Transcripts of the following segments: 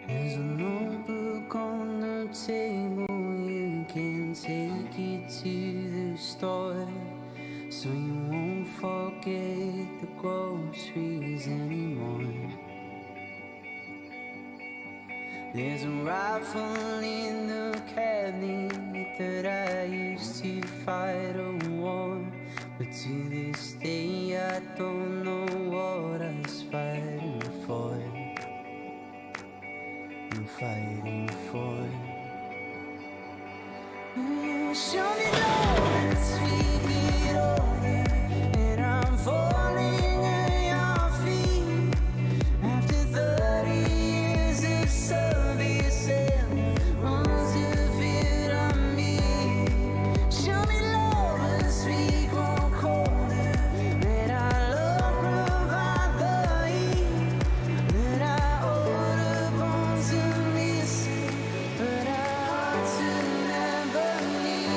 There's a notebook on the table, you can take it to the store, so you won't forget the groceries anymore. There's a rifle in the cabinet that I used to fight a war, but to this day I don't know what I was fighting for. I'm fighting for. Show me love as we get older, and I'm falling at your feet. After 30 years of service and months of it on me. Show me love as we grow colder, let our love provide the heat that our older bones are missing, but our hearts will never need.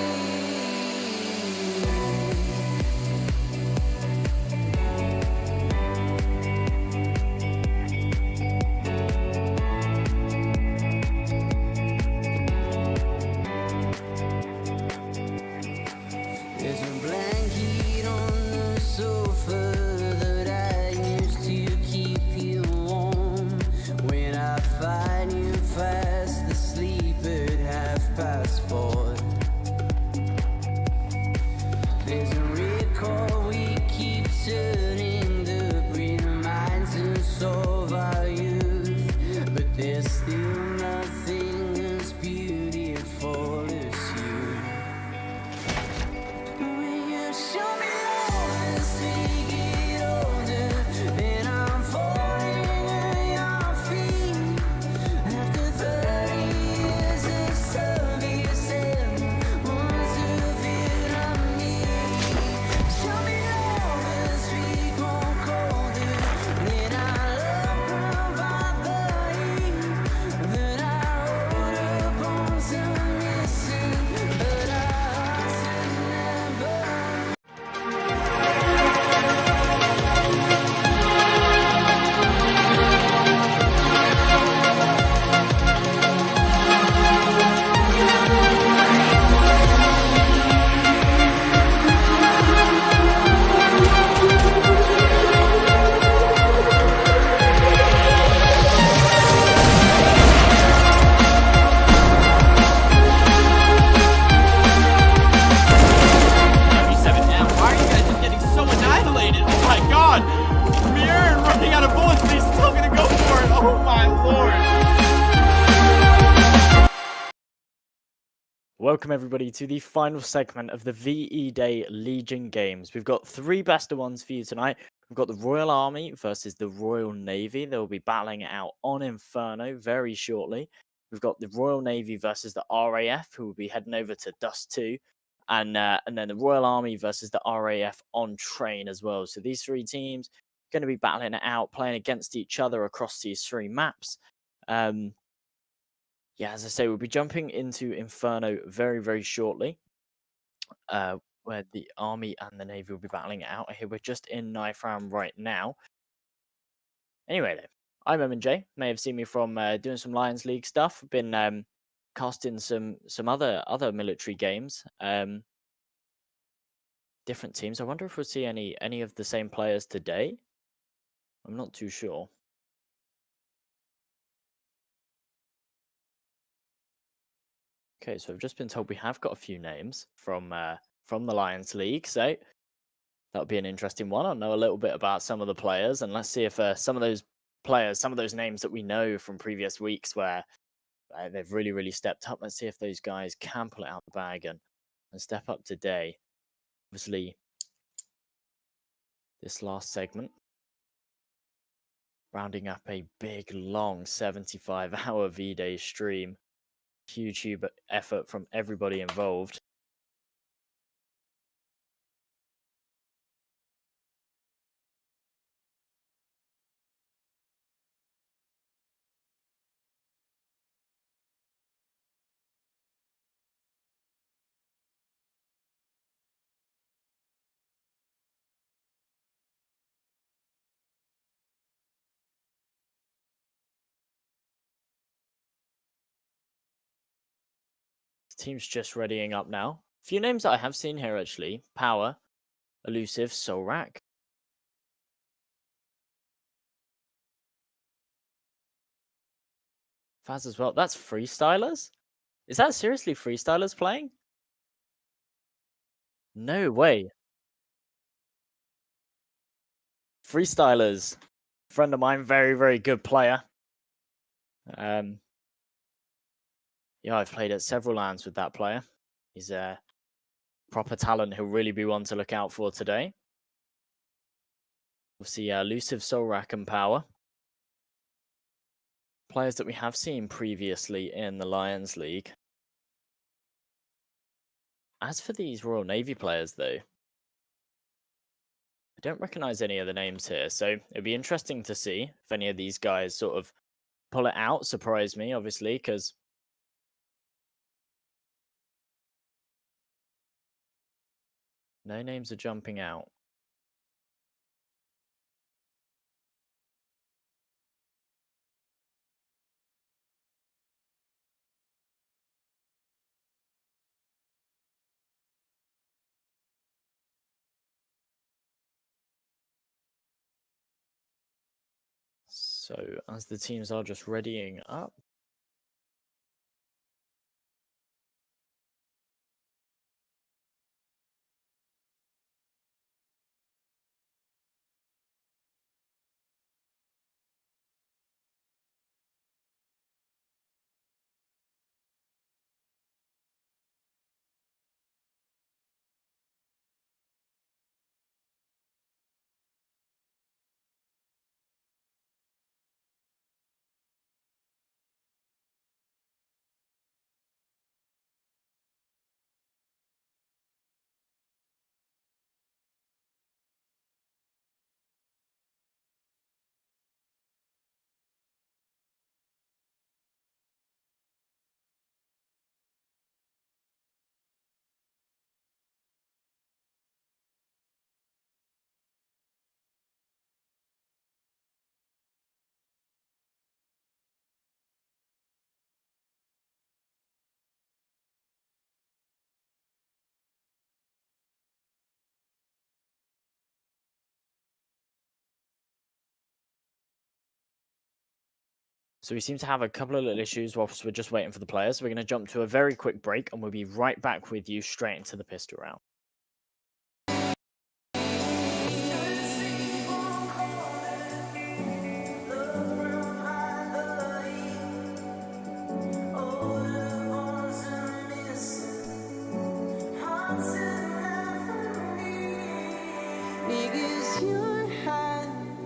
There's a blanket on the sofa that I used to keep you warm. When I find you fast asleep at 4:30. There's a record we keep turning that reminds us of our youth, but there's still nothing as beautiful as you. Will you show me love as we get older, and I'm falling at your feet. After 30 years of service and months of it on me. Show me love as we grow colder, let our love provide the heat that our older bones are missing, but our hearts will never. Now, why are you guys just getting so annihilated? Oh my god! Mirror running out of bullets, but he's still gonna go for it! Oh my lord! Welcome everybody to the final segment of the VE Day Legion games. We've got three best of ones for you tonight. We've got the Royal Army versus the Royal Navy. They'll be battling it out on Inferno very shortly. We've got the Royal Navy versus the RAF, who will be heading over to Dust 2. And then the Royal Army versus the RAF on Train as well. So these three teams are going to be battling it out, playing against each other across these three maps. Yeah, as I say, we'll be jumping into Inferno very, very shortly, where the Army and the Navy will be battling it out. Here we're just in knife round right now. Anyway, though, I'm M&J. May have seen me from doing some Lions League stuff. Been casting some other military games, different teams. I wonder if we'll see any of the same players today. I'm not too sure. Okay, so I've just been told we have got a few names from the Lions League, so that'll be an interesting one. I'll know a little bit about some of the players, and let's see if some of those players, some of those names that we know from previous weeks where they've really stepped up. Let's see if those guys can pull it out the bag and step up today. Obviously, this last segment, rounding up a big, long 75-hour V-Day stream. Huge effort from everybody involved. The team's just readying up now. A few names that I have seen here actually. Power, Elusive, Solrak. Faz as well. That's Freestylers? Is that seriously Freestylers playing? No way. Freestylers. Friend of mine, very, very good player. Yeah, I've played at several lands with that player. He's a proper talent. He'll really be one to look out for today. We'll see Elusive, Solrak, and Power. Players that we have seen previously in the Lions League. As for these Royal Navy players, though, I don't recognize any of the names here, so it'd be interesting to see if any of these guys sort of pull it out. Surprise me, obviously, because no names are jumping out. So as the teams are just readying up. So we seem to have a couple of little issues whilst we're just waiting for the players. So we're going to jump to a very quick break and we'll be right back with you straight into the pistol round. Because your hand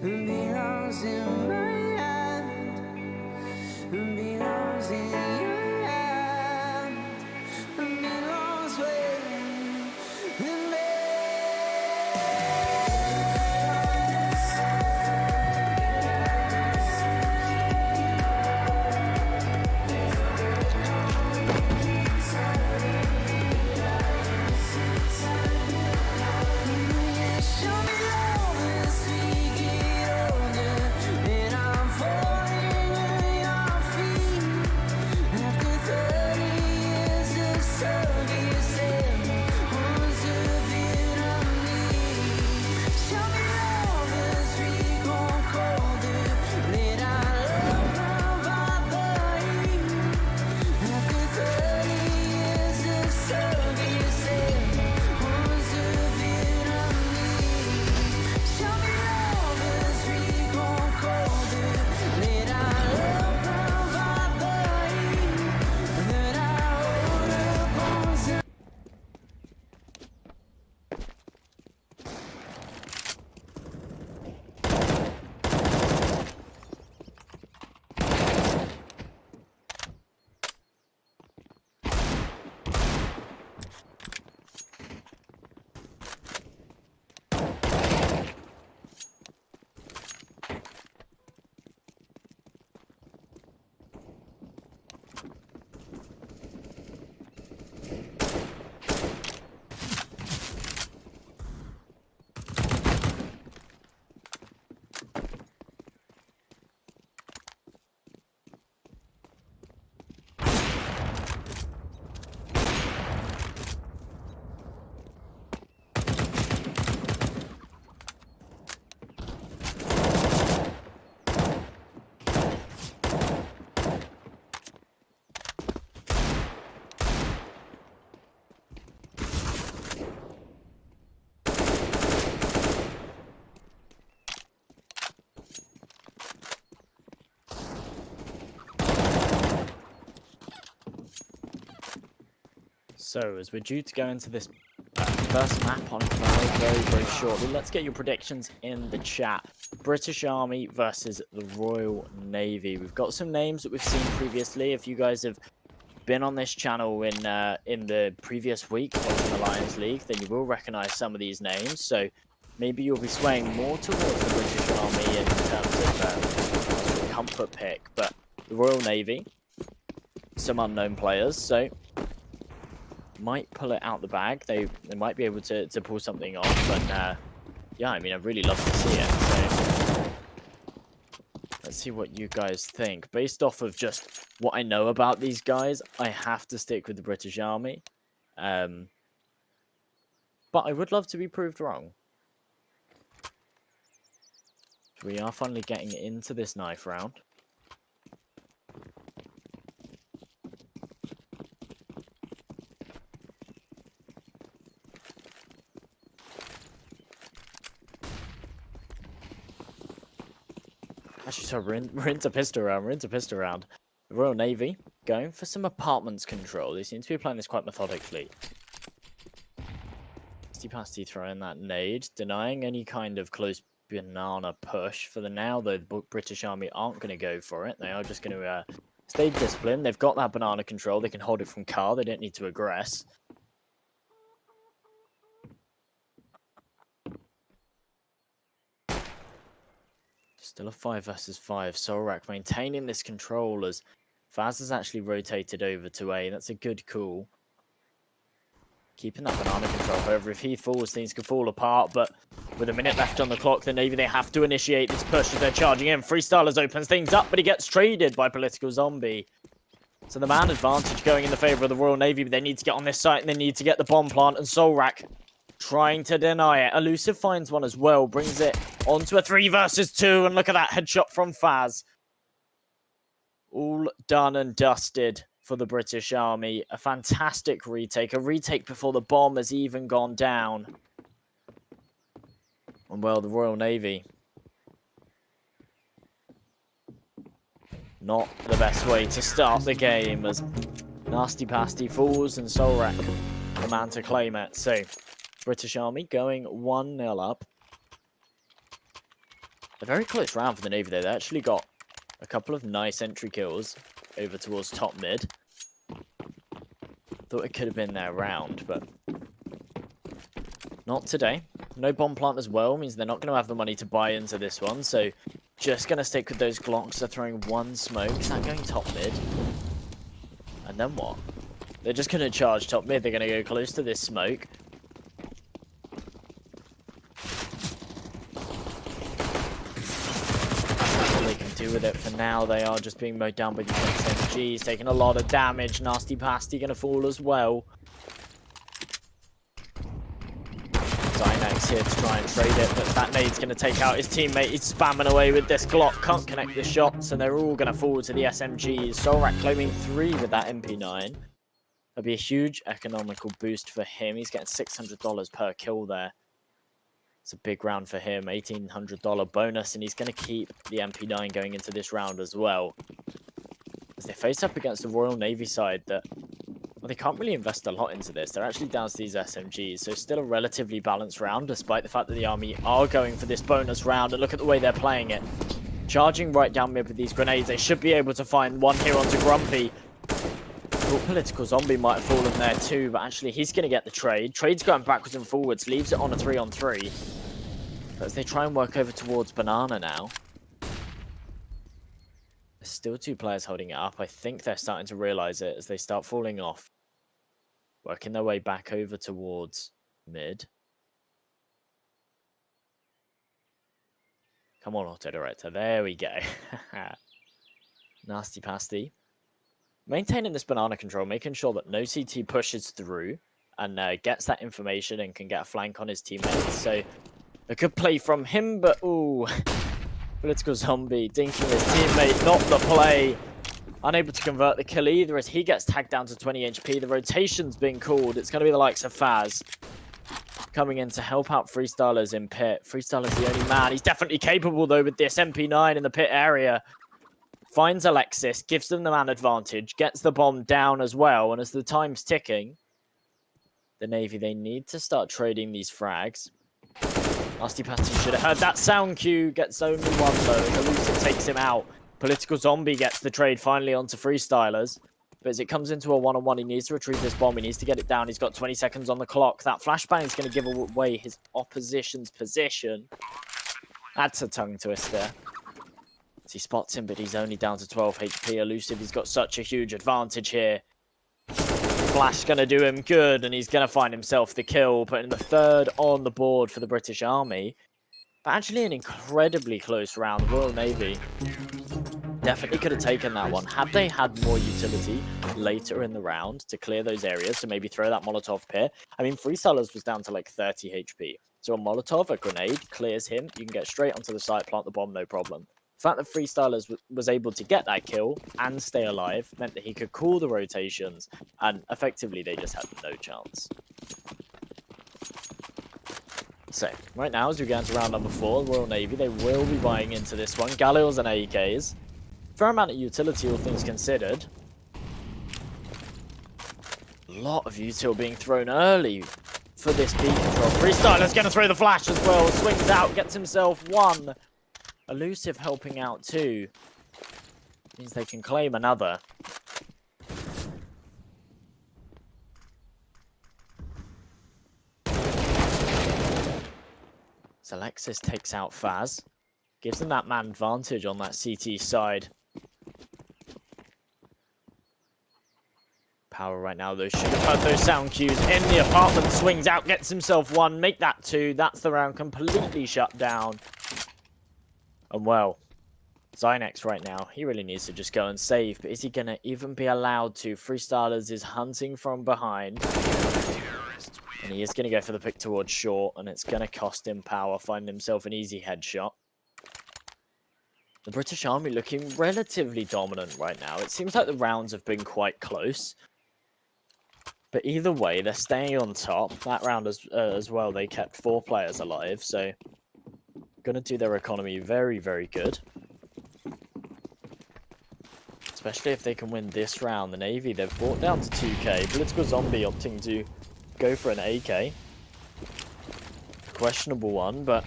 belongs in my hand, belongs in your hand, belongs with me. Show me love and speak it over, and So, as we're due to go into this first map on very shortly, let's get your predictions in the chat. British Army versus the Royal Navy. We've got some names that we've seen previously. If you guys have been on this channel in the previous week following the Lions League, then you will recognize some of these names. So maybe you'll be swaying more towards the British Army in terms of comfort pick, but the Royal Navy, some unknown players, so might pull it out the bag. They might be able to pull something off, but yeah, I mean, I'd really love to see it. So let's see what you guys think. Based off of just what I know about these guys, I have to stick with the British Army. But I would love to be proved wrong. We are finally getting into this knife round. Actually, so we're into pistol round. We're into pistol round. The Royal Navy going for some apartments control. They seem to be playing this quite methodically. Pasty throwing that nade, denying any kind of close banana push. For the now, though, the British Army aren't going to go for it. They are just going to stay disciplined. They've got that banana control. They can hold it from car. They don't need to aggress. Still a 5 versus 5. Solrak maintaining this control as Faz has actually rotated over to A. That's a good call. Keeping that banana control. However, if he falls, things could fall apart. But with a minute left on the clock, the Navy, they have to initiate this push as they're charging in. Freestylers opens things up, but he gets traded by Political Zombie. So the man advantage going in the favor of the Royal Navy, but they need to get on this site and they need to get the bomb plant. And Solrak trying to deny it. Elusive finds one as well, brings it onto a 3 versus 2. And look at that headshot from Faz. All done and dusted for the British Army. A fantastic retake. A retake before the bomb has even gone down. And well, the Royal Navy, not the best way to start the game as Nasty Pasty falls and Solrak the man to claim it. So British Army going 1-0 up. A very close round for the Navy though. They actually got a couple of nice entry kills over towards top mid. Thought it could have been their round, but not today. No bomb plant as well means they're not going to have the money to buy into this one. So just going to stick with those Glocks. They're throwing one smoke. Is that going top mid? And then what? They're just going to charge top mid. They're going to go close to this smoke. They can do with it for now. They are just being mowed down by the SMGs, taking a lot of damage. Nasty Pasty gonna fall as well. Zynax here to try and trade it, but that nade's gonna take out his teammate. He's spamming away with this Glock, can't connect the shots, and they're all gonna fall to the SMGs. Solrak claiming 3 with that MP9. That'd be a huge economical boost for him. He's getting $600 per kill there. It's a big round for him, $1,800 bonus, and he's going to keep the MP9 going into this round as well. As they face up against the Royal Navy side that, well, they can't really invest a lot into this. They're actually down to these SMGs, so still a relatively balanced round, despite the fact that the Army are going for this bonus round, and look at the way they're playing it. Charging right down mid with these grenades, they should be able to find one here onto Grumpy. Thought Political Zombie might have fallen there too, but actually he's going to get the trade. Trade's going backwards and forwards, leaves it on a 3-on-3. But as they try and work over towards Banana now. There's still 2 players holding it up. I think they're starting to realise it as they start falling off. Working their way back over towards mid. Come on, Auto Director. There we go. Nasty Pasty. Maintaining this banana control, making sure that no CT pushes through and gets that information and can get a flank on his teammates. So a good play from him, but ooh, Political Zombie dinking his teammate, not the play. Unable to convert the kill either as he gets tagged down to 20 HP. The rotation's being called. It's going to be the likes of Faz coming in to help out Freestylers in pit. Freestyler's the only man. He's definitely capable though with this MP9 in the pit area. Finds Alexis, gives them the man advantage, gets the bomb down as well, and as the time's ticking, The Navy, they need to start trading these frags. Nasty Pasty should have heard that sound cue. Gets only one though. Elusive takes him out. Political Zombie gets the trade finally onto Freestylers. But as it comes into a one-on-one, he needs to retrieve this bomb. He needs to get it down. He's got 20 seconds on the clock. That flashbang is going to give away his opposition's position. That's a tongue twister. As he spots him, but he's only down to 12 HP. Elusive, he's got such a huge advantage here. Flash going to do him good, and he's going to find himself the kill, putting the third on the board for the British Army. But actually an incredibly close round. The Royal Navy definitely could have taken that one. Had they had more utility later in the round to clear those areas, to maybe throw that Molotov pit. I mean, Freestylers was down to like 30 HP. So a Molotov, a grenade, clears him. You can get straight onto the site, plant the bomb, no problem. The fact that Freestylers was able to get that kill and stay alive meant that he could call the rotations, and effectively they just had no chance. So, right now, as we go into round number 4, the Royal Navy, they will be buying into this one. Galils and AKs. Fair amount of utility, all things considered. A lot of util being thrown early for this B control. Freestyler's going to throw the flash as well. Swings out, gets himself one. Elusive helping out too. Means they can claim another. So Alexis takes out Faz. Gives them that man advantage on that CT side. Power right now, though. Should have heard those sound cues in the apartment. Swings out, gets himself one. Make that two. That's the round completely shut down. And well, Zynex right now, he really needs to just go and save. But is he going to even be allowed to? Freestylers is hunting from behind. And he is going to go for the pick towards short. And it's going to cost him power, find himself an easy headshot. The British Army looking relatively dominant right now. It seems like the rounds have been quite close. But either way, they're staying on top. That round as well, they kept 4 players alive. So, going to do their economy very, very good. Especially if they can win this round. The Navy, they've brought down to 2k. Political Zombie opting to go for an AK. Questionable one, but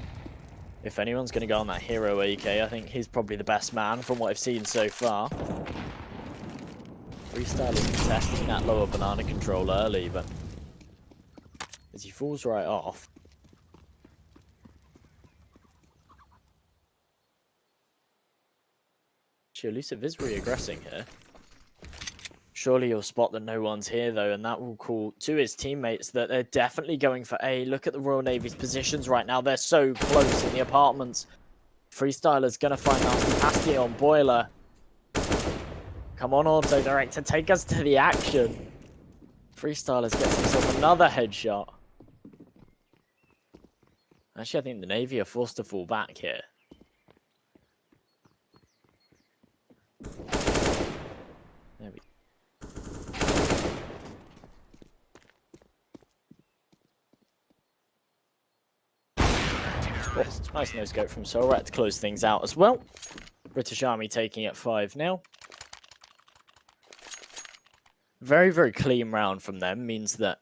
if anyone's going to go on that hero AK, I think he's probably the best man from what I've seen so far. Freestylers contesting that lower banana control early, but as he falls right off. Elusive is re-aggressing here. Surely he'll spot that no one's here though, and that will call to his teammates that they're definitely going for A. Look at the Royal Navy's positions right now. They're so close in the apartments. Freestyler's gonna find Nasty Pasty on Boiler. Come on, Auto Director, take us to the action. Freestyler's gets himself another headshot. Actually, I think the Navy are forced to fall back here. There we go. Oh, nice no-scope from Solrat to close things out as well. British Army taking it 5-0. Very, very clean round from them. Means that,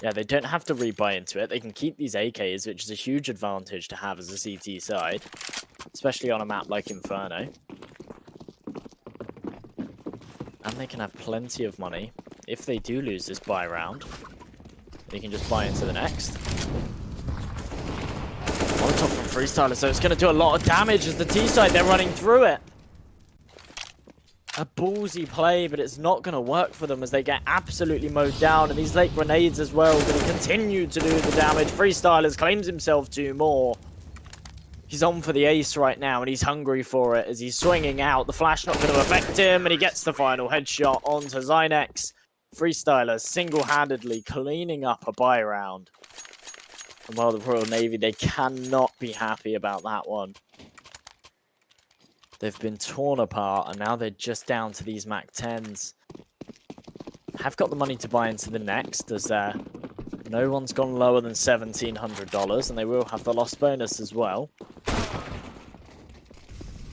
yeah, they don't have to rebuy into it. They can keep these AKs, which is a huge advantage to have as a CT side. Especially on a map like Inferno. And they can have plenty of money. If they do lose this buy round, they can just buy into the next. Molotov from Freestyler, so it's going to do a lot of damage as the T side, they're running through it. A ballsy play, but it's not going to work for them as they get absolutely mowed down. And these late grenades as well are going to continue to do the damage. Freestylers claims himself 2 more. He's on for the ace right now, and he's hungry for it as he's swinging out. The flash not going to affect him, and he gets the final headshot onto Zynex. Freestylers single-handedly cleaning up a buy round. And while the Royal Navy, they cannot be happy about that one. They've been torn apart, and now they're just down to these Mac 10s. Have got the money to buy into the next, as no one's gone lower than $1,700, and they will have the loss bonus as well.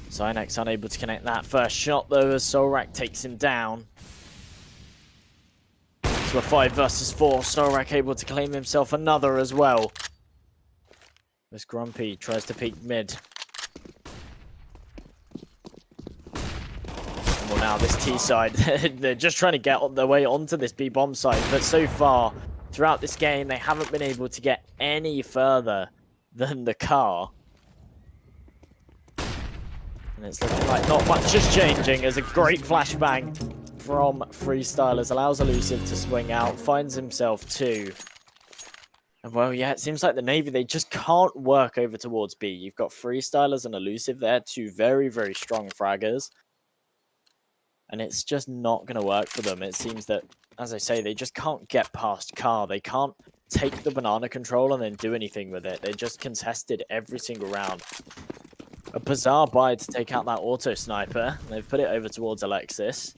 Zynex unable to connect that first shot, though, as Solrak takes him down. to a 5 versus 4. Sorek able to claim himself another as well. This Grumpy tries to peek mid. Well, now this T side, they're just trying to get their way onto this B bomb side, but so far throughout this game, they haven't been able to get any further than the car. And it's looking like not much is changing as a great flashbang from Freestylers allows Elusive to swing out, finds himself 2. And well, yeah, it seems like the Navy, they just can't work over towards B. You've got Freestylers and Elusive there, 2 very, very strong fraggers. And it's just not going to work for them. It seems that, as I say, they just can't get past car. They can't take the banana control and then do anything with it. They just contested every single round. A bizarre buy to take out that auto sniper. They've put it over towards Alexis.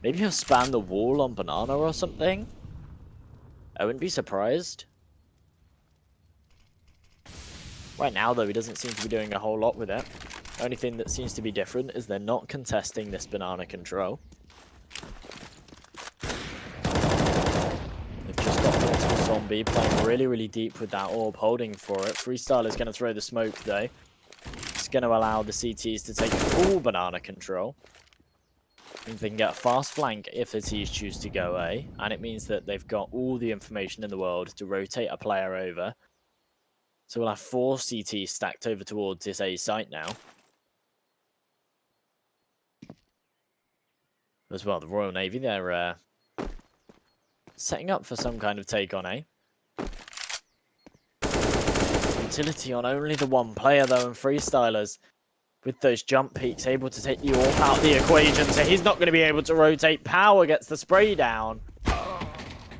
Maybe he'll spam the wall on banana or something. I wouldn't be surprised. Right now, though, he doesn't seem to be doing a whole lot with it. Only thing that seems to be different is they're not contesting this banana control. They've just got multiple zombie playing really, really deep with that orb, holding for it. Freestyler's going to throw the smoke, though. It's going to allow the CTs to take full banana control. Means they can get a fast flank if the T's choose to go A, and it means that they've got all the information in the world to rotate a player over. So we'll have 4 CTs stacked over towards this A site now. As well, the Royal Navy, they're setting up for some kind of take on A. Utility on only the 1 player, though, and Freestylers, with those jump peaks, able to take the AWP out of the equation, so he's not going to be able to rotate. Power gets the spray down.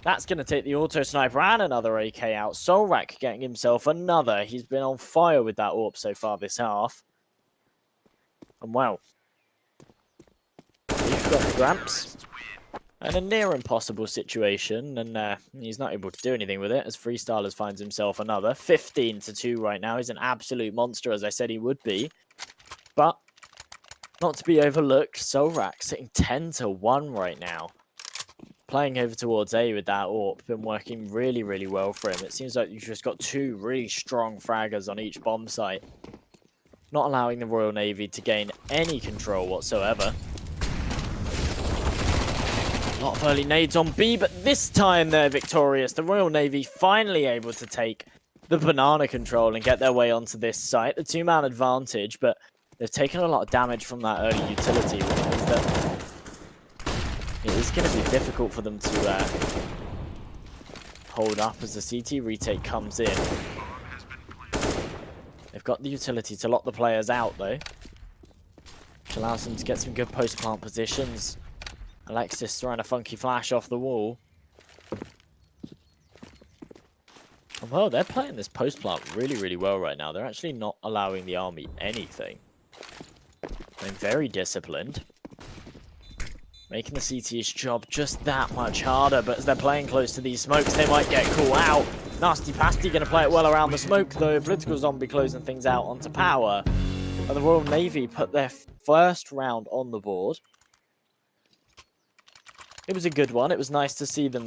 That's going to take the auto sniper and another AK out. Solrak getting himself another. He's been on fire with that AWP so far this half. And well, he's got the Gramps. And a near impossible situation, and he's not able to do anything with it as Freestylers finds himself another. 15-2 right now. He's an absolute monster, as I said he would be. But not to be overlooked, Solrak sitting 10-1 right now. Playing over towards A with that AWP, been working really, really well for him. It seems like you've just got 2 really strong fraggers on each bomb site. Not allowing the Royal Navy to gain any control whatsoever. A lot of early nades on B, but this time they're victorious. The Royal Navy finally able to take the banana control and get their way onto this site. The 2-man advantage, but they've taken a lot of damage from that early utility, which means that it is going to be difficult for them to hold up as the CT retake comes in. They've got the utility to lock the players out, though, which allows them to get some good post-plant positions. Alexis throwing a funky flash off the wall. And well, they're playing this post-plant really, really well right now. They're actually not allowing the army anything. They're very disciplined. Making the CT's job just that much harder, but as they're playing close to these smokes, they might get caught out. Nasty Pasty going to play it well around the smoke, though. Political Zombie closing things out onto Power. And the Royal Navy put their first round on the board. It was a good one. It was nice to see them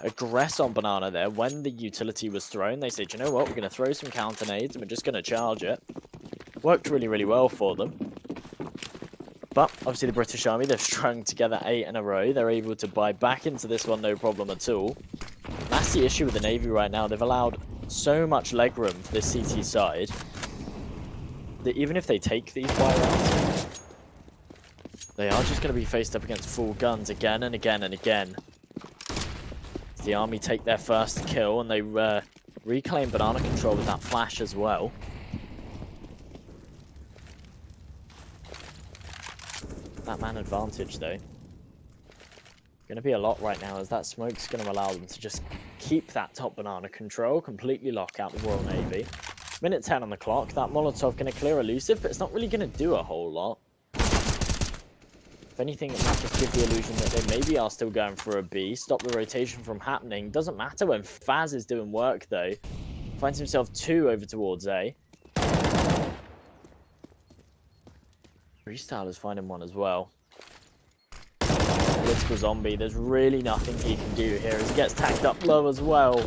aggress on Banana there. When the utility was thrown, they said, you know what, we're going to throw some counter nades and we're just going to charge it. Worked really, really well for them. But obviously the British Army, they've strung together 8 in a row. They're able to buy back into this one, no problem at all. And that's the issue with the Navy right now. They've allowed so much leg room for this CT side that even if they take these buy rounds, they are just going to be faced up against full guns again and again and again. As the Army take their first kill and they reclaim banana control with that flash as well. That man advantage, though. Going to be a lot right now, as that smoke's going to allow them to just keep that top banana control, completely lock out the Royal Navy. Minute 10 on the clock. That Molotov going to clear Elusive, but it's not really going to do a whole lot. If anything, it might just give the illusion that they maybe are still going for a B. Stop the rotation from happening. Doesn't matter when Faz is doing work, though. Finds himself 2 over towards A. Freestylers finding one as well. Political Zombie. There's really nothing he can do here as he gets tagged up low as well.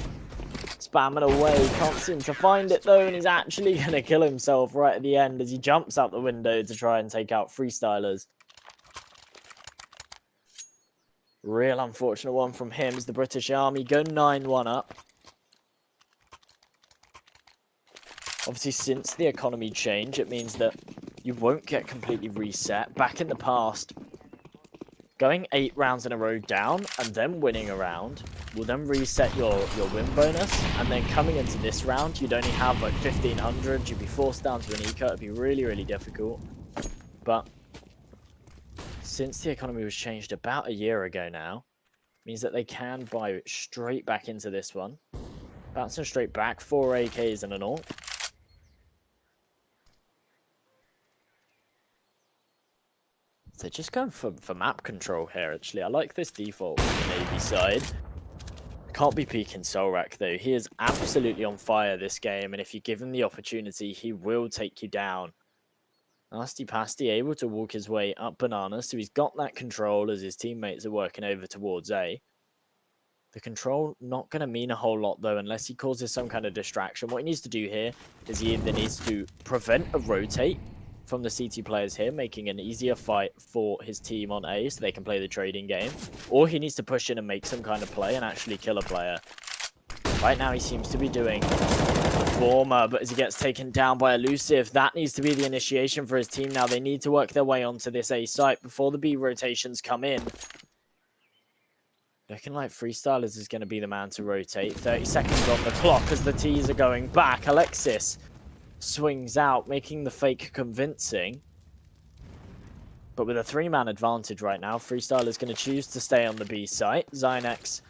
Spamming away, can't seem to find it though, and he's actually going to kill himself right at the end as he jumps out the window to try and take out Freestylers. Real unfortunate one from him as the British Army go 9-1 up. Obviously, since the economy change, it means that you won't get completely reset. Back in the past, going 8 rounds in a row down and then winning a round will then reset your win bonus. And then coming into this round, you'd only have like 1500. You'd be forced down to an eco. It'd be really, really difficult. But since the economy was changed about a year ago now, means that they can buy straight back into this one. Bouncing straight back, 4 AKs and an ult. So just going for map control here, actually. I like this default from the Navy side. Can't be peeking Solrak, though. He is absolutely on fire this game, and if you give him the opportunity, he will take you down. Nasty Pasty able to walk his way up Banana, so he's got that control as his teammates are working over towards A. The control not going to mean a whole lot, though, unless he causes some kind of distraction. What he needs to do here is he either needs to prevent a rotate from the CT players here, making an easier fight for his team on A so they can play the trading game, or he needs to push in and make some kind of play and actually kill a player. Right now he seems to be doing the former, but as he gets taken down by Elusive, that needs to be the initiation for his team now. They need to work their way onto this A site before the B rotations come in. Looking like Freestylers is going to be the man to rotate. 30 seconds on the clock as the T's are going back. Alexis swings out, making the fake convincing. But with a 3-man advantage right now, Freestyle is going to choose to stay on the B site. Zynex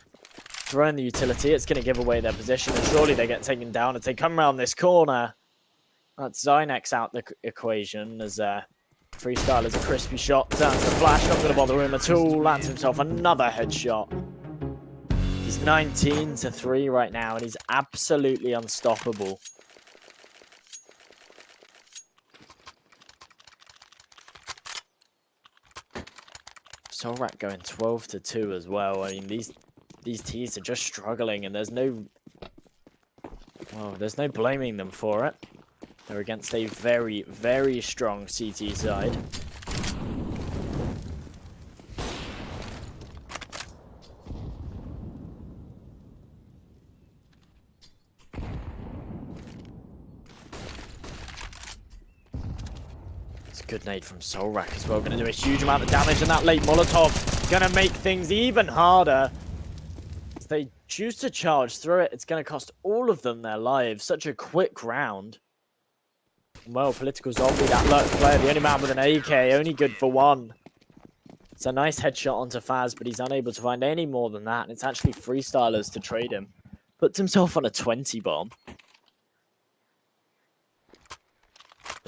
throwing the utility. It's going to give away their position, and surely they get taken down as they come around this corner. That's Zynex out the equation as Freestyle is a crispy shot. Turns the flash, not going to bother him at all. Lands himself another headshot. He's 19-3 right now, and he's absolutely unstoppable. Solrak going 12-2 as well. I mean, these T's are just struggling, and there's no blaming them for it. They're against a very, very strong CT side. Good nade from Solrak as well. Going to do a huge amount of damage, and that late Molotov going to make things even harder. As they choose to charge through it, it's going to cost all of them their lives. Such a quick round. Well, Political Zombie, that lurk player, the only man with an AK, only good for 1. It's a nice headshot onto Faz, but he's unable to find any more than that. And it's actually Freestylers to trade him. Puts himself on a 20 bomb.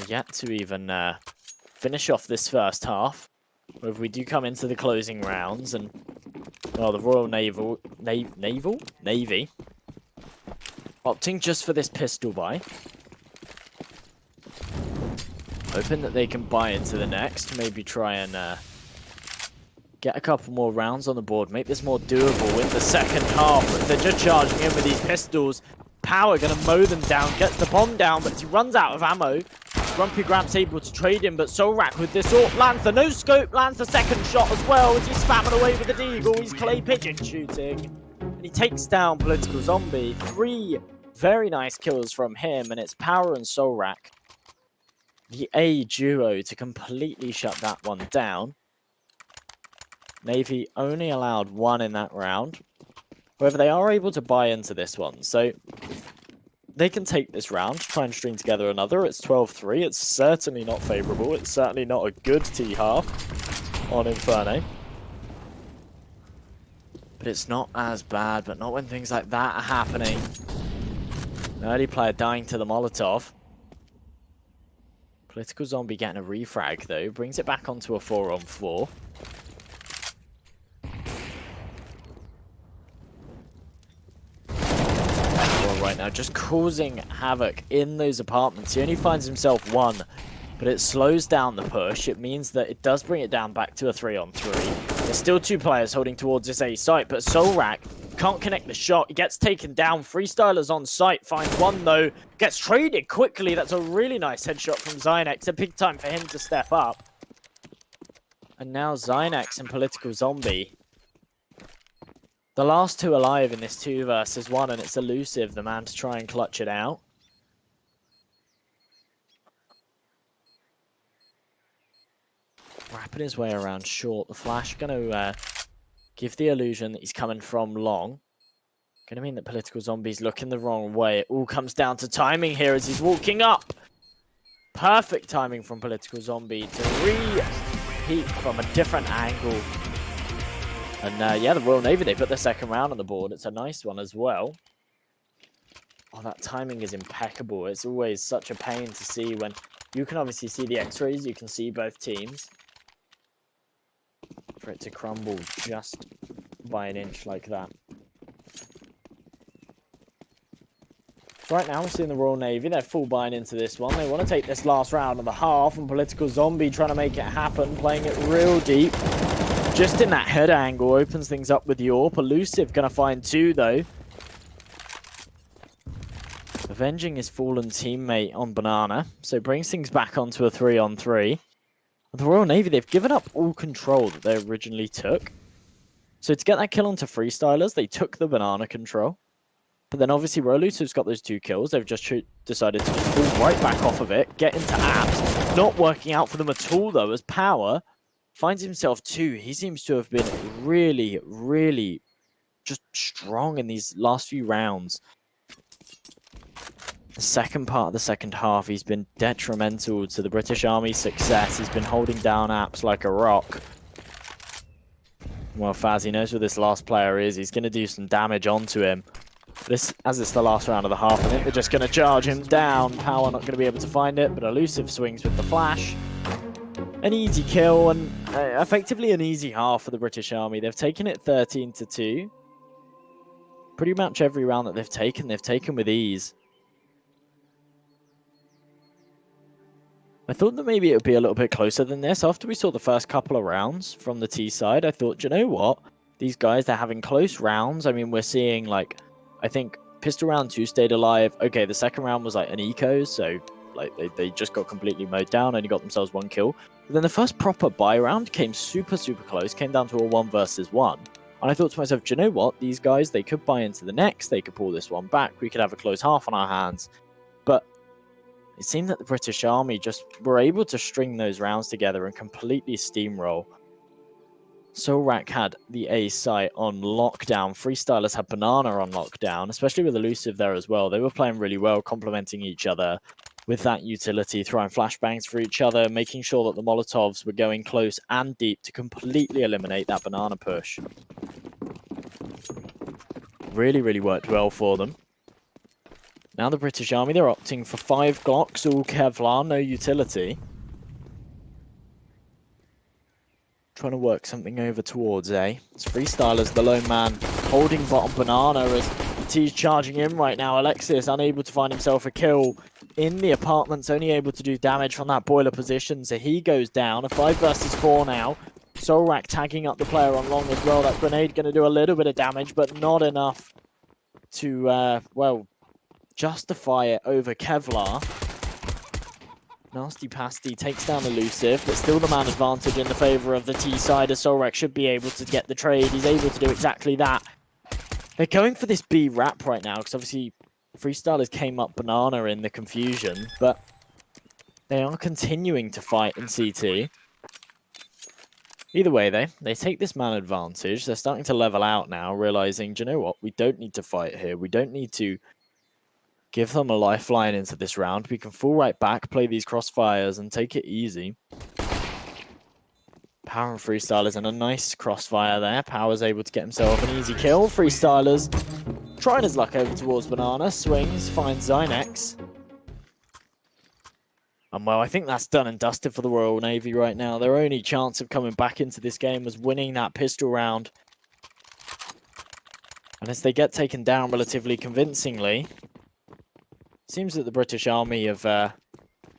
Yet to even finish off this first half. If we do come into the closing rounds, and well, the Royal Navy opting just for this pistol buy, hoping that they can buy into the next, maybe try and get a couple more rounds on the board, make this more doable in the second half. But they're just charging in with these pistols. Power gonna mow them down, gets the bomb down, but he runs out of ammo. Grumpy Gramps able to trade him, but Solrak with this ult lands the no-scope, lands the second shot as well as he's spamming away with the deagle. He's clay pigeon shooting, and he takes down Political Zombie. 3 very nice kills from him, and it's Power and Solrak, the A duo, to completely shut that one down. Navy only allowed 1 in that round. However, they are able to buy into this one, so they can take this round, try and string together another. It's 12-3. It's certainly not favourable. It's certainly not a good T-half on Inferno. But it's not as bad, but not when things like that are happening. An early player dying to the Molotov. Political Zombie getting a refrag, though. Brings it back onto a 4-on-4. Right now, just causing havoc in those apartments. He only finds himself 1, but it slows down the push. It means that it does bring it down back to a 3-on-3. There's still 2 players holding towards this A site, but Solrak can't connect the shot. He gets taken down. Freestylers on site. Finds one, though. Gets traded quickly. That's a really nice headshot from Zynex. A big time for him to step up. And now Zynex and Political Zombie. The last 2 alive in this 2 versus 1, and it's Elusive, the man to try and clutch it out. Wrapping his way around short. The flash going to give the illusion that he's coming from long. Going to mean that Political Zombie's looking the wrong way. It all comes down to timing here as he's walking up. Perfect timing from Political Zombie to repeat from a different angle. And yeah, the Royal Navy, they put the second round on the board. It's a nice one as well. Oh, that timing is impeccable. It's always such a pain to see when you can obviously see the X-rays. You can see both teams. For it to crumble just by an inch like that. Right now, we're seeing the Royal Navy. They're full buying into this one. They want to take this last round of the half, and Political Zombie trying to make it happen, playing it real deep. Just in that head angle, opens things up with Yorp. Elusive going to find 2, though. Avenging his fallen teammate on Banana, so brings things back onto a 3-on-3. The Royal Navy, they've given up all control that they originally took. So to get that kill onto Freestylers, they took the Banana control. But then obviously Elusive's got those 2 kills. They've just decided to just fall right back off of it, get into apps. Not working out for them at all, though, as Power finds himself 2. He seems to have been really, really just strong in these last few rounds. The second part of the second half, he's been detrimental to the British Army's success. He's been holding down apps like a rock. Well, Faz, he knows where this last player is. He's going to do some damage onto him. But as it's the last round of the half, I think they're just going to charge him down. Power not going to be able to find it, but Elusive swings with the flash. An easy kill, and effectively an easy half for the British Army. They've taken it 13-2. Pretty much every round that they've taken with ease. I thought that maybe it would be a little bit closer than this. After we saw the first couple of rounds from the T side, I thought, you know what? These guys, they're having close rounds. I mean, we're seeing, like, I think Pistol Round 2 stayed alive. Okay, the second round was, like, an eco, so, like, they just got completely mowed down, only got themselves 1 kill. But then the first proper buy round came super, super close, came down to a 1 versus 1. And I thought to myself, do you know what? These guys, they could buy into the next. They could pull this one back. We could have a close half on our hands. But it seemed that the British Army just were able to string those rounds together and completely steamroll. Solrak had the A site on lockdown. Freestylers had Banana on lockdown, especially with Elusive there as well. They were playing really well, complementing each other with that utility, throwing flashbangs for each other, making sure that the Molotovs were going close and deep to completely eliminate that Banana push. Really, really worked well for them. Now the British Army, they're opting for 5 Glocks, all Kevlar, no utility. Trying to work something over towards A. It's Freestylers, the lone man, holding bottom Banana as T's charging in right now. Alexis unable to find himself a kill in the apartments, only able to do damage from that boiler position, so he goes down. A 5 versus 4 now. Solrak tagging up the player on long as well. That grenade going to do a little bit of damage, but not enough to, well, justify it over Kevlar. Nasty Pasty takes down Elusive, but still the man advantage in the favour of the T side, as Solrak should be able to get the trade. He's able to do exactly that. They're going for this B wrap right now, because obviously Freestylers came up Banana in the confusion, but they are continuing to fight in CT. Either way, they take this man advantage. They're starting to level out now, realising, do you know what? We don't need to fight here. We don't need to give them a lifeline into this round. We can fall right back, play these crossfires, and take it easy. Power and Freestylers and a nice crossfire there. Power's able to get himself an easy kill. Freestylers trying his luck over towards Banana. Swings, finds Zynex. And well, I think that's done and dusted for the Royal Navy right now. Their only chance of coming back into this game was winning that pistol round. And as they get taken down relatively convincingly, seems that the British Army have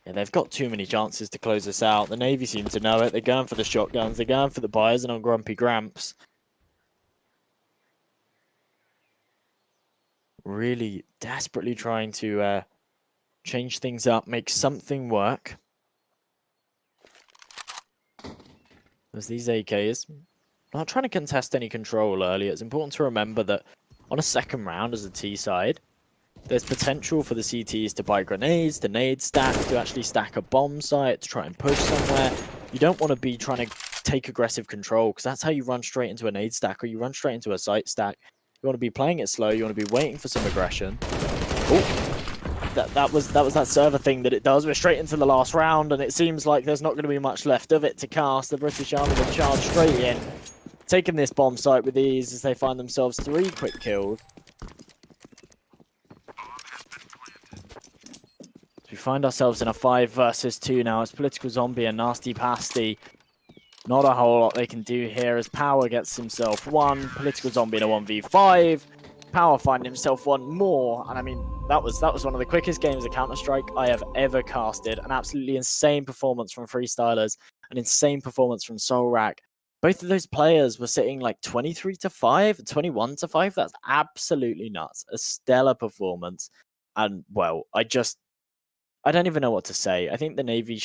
Yeah, they've got too many chances to close this out. The Navy seem to know it. They're going for the shotguns. They're going for the buyers and on Grumpy Gramps. Really desperately trying to change things up, make something work. As these AKs not trying to contest any control early. It's important to remember that on a second round as a T side, there's potential for the CTs to buy grenades, to nade stack, to actually stack a bomb site, to try and push somewhere. You don't want to be trying to take aggressive control, because that's how you run straight into a nade stack, or you run straight into a site stack. You want to be playing it slow, you want to be waiting for some aggression. Oh, that was that server thing that it does. We're straight into the last round, and it seems like there's not going to be much left of it to cast. The British Army will charge straight in, taking this bomb site with ease as they find themselves 3 quick kills. We find ourselves in a 5 versus 2 now. It's Political Zombie and Nasty Pasty. Not a whole lot they can do here as Power gets himself 1. Political Zombie in a 1v5. Power finding himself 1 more. And I mean, that was one of the quickest games of Counter-Strike I have ever casted. An absolutely insane performance from Freestylers. An insane performance from Solrak. Both of those players were sitting like 23-5, 21-5. That's absolutely nuts. A stellar performance. And, well, I don't even know what to say. I think the Navy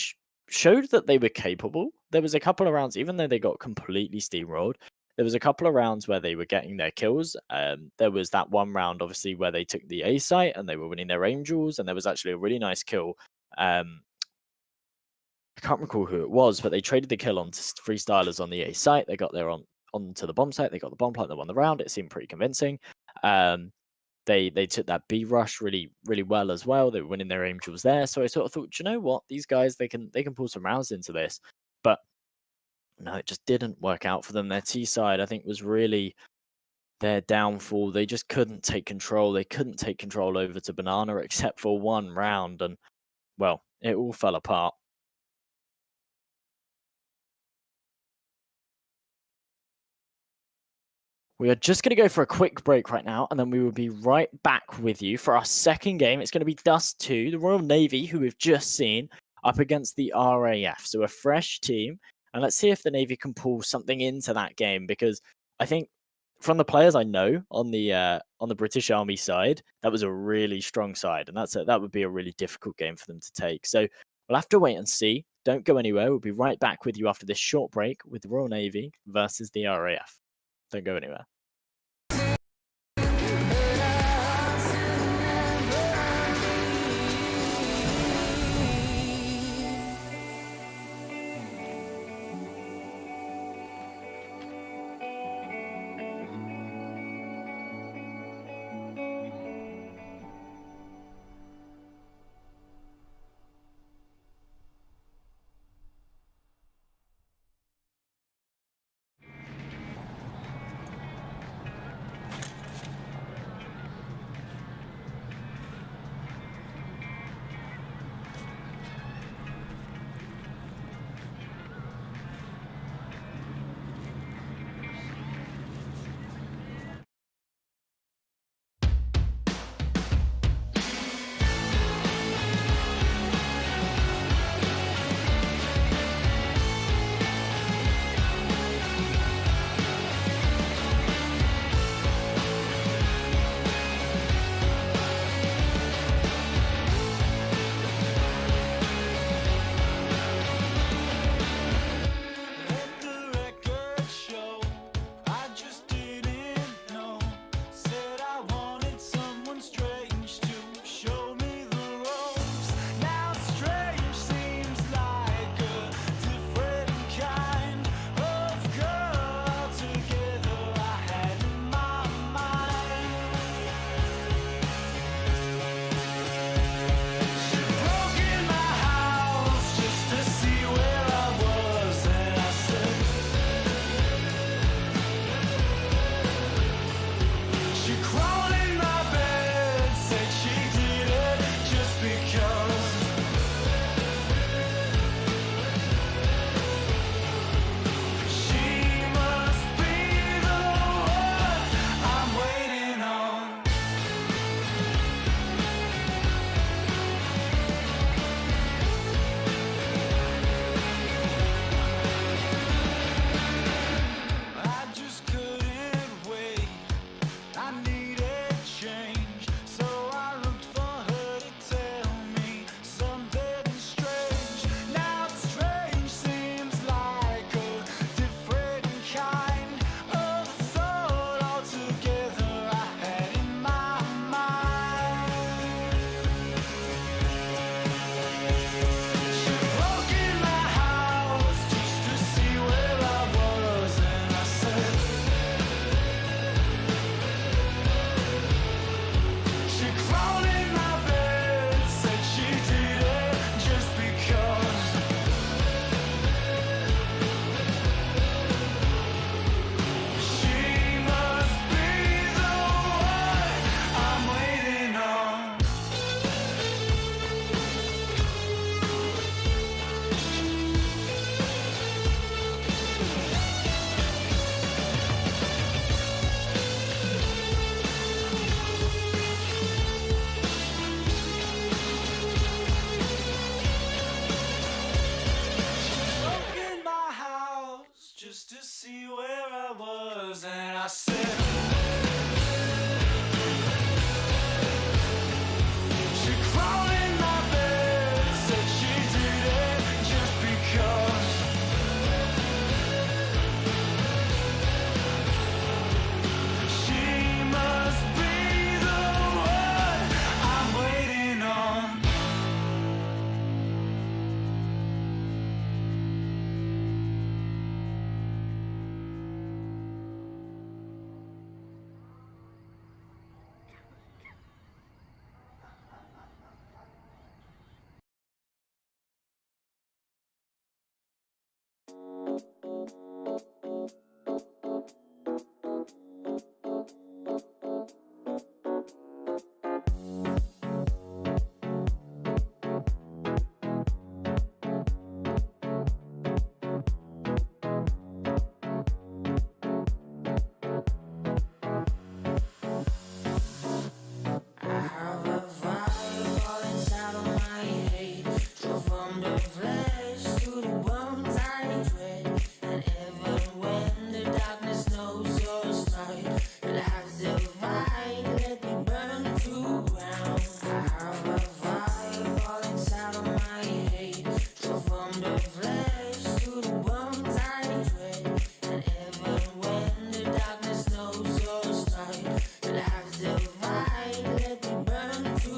showed that they were capable. There was a couple of rounds, even though they got completely steamrolled, there was a couple of rounds where they were getting their kills. There was that one round, obviously, where they took the A site and they were winning their Angels, and there was actually a really nice kill. I can't recall who it was, but they traded the kill on to Freestylers on the A site. They got there onto the bomb site. They got the bomb plant. They won the round. It seemed pretty convincing. They took that B rush really, really well as well. They were winning their Angels there. So I sort of thought, you know what? These guys, they can pull some rounds into this. But no, it just didn't work out for them. Their T side, I think, was really their downfall. They just couldn't take control. They couldn't take control over to Banana except for one round. And, well, it all fell apart. We are just going to go for a quick break right now, and then we will be right back with you for our second game. It's going to be Dust 2, the Royal Navy, who we've just seen, up against the RAF. So a fresh team, and let's see if the Navy can pull something into that game, because I think from the players I know on the British Army side, that was a really strong side, and that would be a really difficult game for them to take. So we'll have to wait and see. Don't go anywhere. We'll be right back with you after this short break with the Royal Navy versus the RAF. Don't go anywhere.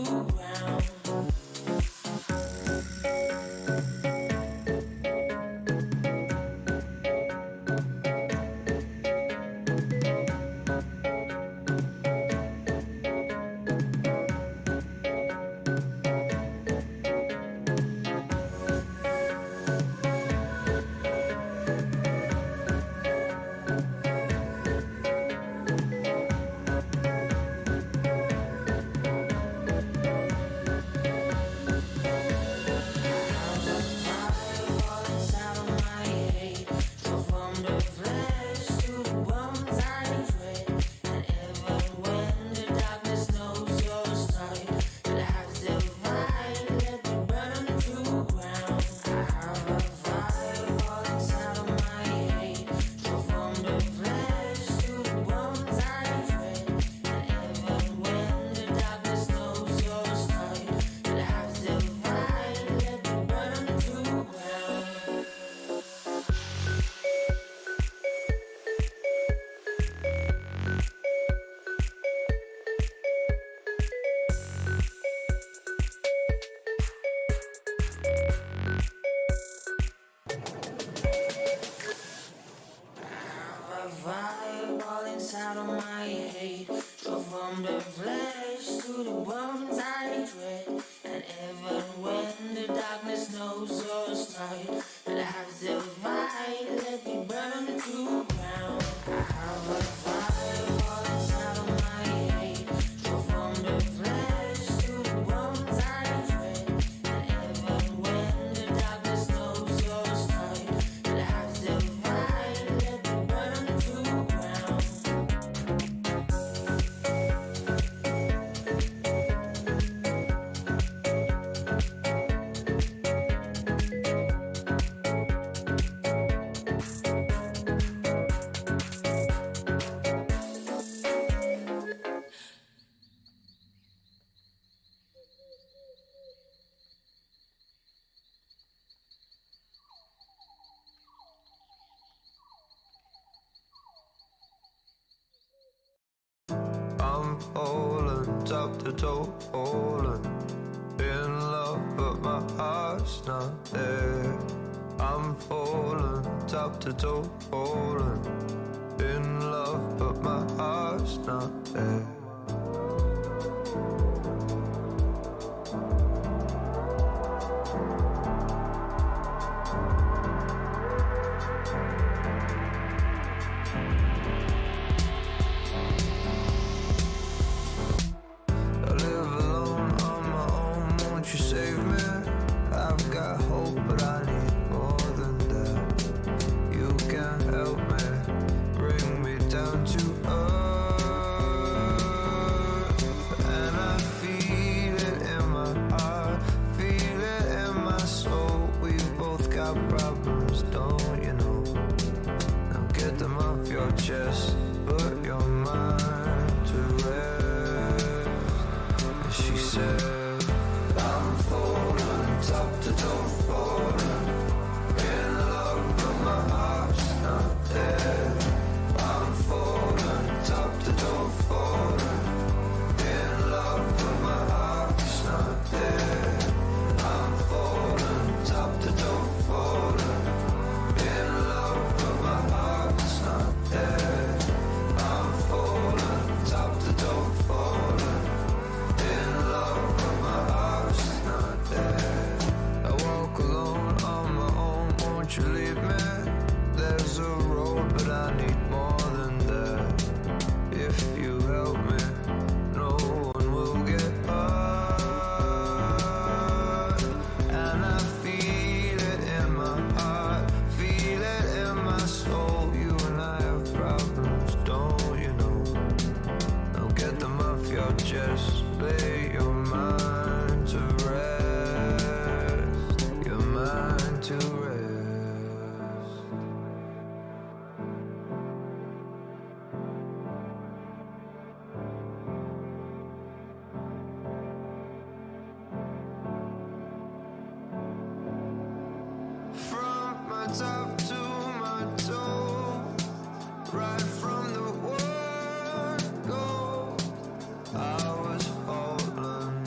ground. Fireball inside of my head, drove from the flesh to the bones I dread. And even when the darkness knows your stride, I'll have to fight, let me burn to ground. I have a fireball inside of my head, drove from the flesh to the bones I dread. And even when the darkness knows your stride, I'll have to fight, let me burn to ground. I'm falling top to toe, falling in love, but my heart's not there. I'm falling top to toe, falling in love, but my heart's not there. I live alone on my own, won't you save me? I've got hope, but I need more than that. You can help me, bring me down to earth. And I feel it in my heart, feel it in my soul. We've both got problems, don't you know? Now get them off your chest, put your mind to rest. She said, I'm falling top to toe, falling in love, but my heart's not there. I'm falling top to toe, falling in love, but my heart's not there. I'm falling top to toe, falling in love, but my heart's not there. I'm falling top to toe, falling in love, but my heart's not there. I walk alone on my own, won't you leave me? There's a road, but I need more than that. If you help me, no one will get hurt. And I feel it in my heart, feel it in my soul. You and I have problems, don't you know? Now get them off your chest, lay your mind to rest, your mind to rest. From my top to my toe, right from the word go, I was falling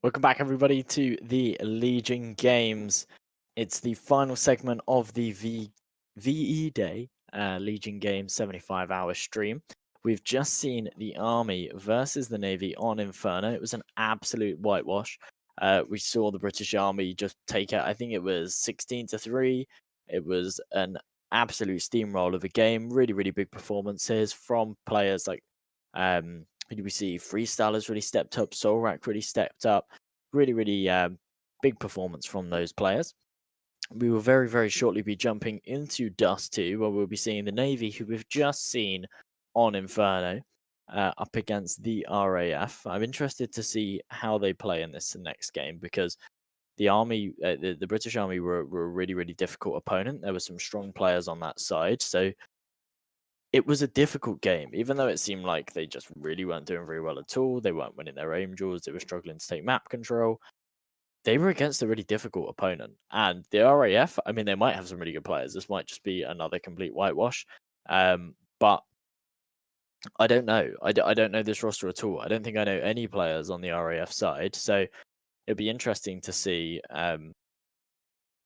Welcome back, everybody, to the Legion Games. It's the final segment of the VE Day Legion Games 75-hour stream. We've just seen the Army versus the Navy on Inferno. It was an absolute whitewash. We saw the British Army just take it. I think it was 16-3. It was an absolute steamroll of a game. Really, really big performances from players like who do we see? Freestylers really stepped up. Solrak really stepped up. Really, really big performance from those players. We will very, very shortly be jumping into Dust 2, where we'll be seeing the Navy, who we've just seen on Inferno, up against the RAF. I'm interested to see how they play in this next game, because the Army, the British Army were a really, really difficult opponent. There were some strong players on that side, so it was a difficult game, even though it seemed like they just really weren't doing very well at all. They weren't winning their aim duels. They were struggling to take map control. They were against a really difficult opponent. And the RAF, I mean, they might have some really good players. This might just be another complete whitewash. But I don't know. I don't know this roster at all. I don't think I know any players on the RAF side. So it'd be interesting to see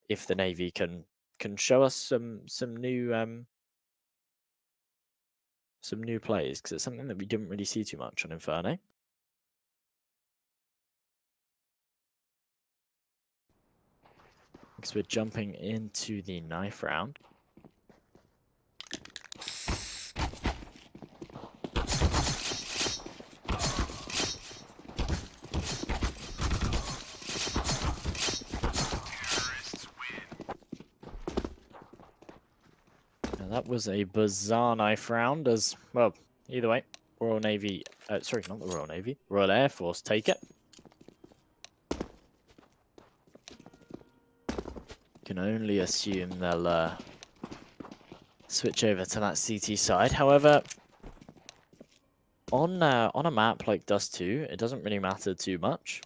if the Navy can show us some new plays, because it's something that we didn't really see too much on Inferno. Because we're jumping into the knife round. That was a bizarre knife round, as well. Either way, Royal Navy, sorry, not the Royal Navy, Royal Air Force take it. Can only assume they'll switch over to that CT side. However, on a map like Dust 2, it doesn't really matter too much.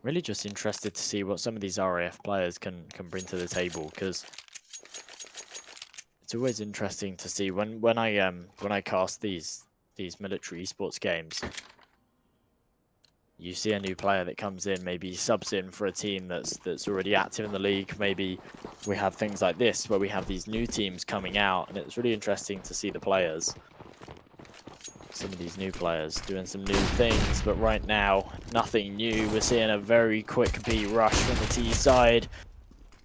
Really just interested to see what some of these RAF players can bring to the table, because it's always interesting to see when I cast these military esports games. You see a new player that comes in, maybe subs in for a team that's already active in the league. Maybe we have things like this where we have these new teams coming out, and it's really interesting to see the players. Some of these new players doing some new things, but right now, nothing new. We're seeing a very quick B rush from the T side.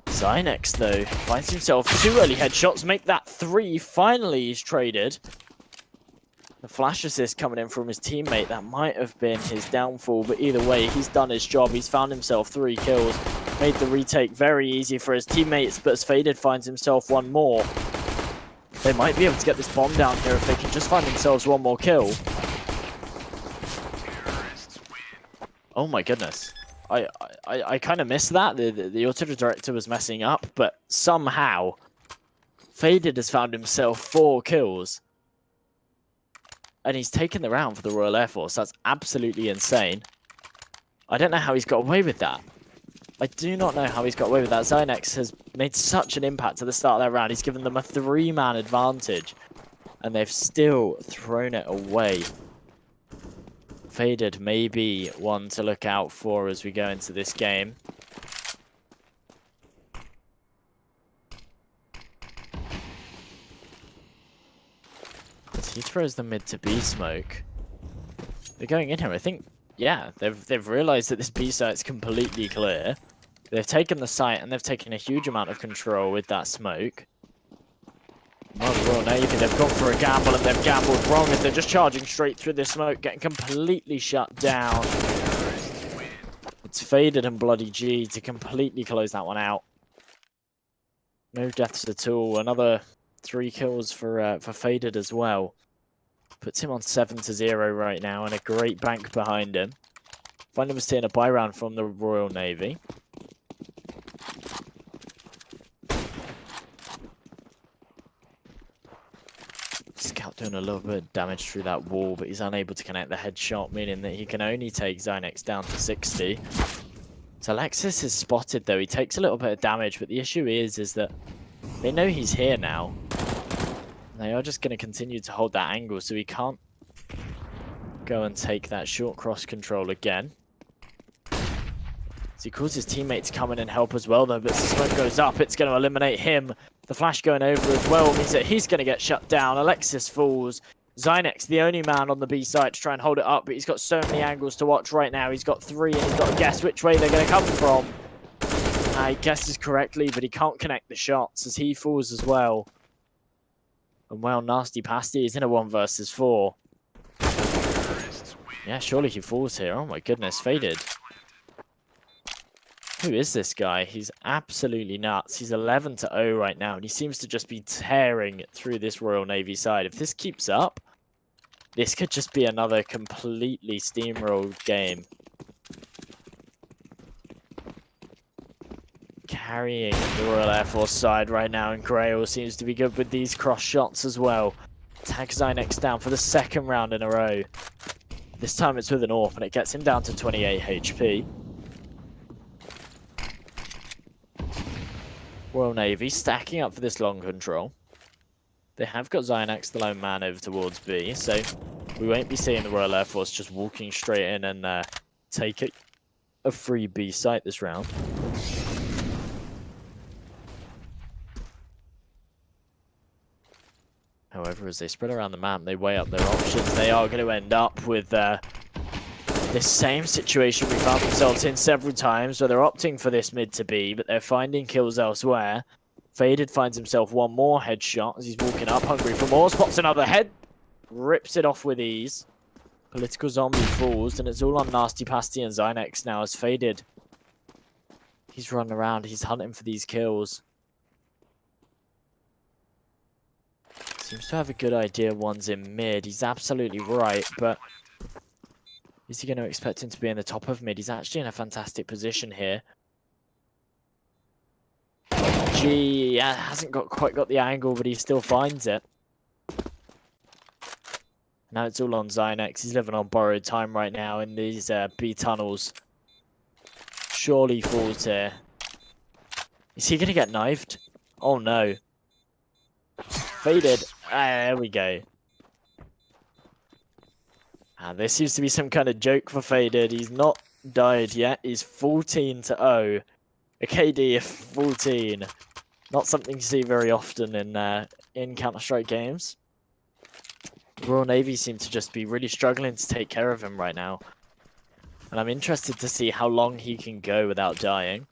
Zynex, though, finds himself 2 early headshots, make that 3. Finally, he's traded. The flash assist coming in from his teammate, that might have been his downfall, but either way, he's done his job. He's found himself 3 kills, made the retake very easy for his teammates, but as Faded finds himself 1 more. They might be able to get this bomb down here if they can just find themselves 1 more kill. Oh my goodness. I kind of missed that. The auto director was messing up, but somehow Faded has found himself 4 kills. And he's taken the round for the Royal Air Force. That's absolutely insane. I don't know how he's got away with that. I do not know how he's got away with that. Zynex has made such an impact at the start of that round. He's given them a 3-man advantage, and they've still thrown it away. Faded may be one to look out for as we go into this game. As he throws the mid to B smoke. They're going in here, I think. Yeah, they've realized that this B site's completely clear. They've taken the site, and they've taken a huge amount of control with that smoke. Well, the Royal Navy, they've gone for a gamble, and they've gambled wrong as they're just charging straight through this smoke, getting completely shut down. It's Faded and Bloody G to completely close that one out. No deaths at all. Another 3 kills for Faded as well. Puts him on 7-0 right now, and a great bank behind him. Finally, we're seeing a buy round from the Royal Navy. Scout doing a little bit of damage through that wall, but he's unable to connect the headshot, meaning that he can only take Zynex down to 60. So Alexis is spotted though. He takes a little bit of damage, but the issue is that they know he's here now. They are just going to continue to hold that angle, so he can't go and take that short cross control again. So he calls his teammate to come in and help as well though, but as the smoke goes up, it's going to eliminate him. The flash going over as well means that he's going to get shut down. Alexis falls. Zynex, the only man on the B side to try and hold it up, but he's got so many angles to watch right now. He's got 3 and he's got to guess which way they're going to come from. He guesses correctly, but he can't connect the shots as he falls as well. And well, Nasty Pasty is in a 1 versus 4. Yeah, surely he falls here. Oh my goodness, Faded. Who is this guy? He's absolutely nuts. He's 11-0 right now, and he seems to just be tearing through this Royal Navy side. If this keeps up, this could just be another completely steamrolled game. Carrying the Royal Air Force side right now, and Grail seems to be good with these cross shots as well. Tag Zynex down for the 2nd round in a row. This time it's with an AWP, and it gets him down to 28 HP. Royal Navy stacking up for this long control. They have got Zynex, the lone man, over towards B, so we won't be seeing the Royal Air Force just walking straight in and take a free B site this round. However, as they spread around the map, they weigh up their options. They are going to end up with this same situation we found themselves in several times, where they're opting for this mid to B, but they're finding kills elsewhere. Faded finds himself 1 more headshot as he's walking up, hungry for more. Spots another head, rips it off with ease. Political Zombie falls, and it's all on Nasty Pasty and Zynex now as Faded. He's running around, he's hunting for these kills. Seems to have a good idea one's in mid. He's absolutely right, but is he going to expect him to be in the top of mid? He's actually in a fantastic position here. Gee, hasn't quite got the angle, but he still finds it. Now it's all on Zynex. He's living on borrowed time right now in these B tunnels. Surely falls here. Is he going to get knifed? Oh no. Faded. There we go. And this seems to be some kind of joke for Faded. He's not died yet. He's 14-0. A KD of 14. Not something you see very often in Counter-Strike games. Royal Navy seem to just be really struggling to take care of him right now. And I'm interested to see how long he can go without dying.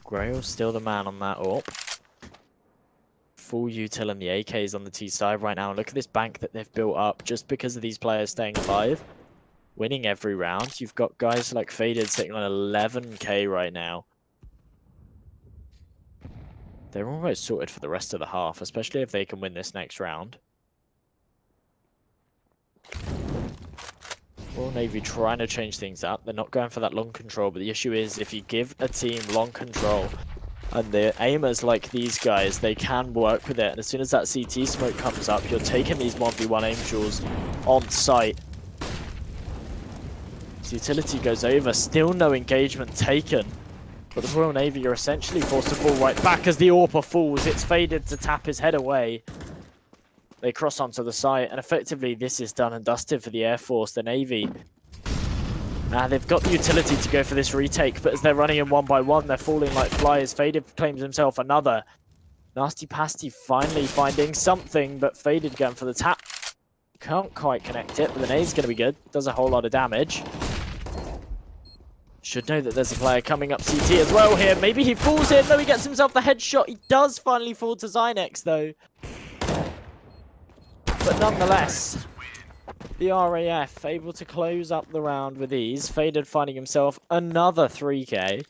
Grail's still the man on that AWP. Full util and the AKs on the T side right now. Look at this bank that they've built up just because of these players staying alive. Winning every round. You've got guys like Faded sitting on 11k right now. They're almost sorted for the rest of the half, especially if they can win this next round. Royal Navy trying to change things up. They're not going for that long control, but the issue is if you give a team long control and the aimers like these guys, they can work with it. And as soon as that CT smoke comes up, you're taking these 1v1 aim duels on site. So utility goes over, still no engagement taken. But the Royal Navy are essentially forced to fall right back as the AWPer falls. It's Faded to tap his head away. They cross onto the site, and effectively this is done and dusted for the Air Force. The Navy, they've got the utility to go for this retake, but as they're running in 1 by 1, they're falling like flies. Faded claims himself another. Nasty Pasty finally finding something, but Faded going for the tap. Can't quite connect it, but the nade's going to be good. Does a whole lot of damage. Should know that there's a player coming up CT as well here. Maybe he falls in, though he gets himself the headshot. He does finally fall to Zynex, though. But nonetheless, the RAF able to close up the round with ease. Faded finding himself another 3k.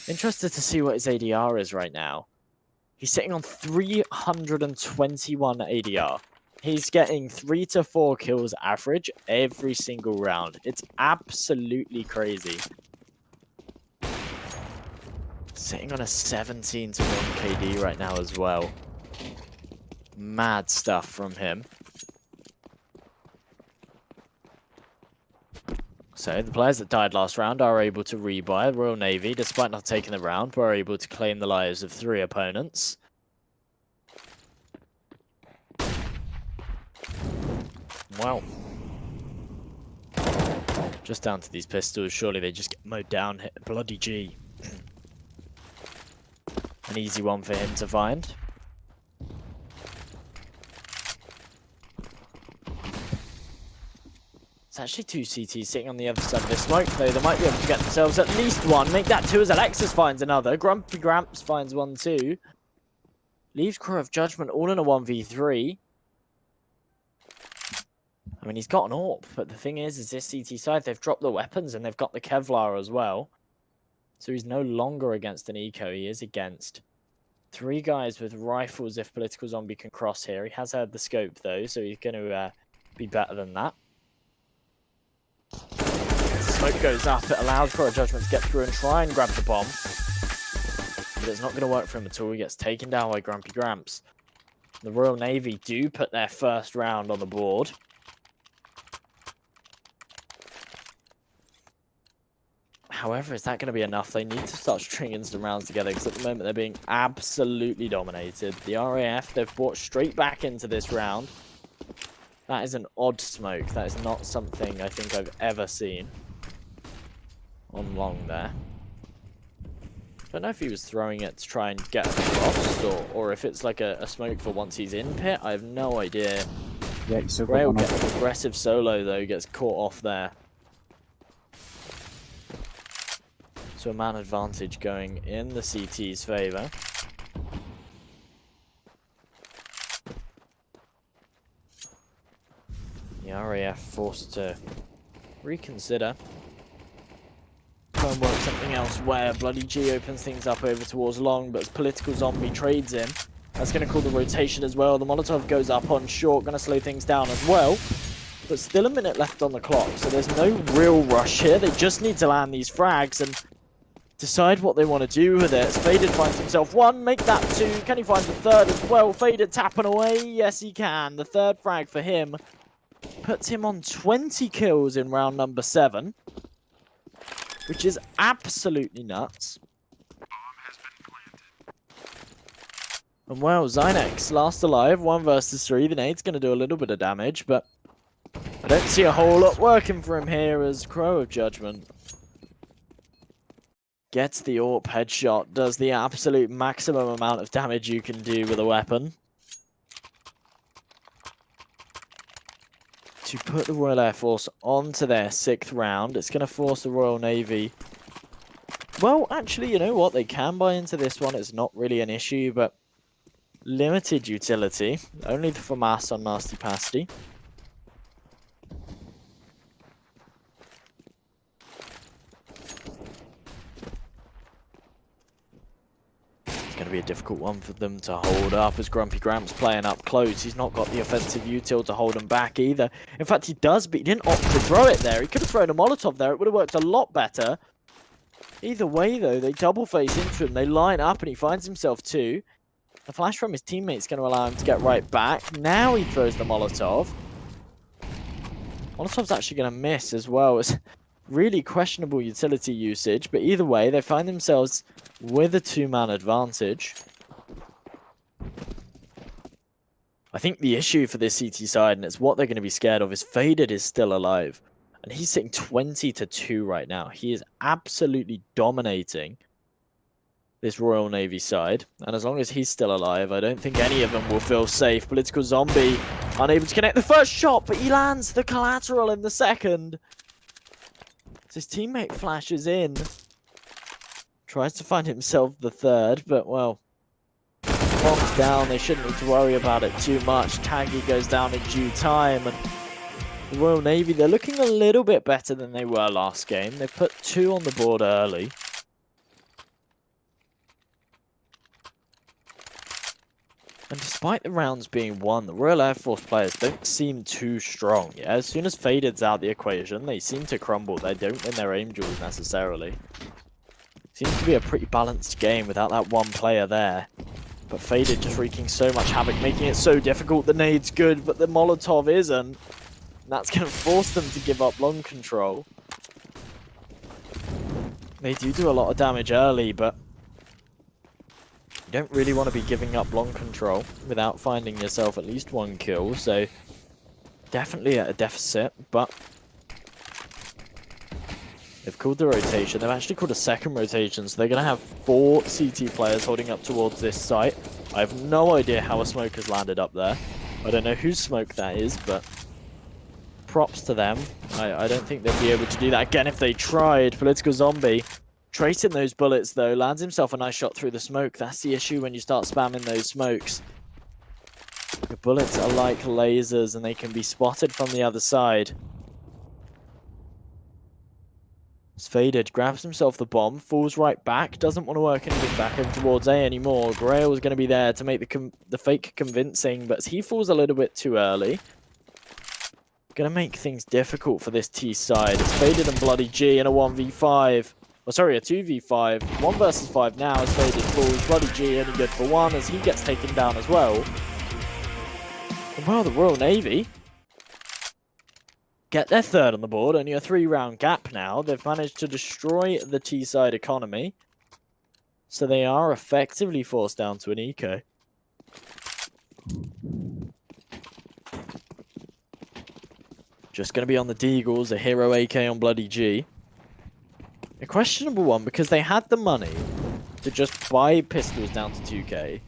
Interested to see what his ADR is right now. He's sitting on 321 ADR. He's getting 3 to 4 kills average every single round. It's absolutely crazy. Sitting on a 17-1 KD right now as well. Mad stuff from him. So the players that died last round are able to rebuy. The Royal Navy, despite not taking the round, were able to claim the lives of 3 opponents. Well, just down to these pistols. Surely they just get mowed down. Hit bloody G. An easy one for him to find. It's actually 2 CTs sitting on the other side of this smoke, though. They might be able to get themselves at least one. Make that 2 as Alexis finds another. Grumpy Gramps finds 1 too. Leaves Crow of Judgment all in a 1v3. I mean, he's got an AWP, but the thing is this CT side, they've dropped the weapons and they've got the Kevlar as well. So he's no longer against an eco. He is against 3 guys with rifles if Political Zombie can cross here. He has had the scope, though, so he's going to be better than that. Smoke goes up, it allows Crow of Judgment to get through and try and grab the bomb. But it's not going to work for him at all. He gets taken down by Grumpy Gramps. The Royal Navy do put their first round on the board. However, is that going to be enough? They need to start stringing some rounds together because at the moment they're being absolutely dominated. The RAF, they've brought straight back into this round. That is an odd smoke. That is not something I think I've ever seen on long there. I don't know if he was throwing it to try and get across or if it's like a smoke for once he's in pit. I have no idea. Yeah, you still got Rail one gets off. an aggressive solo though, gets caught off there. So a man advantage going in the CT's favour. The RAF forced to reconsider. Try and work something else where Bloody G opens things up over towards long, but as Political Zombie trades in, that's going to call the rotation as well. The Molotov goes up on short, going to slow things down as well. But still a minute left on the clock, so there's no real rush here. They just need to land these frags and decide what they want to do with it. Faded finds himself 1, make that 2. Can he find the 3rd as well? Faded tapping away. Yes, he can. The 3rd frag for him puts him on 20 kills in round number 7, which is absolutely nuts. And well, Zynex last alive, 1 versus 3. The nade's going to do a little bit of damage, but I don't see a whole lot working for him here as Crow of Judgment gets the AWP headshot, does the absolute maximum amount of damage you can do with a weapon. To put the Royal Air Force onto their 6th round, it's going to force the Royal Navy. Well, actually, you know what? They can buy into this one. It's not really an issue, but limited utility. Only the FAMAS on Nasty Pasty. Going to be a difficult one for them to hold up as Grumpy Gramps playing up close. He's not got the offensive util to hold him back either. In fact, he does, but he didn't opt to throw it there. He could have thrown a Molotov there. It would have worked a lot better. Either way, though, they double face into him. They line up and he finds himself 2. The flash from his teammate's going to allow him to get right back. Now he throws the Molotov. Molotov's actually going to miss as well. It's really questionable utility usage, but either way, they find themselves with a 2-man advantage. I think the issue for this CT side, and it's what they're going to be scared of, is Faded is still alive. And he's sitting 20-2 right now. He is absolutely dominating this Royal Navy side. And as long as he's still alive, I don't think any of them will feel safe. Political Zombie unable to connect the first shot, but he lands the collateral in the second. His teammate flashes in. Tries to find himself the 3rd, but well, clock's down. They shouldn't need to worry about it too much. Taggy goes down in due time, and the Royal Navy, they're looking a little bit better than they were last game. They've put 2 on the board early. And despite the rounds being won, the Royal Air Force players don't seem too strong. Yeah, as soon as Faded's out the equation, they seem to crumble. They don't win their aim duels necessarily. Seems to be a pretty balanced game without that one player there. But Faded just wreaking so much havoc, making it so difficult. The nade's good, but the Molotov isn't. And that's going to force them to give up long control. They do a lot of damage early, but you don't really want to be giving up long control without finding yourself at least one kill, so definitely at a deficit, but they've called the rotation. They've actually called a second rotation, so they're going to have 4 CT players holding up towards this site. I have no idea how a smoke has landed up there. I don't know whose smoke that is, but props to them. I don't think they'd be able to do that again if they tried. Political Zombie tracing those bullets, though, lands himself a nice shot through the smoke. That's the issue when you start spamming those smokes. The bullets are like lasers, and they can be spotted from the other side. It's faded, grabs himself the bomb, falls right back, doesn't want to work anything back over towards A anymore. Grail is going to be there to make the fake convincing, but he falls a little bit too early. Going to make things difficult for this T side. It's Faded and Bloody G in a 1v5. Oh, sorry, a 2v5. 1 versus 5 now as Faded falls. Bloody G only good for 1 as he gets taken down as well. And well, the Royal Navy get their 3rd on the board. Only a 3-round gap now. They've managed to destroy the T-side economy. So they are effectively forced down to an eco. Just going to be on the Deagles, a hero AK on Bloody G. A questionable one because they had the money to just buy pistols down to 2k.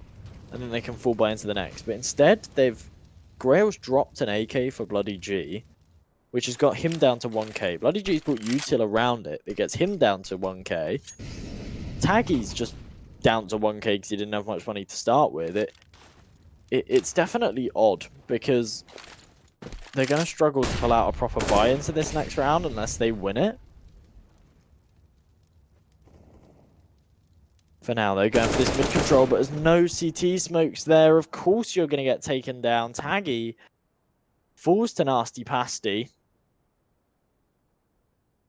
And then they can full buy into the next. But instead, Grail's dropped an AK for Bloody G, which has got him down to 1k. Bloody G's brought util around it. It gets him down to 1k. Taggy's just down to 1k because he didn't have much money to start with. It's definitely odd because they're going to struggle to pull out a proper buy into this next round unless they win it. For now, they're going for this mid-control, but there's no CT smokes there. Of course you're going to get taken down. Taggy falls to Nasty Pasty.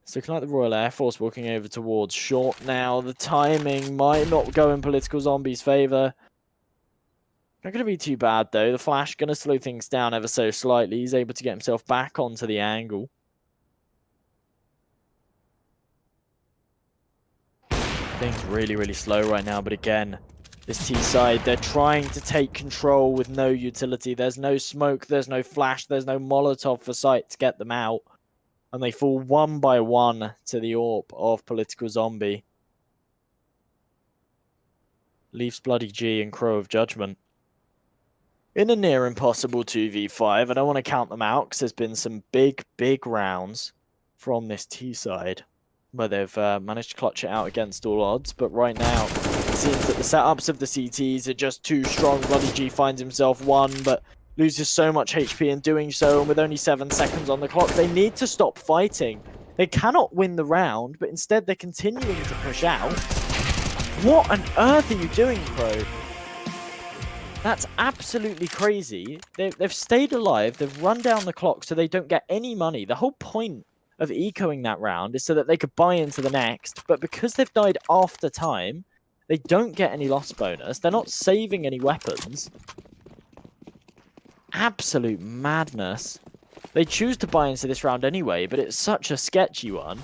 It's looking like the Royal Air Force walking over towards short now. The timing might not go in Political Zombie's favour. Not going to be too bad, though. The flash going to slow things down ever so slightly. He's able to get himself back onto the angle. Things really, really slow right now, but again, this T side, they're trying to take control with no utility. There's no smoke, there's no flash, there's no Molotov for sight to get them out. And they fall 1 by 1 to the AWP of Political Zombie. Leaves Bloody G and Crow of Judgment in a near impossible 2v5. I don't want to count them out because there's been some big, big rounds from this T side where they've managed to clutch it out against all odds. But right now, it seems that the setups of the CTs are just too strong. Bloody G finds himself 1, but loses so much HP in doing so. And with only 7 seconds on the clock, they need to stop fighting. They cannot win the round, but instead they're continuing to push out. What on earth are you doing, Pro? That's absolutely crazy. They've stayed alive. They've run down the clock so they don't get any money. The whole point of ecoing that round is so that they could buy into the next. But because they've died after time, they don't get any loss bonus. They're not saving any weapons. Absolute madness. They choose to buy into this round anyway, but it's such a sketchy one.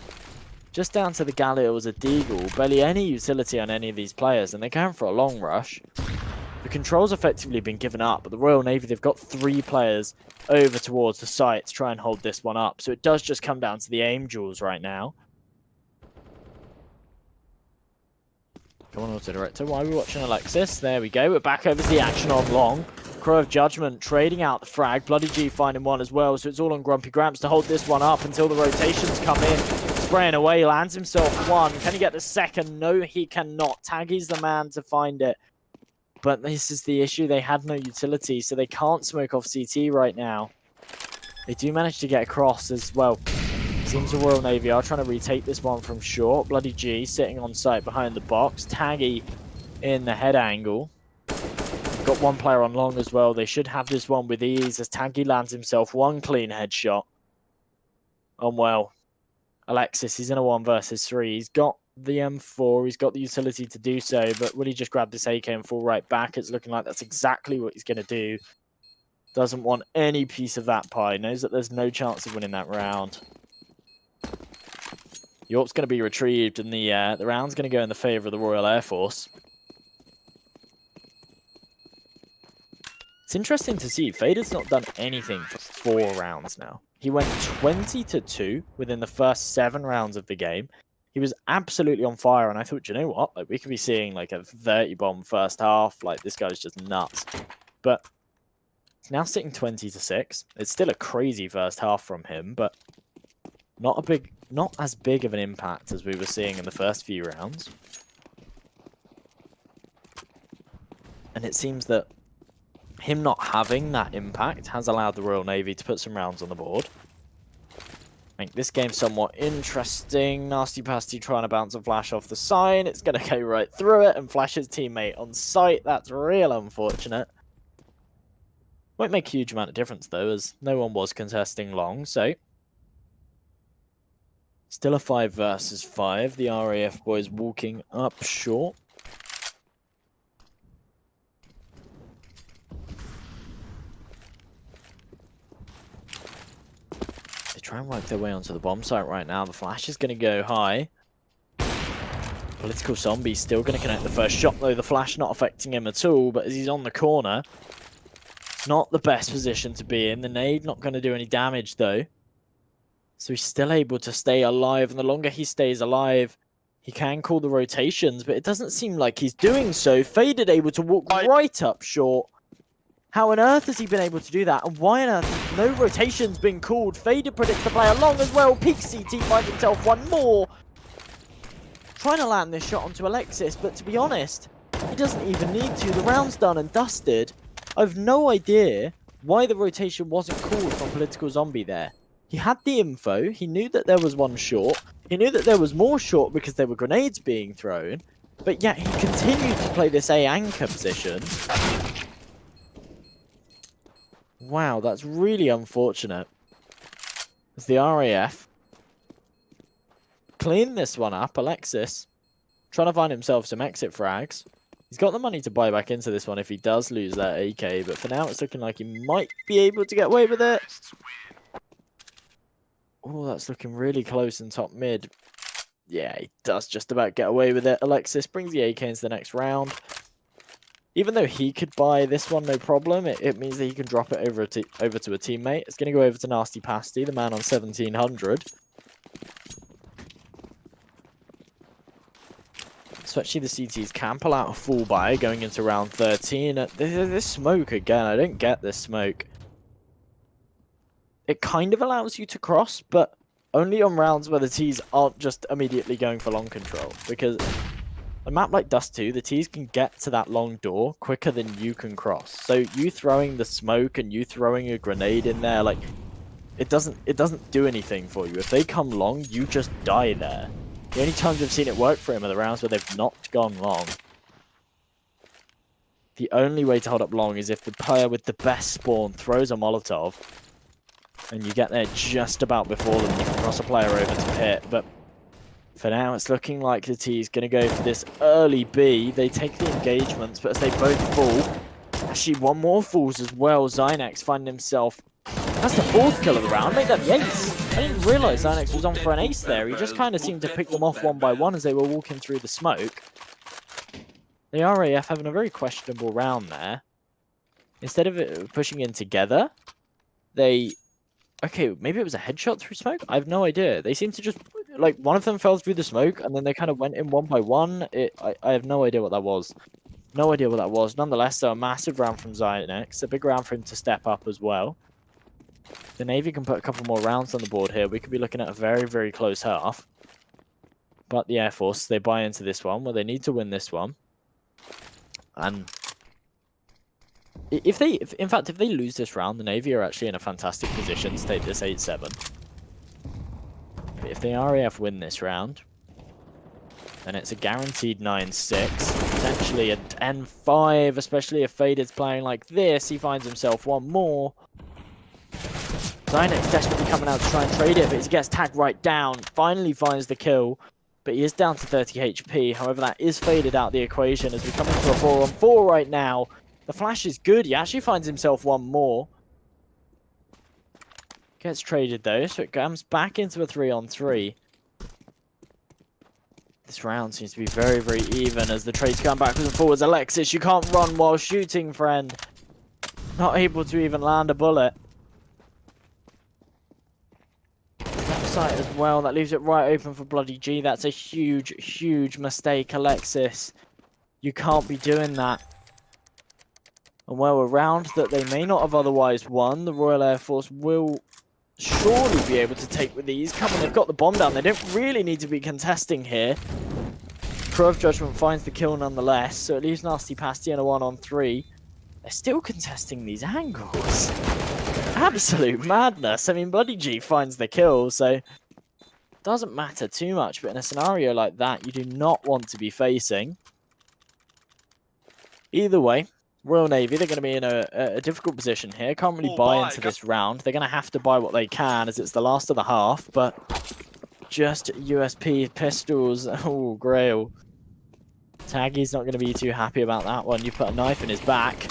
Just down to the Galil as a Deagle. Barely any utility on any of these players, and they're going for a long rush. The control's effectively been given up, but the Royal Navy, they've got 3 players over towards the site to try and hold this one up. So it does just come down to the aim duels right now. Come on, Auto Director. Why are we watching Alexis? There we go. We're back over to the action on long. Crow of Judgment trading out the frag. Bloody G finding 1 as well. So it's all on Grumpy Gramps to hold this one up until the rotations come in. Spraying away, lands himself 1. Can he get the second? No, he cannot. Taggy's the man to find it. But this is the issue. They had no utility, so they can't smoke off CT right now. They do manage to get across as well. Seems the Royal Navy are trying to retake this one from short. Bloody G sitting on site behind the box. Taggy in the head angle. Got 1 player on long as well. They should have this one with ease as Taggy lands himself 1 clean headshot. And well, Alexis, he's in a 1 versus 3. He's got the M4, he's got the utility to do so, but will he just grab this AK and fall right back? It's looking like that's exactly what he's going to do. Doesn't want any piece of that pie. Knows that there's no chance of winning that round. York's going to be retrieved, and the round's going to go in the favor of the Royal Air Force. It's interesting to see. Fader's not done anything for 4 rounds now. He went 20-2 within the first 7 rounds of the game. He was absolutely on fire, and I thought, you know what? Like, we could be seeing like a 30-bomb first half. Like, this guy's just nuts. But he's now sitting 20-6. It's still a crazy first half from him, but not as big of an impact as we were seeing in the first few rounds. And it seems that him not having that impact has allowed the Royal Navy to put some rounds on the board. Make this game somewhat interesting. Nasty Pasty trying to bounce a flash off the sign. It's going to go right through it and flash his teammate on sight. That's real unfortunate. Won't make a huge amount of difference though, as no one was contesting long, so still a 5 versus 5. The RAF boys walking up short. They try and work their way onto the bomb site right now. The flash is going to go high. Political Zombie still going to connect the first shot though. The flash not affecting him at all, but as he's on the corner, it's not the best position to be in. The nade not going to do any damage though. So he's still able to stay alive, and the longer he stays alive, he can call the rotations, but it doesn't seem like he's doing so. Faded able to walk right up short. How on earth has he been able to do that? And why on earth has no rotations been called? Faded predicts the play along as well. Peak CT finds himself one more. Trying to land this shot onto Alexis, but to be honest, he doesn't even need to. The round's done and dusted. I've no idea why the rotation wasn't called from Political Zombie there. He had the info, he knew that there was one short, he knew that there was more short because there were grenades being thrown, but yet he continued to play this A anchor position. Wow, that's really unfortunate. As the RAF clean this one up, Alexis trying to find himself some exit frags. He's got the money to buy back into this one if he does lose that AK, but for now it's looking like he might be able to get away with it. Oh, that's looking really close in top mid. Yeah, he does just about get away with it. Alexis brings the AK into the next round. Even though he could buy this one, no problem, it means that he can drop it over to a teammate. It's going to go over to Nasty Pasty, the man on 1700. So actually the CTs can pull out a full buy going into round 13. This smoke again, I don't get this smoke. It kind of allows you to cross, but only on rounds where the Ts aren't just immediately going for long control. Because a map like Dust 2, the Ts can get to that long door quicker than you can cross. So you throwing the smoke and you throwing a grenade in there, like, it doesn't do anything for you. If they come long, you just die there. The only times I've seen it work for him are the rounds where they've not gone long. The only way to hold up long is if the player with the best spawn throws a Molotov, and you get there just about before them, you can cross a player over to pit. But for now, it's looking like the T is going to go for this early B. They take the engagements, but as they both fall, actually one more falls as well. Zynex finding himself, that's the 4th kill of the round, made that the ace. I didn't realise Zynex was on for an ace there. He just kind of seemed to pick them off one by one as they were walking through the smoke. The RAF having a very questionable round there. Instead of it pushing in together, they... Okay, maybe it was a headshot through smoke? I have no idea. They seem to just... Like, one of them fell through the smoke, and then they kind of went in one by one. I have no idea what that was. No idea what that was. Nonetheless, though, a massive round from Zynex. A big round for him to step up as well. The Navy can put a couple more rounds on the board here. We could be looking at a very, very close half. But the Air Force, they buy into this one. Well, they need to win this one. And... in fact, if they lose this round, the Navy are actually in a fantastic position to take this 8-7. But if the RAF win this round, then it's a guaranteed 9-6. Potentially a 10-5, especially if Faded's playing like this. He finds himself one more. Zynex desperately coming out to try and trade it, but he gets tagged right down. Finally finds the kill, but he is down to 30 HP. However, that is Faded out the equation as we come into a 4-on-4 right now. The flash is good. He actually finds himself one more. Gets traded though, so it comes back into a 3-on-3. This round seems to be very, very even as the trade's going backwards and forwards. Alexis, you can't run while shooting, friend. Not able to even land a bullet. Left side as well. That leaves it right open for Bloody G. That's a huge, huge mistake, Alexis. You can't be doing that. And well, a round that they may not have otherwise won, the Royal Air Force will surely be able to take with ease. Come on, they've got the bomb down. They don't really need to be contesting here. Crow of Judgment finds the kill nonetheless, so it leaves Nasty Pasty in a 1-on-3. They're still contesting these angles. Absolute madness. I mean, Bloody G finds the kill, so doesn't matter too much. But in a scenario like that, you do not want to be facing. Either way, Royal Navy, they're going to be in a difficult position here. Can't really buy into this round. They're going to have to buy what they can as it's the last of the half, but just USP pistols. Oh, Grail. Taggy's not going to be too happy about that one. You put a knife in his back.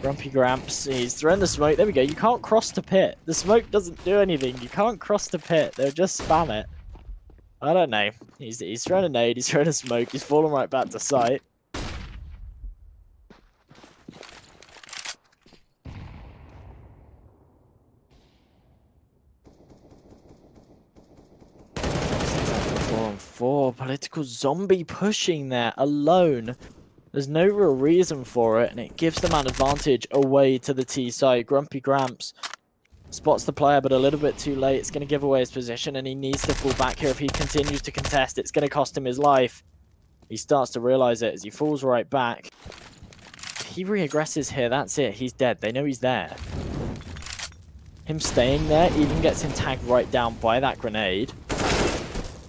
Grumpy Gramps, he's throwing the smoke. There we go. You can't cross the pit. The smoke doesn't do anything. You can't cross the pit. They'll just spam it. I don't know. He's throwing a nade. He's throwing a smoke. He's falling right back to sight. Four political zombie pushing there alone. There's no real reason for it, and it gives them an advantage away to the T side. Grumpy Gramps spots the player, but a little bit too late. It's going to give away his position, and he needs to fall back here. If he continues to contest, it's going to cost him his life. He starts to realize it as he falls right back. If he re-aggresses here, that's it. He's dead. They know he's there. Him staying there even gets him tagged right down by that grenade.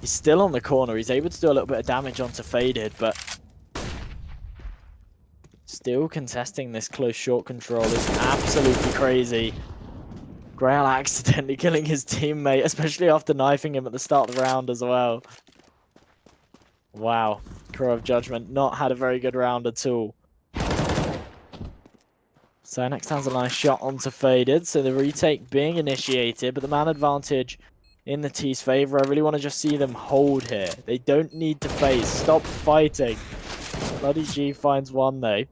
He's still on the corner. He's able to do a little bit of damage onto Faded, but still contesting this close short control is absolutely crazy. Grail accidentally killing his teammate, especially after knifing him at the start of the round as well. Wow. Crow of Judgment not had a very good round at all. So next has a nice shot onto Faded, so the retake being initiated, but the man advantage in the T's favor. I really want to just see them hold here. They don't need to face. Stop fighting. Bloody G finds one though.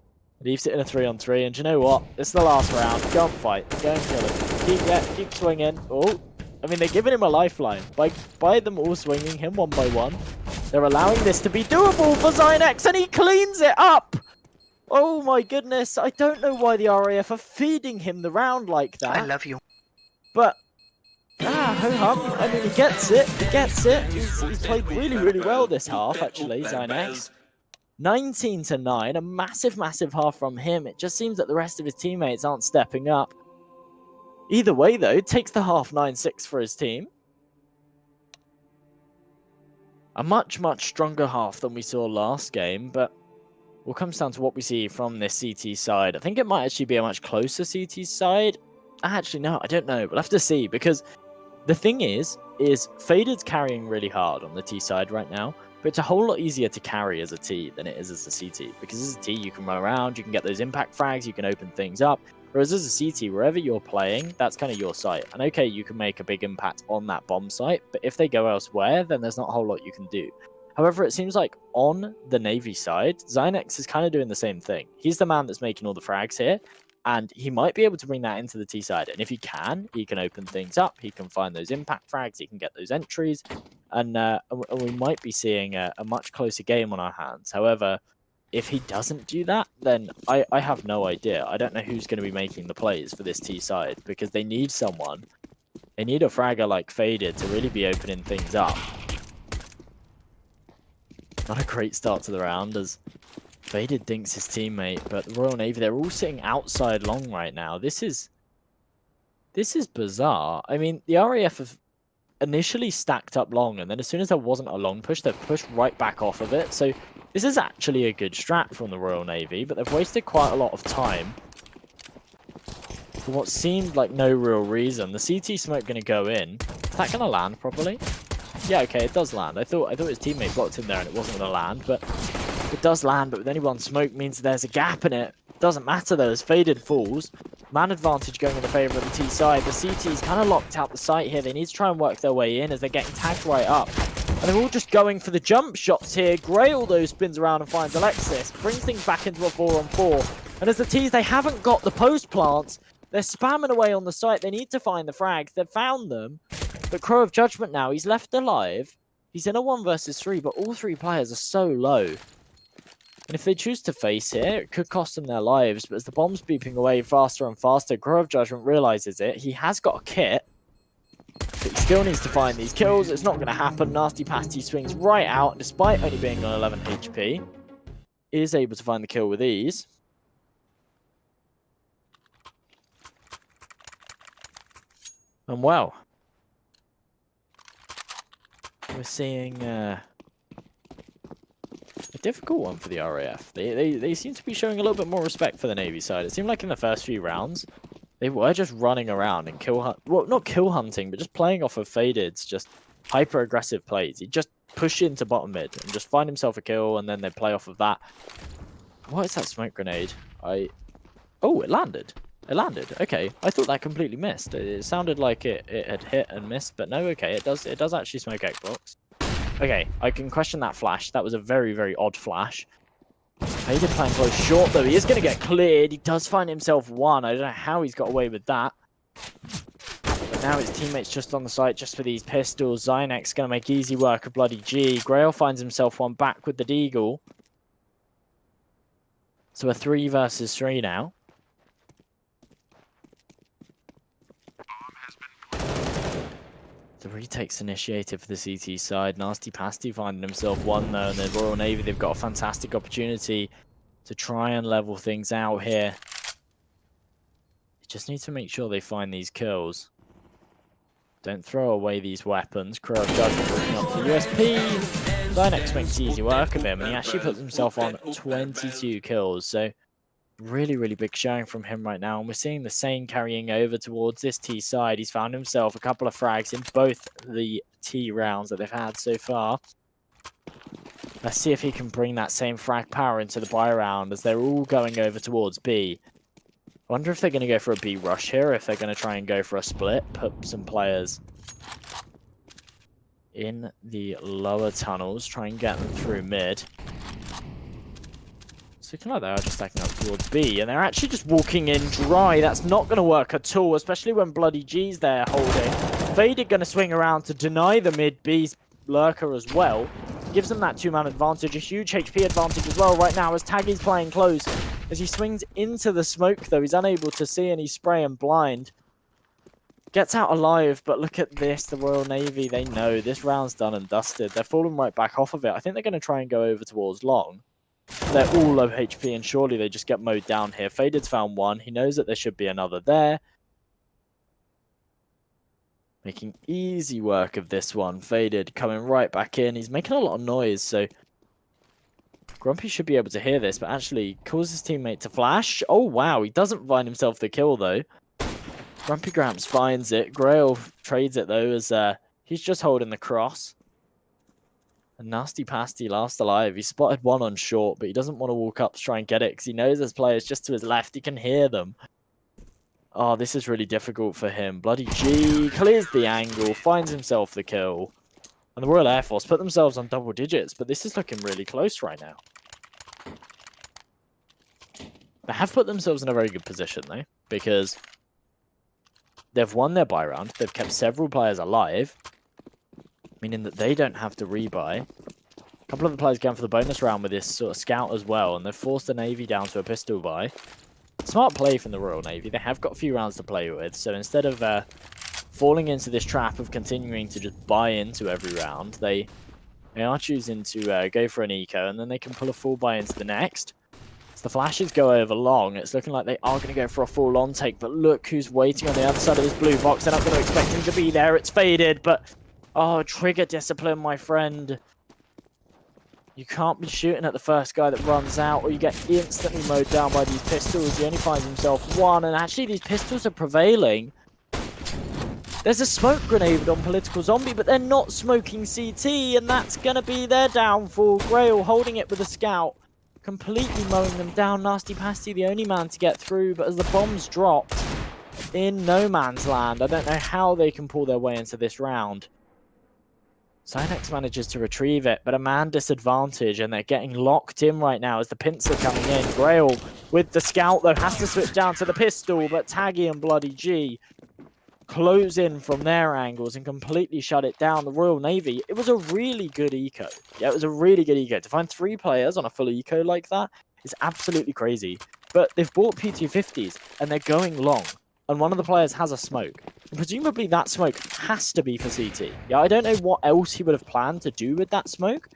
Leaves it in a 3-on-3, and do you know what? It's the last round. Go and fight. Go and kill him. Keep swinging. Oh, I mean, they're giving him a lifeline. By them all swinging him one by one, they're allowing this to be doable for Zynex, and he cleans it up! Oh my goodness, I don't know why the RAF are feeding him the round like that. I love you. But ho-hum. I mean, he gets it. He gets it. He's played really, really well this half, actually, Zynex. 19-9, a massive, massive half from him. It just seems that the rest of his teammates aren't stepping up. Either way, though, takes the half 9-6 for his team. A much, much stronger half than we saw last game, but what comes down to what we see from this CT side. I think it might actually be a much closer CT side. Actually, no, I don't know. We'll have to see, because the thing is Faded's carrying really hard on the T side right now, but it's a whole lot easier to carry as a T than it is as a CT, because as a T, you can run around, you can get those impact frags, you can open things up, whereas as a CT, wherever you're playing, that's kind of your site. And okay, you can make a big impact on that bomb site, but if they go elsewhere, then there's not a whole lot you can do. However, it seems like on the Navy side, Zynex is kind of doing the same thing. He's the man that's making all the frags here, and he might be able to bring that into the T side. And if he can open things up. He can find those impact frags. He can get those entries. And we might be seeing a much closer game on our hands. However, if he doesn't do that, then I have no idea. I don't know who's going to be making the plays for this T side, because they need someone. They need a fragger like Faded to really be opening things up. Not a great start to the round as Faded dinks his teammate, but the Royal Navy, they're all sitting outside long right now. This is bizarre. I mean, the RAF have initially stacked up long, and then as soon as there wasn't a long push, they've pushed right back off of it. So this is actually a good strat from the Royal Navy, but they've wasted quite a lot of time for what seemed like no real reason. The CT smoke going to go in. Is that going to land properly? Yeah, okay, it does land. I thought his teammate blocked him there and it wasn't going to land, but it does land. But with only one smoke means there's a gap in it. Doesn't matter though, as Faded falls. Man advantage going in the favour of the T side. The CT's kind of locked out the site here. They need to try and work their way in as they're getting tagged right up. And they're all just going for the jump shots here. Grail, though, spins around and finds Alexis, brings things back into a 4-on-4. And as the T's, they haven't got the post plants. They're spamming away on the site. They need to find the frags. They've found them. But Crow of Judgment now, he's left alive. He's in a 1 versus 3, but all 3 players are so low. And if they choose to face here, it could cost them their lives. But as the bomb's beeping away faster and faster, Crow of Judgment realizes it. He has got a kit. But he still needs to find these kills. It's not going to happen. Nasty Pasty swings right out. And despite only being on 11 HP, is able to find the kill with ease. And well, we're seeing a difficult one for the RAF. They seem to be showing a little bit more respect for the Navy side. It seemed like in the first few rounds, they were just running around and not kill hunting, but just playing off of Faded's just hyper-aggressive plays. He'd just push into bottom mid and just find himself a kill, and then they'd play off of that. What is that smoke grenade? Oh, it landed. It landed. Okay, I thought that completely missed. It sounded like it had hit and missed, but no. Okay, it does actually smoke Xbox. Okay, I can question that flash. That was a very, very odd flash. Faded playing close short though. He is going to get cleared. He does find himself 1. I don't know how he's got away with that. But now his teammates just on the site just for these pistols. Zynex going to make easy work of Bloody G. Grail finds himself 1 back with the Deagle. So a 3 versus 3 now. The retakes initiative for the CT side. Nasty Pasty finding himself 1 though, and the Royal Navy, they've got a fantastic opportunity to try and level things out here. They just need to make sure they find these kills. Don't throw away these weapons. Crow of Judgment looking up the USP. Zynex makes easy work of him, and he actually puts himself on 22 kills. So really, really big showing from him right now. And we're seeing the same carrying over towards this T side. He's found himself a couple of frags in both the T rounds that they've had so far. Let's see if he can bring that same frag power into the buy round as they're all going over towards B. I wonder if they're going to go for a B rush here, if they're going to try and go for a split, put some players in the lower tunnels, try and get them through mid. It's looking like they are just stacking up towards B, and they're actually just walking in dry. That's not going to work at all, especially when Bloody G's there holding. Faded going to swing around to deny the mid B's lurker as well. Gives them that 2-man advantage, a huge HP advantage as well right now as Taggy's playing close. As he swings into the smoke though, he's unable to see and he's spraying blind. Gets out alive, but look at this, the Royal Navy, they know this round's done and dusted. They're falling right back off of it. I think they're going to try and go over towards long. They're all low HP, and surely they just get mowed down here. Faded's found 1. He knows that there should be another there. Making easy work of this one. Faded coming right back in. He's making a lot of noise, so Grumpy should be able to hear this, but actually calls his teammate to flash. Oh, wow. He doesn't find himself the kill, though. Grumpy Gramps finds it. Grail trades it, though, as he's just holding the cross. And Nasty Pasty last alive. He spotted 1 on short, but he doesn't want to walk up to try and get it because he knows there's players just to his left. He can hear them. Oh, this is really difficult for him. Bloody G clears the angle, finds himself the kill. And the Royal Air Force put themselves on double digits, but this is looking really close right now. They have put themselves in a very good position, though, because they've won their buy round. They've kept several players alive, meaning that they don't have to rebuy. A couple of the players going for the bonus round with this sort of scout as well, and they've forced the Navy down to a pistol buy. Smart play from the Royal Navy. They have got a few rounds to play with, so instead of falling into this trap of continuing to just buy into every round, they are choosing to go for an eco, and then they can pull a full buy into the next. As the flashes go over long, it's looking like they are going to go for a full-on take, but look who's waiting on the other side of this blue box. They're not going to expect him to be there. It's Faded, but oh, trigger discipline, my friend. You can't be shooting at the first guy that runs out, or you get instantly mowed down by these pistols. He only finds himself 1, and actually these pistols are prevailing. There's a smoke grenade on Political Zombie, but they're not smoking CT, and that's going to be their downfall. Grail holding it with a scout, completely mowing them down. Nasty Pasty, the only man to get through, but as the bombs dropped in no man's land, I don't know how they can pull their way into this round. Zynex manages to retrieve it, but a man disadvantage, and they're getting locked in right now as the pincer coming in. Grail with the scout, though, has to switch down to the pistol, but Taggy and Bloody G close in from their angles and completely shut it down. The Royal Navy, it was a really good eco. Yeah, it was a really good eco. To find 3 players on a full eco like that is absolutely crazy. But they've bought P250s, and they're going long. And one of the players has a smoke. And presumably that smoke has to be for CT. Yeah, I don't know what else he would have planned to do with that smoke.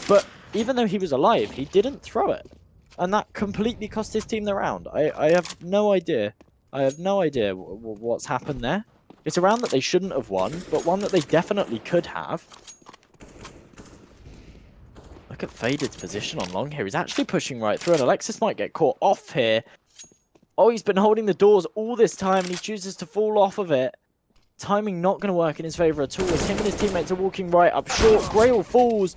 But even though he was alive, he didn't throw it. And that completely cost his team the round. I have no idea. I have no idea what's happened there. It's a round that they shouldn't have won, but one that they definitely could have. Look at Faded's position on long here. He's actually pushing right through, and Alexis might get caught off here. Oh, he's been holding the doors all this time, and he chooses to fall off of it. Timing not going to work in his favor at all, as him and his teammates are walking right up short. Grail falls,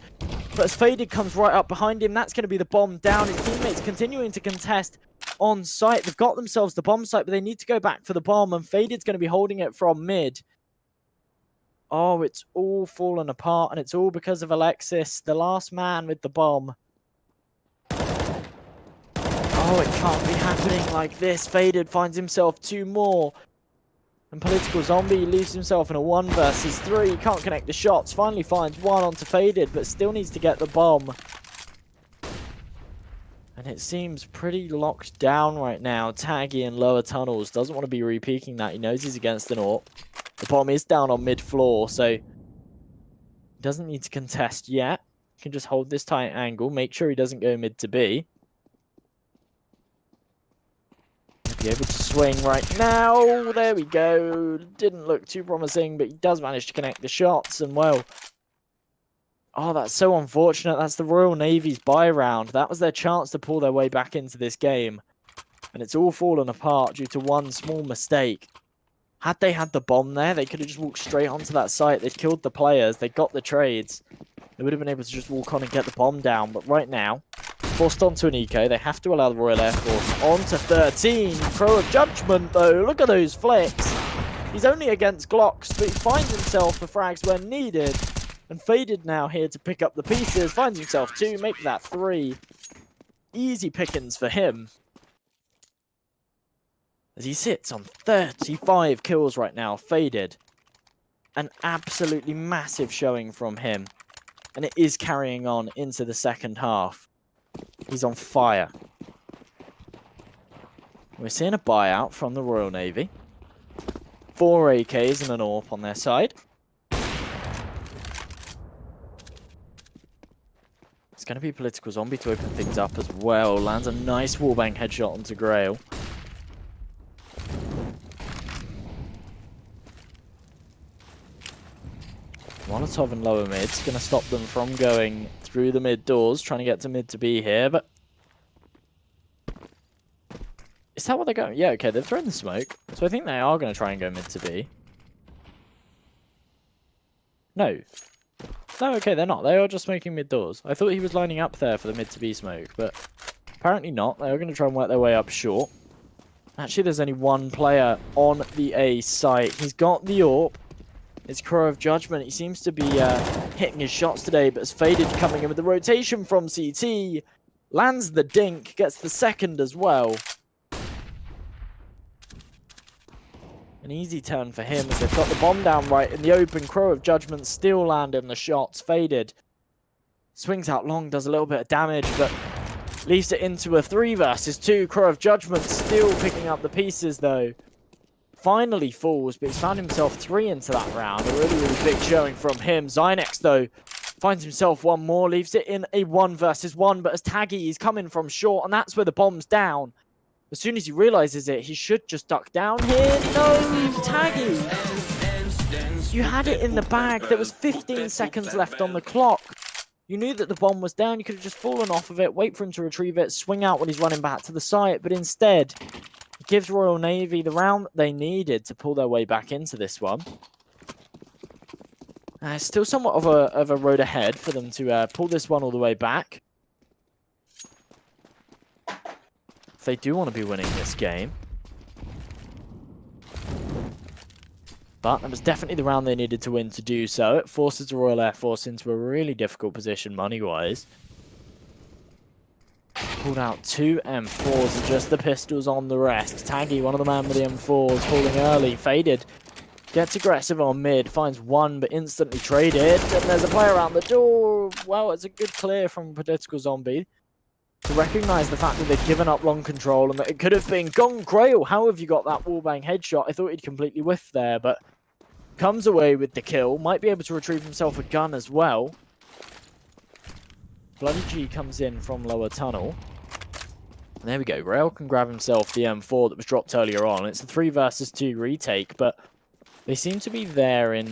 but as Faded comes right up behind him, that's going to be the bomb down. His teammates continuing to contest on site. They've got themselves the bomb site, but they need to go back for the bomb, and Faded's going to be holding it from mid. Oh, it's all fallen apart, and it's all because of Alexis, the last man with the bomb. Oh, it can't be happening like this. Faded finds himself 2 more. And Political Zombie leaves himself in a 1 versus 3. Can't connect the shots. Finally finds 1 onto Faded, but still needs to get the bomb. And it seems pretty locked down right now. Taggy in lower tunnels. Doesn't want to be re-peeking that. He knows he's against an AWP. The bomb is down on mid-floor, so doesn't need to contest yet. He can just hold this tight angle. Make sure he doesn't go mid to B. Be able to swing right now. There we go. Didn't look too promising, but he does manage to connect the shots. And well, oh, that's so unfortunate. That's the Royal Navy's buy round. That was their chance to pull their way back into this game. And it's all fallen apart due to one small mistake. Had they had the bomb there, they could have just walked straight onto that site. They'd killed the players. They got the trades. They would have been able to just walk on and get the bomb down. But right now, forced onto an eco, they have to allow the Royal Air Force on to 13. Crow of Judgment, though. Look at those flicks. He's only against Glocks, but he finds himself the frags when needed. And Faded now here to pick up the pieces. Finds himself 2, make that 3. Easy pickings for him. As he sits on 35 kills right now. Faded. An absolutely massive showing from him. And it is carrying on into the second half. He's on fire. We're seeing a buyout from the Royal Navy. 4 AKs and an AWP on their side. It's going to be Political Zombie to open things up as well. Lands a nice wallbang headshot onto Grail. Molotov in lower mid's going to stop them from going through the mid doors, trying to get to mid to B here, but is that what they're going? Yeah, okay, they've thrown the smoke, so I think they are going to try and go mid to B. No. No, okay, they're not. They are just smoking mid doors. I thought he was lining up there for the mid to B smoke, but apparently not. They are going to try and work their way up short. Actually, there's only 1 player on the A site. He's got the AWP. It's Crow of Judgment. He seems to be hitting his shots today, but has Faded coming in with the rotation from CT. Lands the dink, gets the second as well. An easy turn for him as they've got the bomb down right in the open. Crow of Judgment still landing the shots. Faded swings out long, does a little bit of damage, but leaves it into a 3 versus 2. Crow of Judgment still picking up the pieces, though. Finally falls, but he's found himself 3 into that round. A really, really big showing from him. Zynex, though, finds himself 1 more, leaves it in a 1 versus 1, but as Taggy, he's coming from short, and that's where the bomb's down. As soon as he realizes it, he should just duck down here. No, Taggy! You had it in the bag. There was 15 seconds left on the clock. You knew that the bomb was down. You could have just fallen off of it, wait for him to retrieve it, swing out when he's running back to the site, but instead gives Royal Navy the round that they needed to pull their way back into this one. Still somewhat of a road ahead for them to pull this one all the way back. If they do want to be winning this game. But that was definitely the round they needed to win to do so. It forces the Royal Air Force into a really difficult position money-wise. Pulled out 2 M4s and just the pistols on the rest. Taggy, one of the man with the M4s, falling early. Faded. Gets aggressive on mid. Finds one, but instantly traded. And there's a player around the door. Well, it's a good clear from Political Zombie to recognise the fact that they've given up long control and that it could have been Gone Grail. How have you got that wallbang headshot? I thought he'd completely whiffed there, but comes away with the kill. Might be able to retrieve himself a gun as well. Bloody G comes in from lower tunnel. And there we go. Grail can grab himself the M4 that was dropped earlier on. It's a 3 versus 2 retake, but they seem to be there in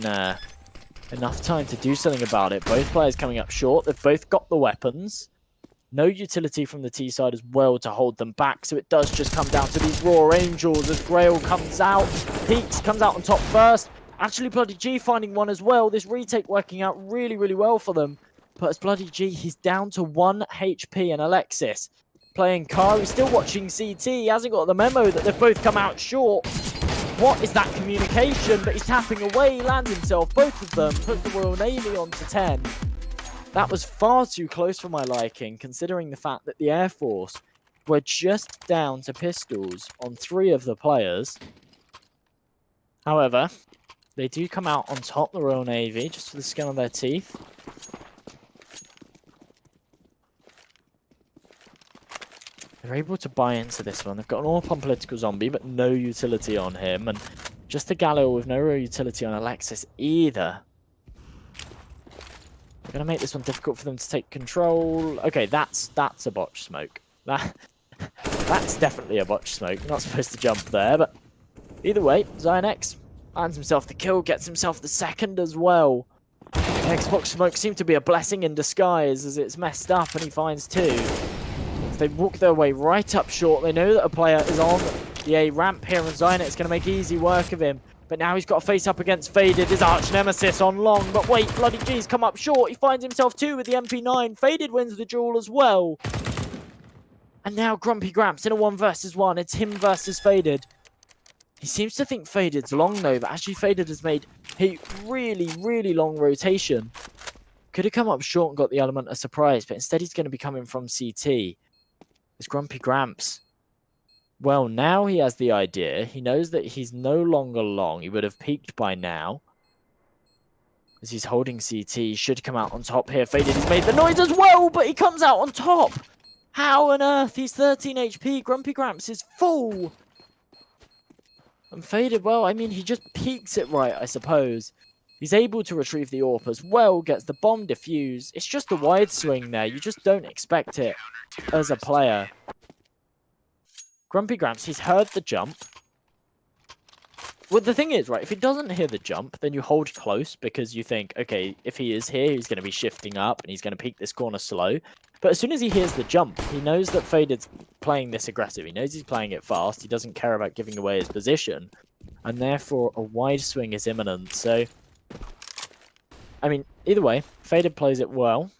enough time to do something about it. Both players coming up short. They've both got the weapons. No utility from the T side as well to hold them back, so it does just come down to these Raw Angels as Grail comes out. Peaks comes out on top first. Actually, Bloody G finding one as well. This retake working out really, really well for them. But as Bloody G, he's down to 1 HP, and Alexis playing car. He's still watching CT. He hasn't got the memo that they've both come out short. What is that communication? But he's tapping away. He lands himself, both of them. Puts the Royal Navy on to 10. That was far too close for my liking, considering the fact that the Air Force were just down to pistols on 3 of the players. However, they do come out on top, the Royal Navy, just for the skin of their teeth. They're able to buy into this one. They've got an AWP on Political Zombie, but no utility on him. And just a Gallo with no real utility on Alexis either. They're going to make this one difficult for them to take control. Okay, that's a botch smoke. That's definitely a botch smoke. You're not supposed to jump there, but either way, Xionex lands himself the kill, gets himself the second as well. Xbox smoke seemed to be a blessing in disguise as it's messed up and he finds 2. They walk their way right up short. They know that a player is on the A ramp here, and Xionet's going to make easy work of him. But now he's got to face up against Faded, his arch nemesis on long. But wait, Bloody G's come up short. He finds himself 2 with the MP9. Faded wins the duel as well. And now Grumpy Gramps in a 1 versus 1. It's him versus Faded. He seems to think Faded's long though, but actually Faded has made a really, really long rotation. Could have come up short and got the element of surprise, but instead he's going to be coming from CT. It's Grumpy Gramps. Well, now he has the idea. He knows that he's no longer long. He would have peaked by now. As he's holding CT, he should come out on top here. Faded, he's made the noise as well, but he comes out on top. How on earth? He's 13 HP. Grumpy Gramps is full. And Faded, well, I mean, he just peaks it right, I suppose. He's able to retrieve the AWP as well, gets the bomb defused. It's just a wide swing there. You just don't expect it as a player. Grumpy Gramps, he's heard the jump. Well, the thing is, right, if he doesn't hear the jump, then you hold close because you think, okay, if he is here, he's going to be shifting up and he's going to peek this corner slow. But as soon as he hears the jump, he knows that Faded's playing this aggressive. He knows he's playing it fast. He doesn't care about giving away his position. And therefore, a wide swing is imminent. So, I mean, either way, Faded plays it well.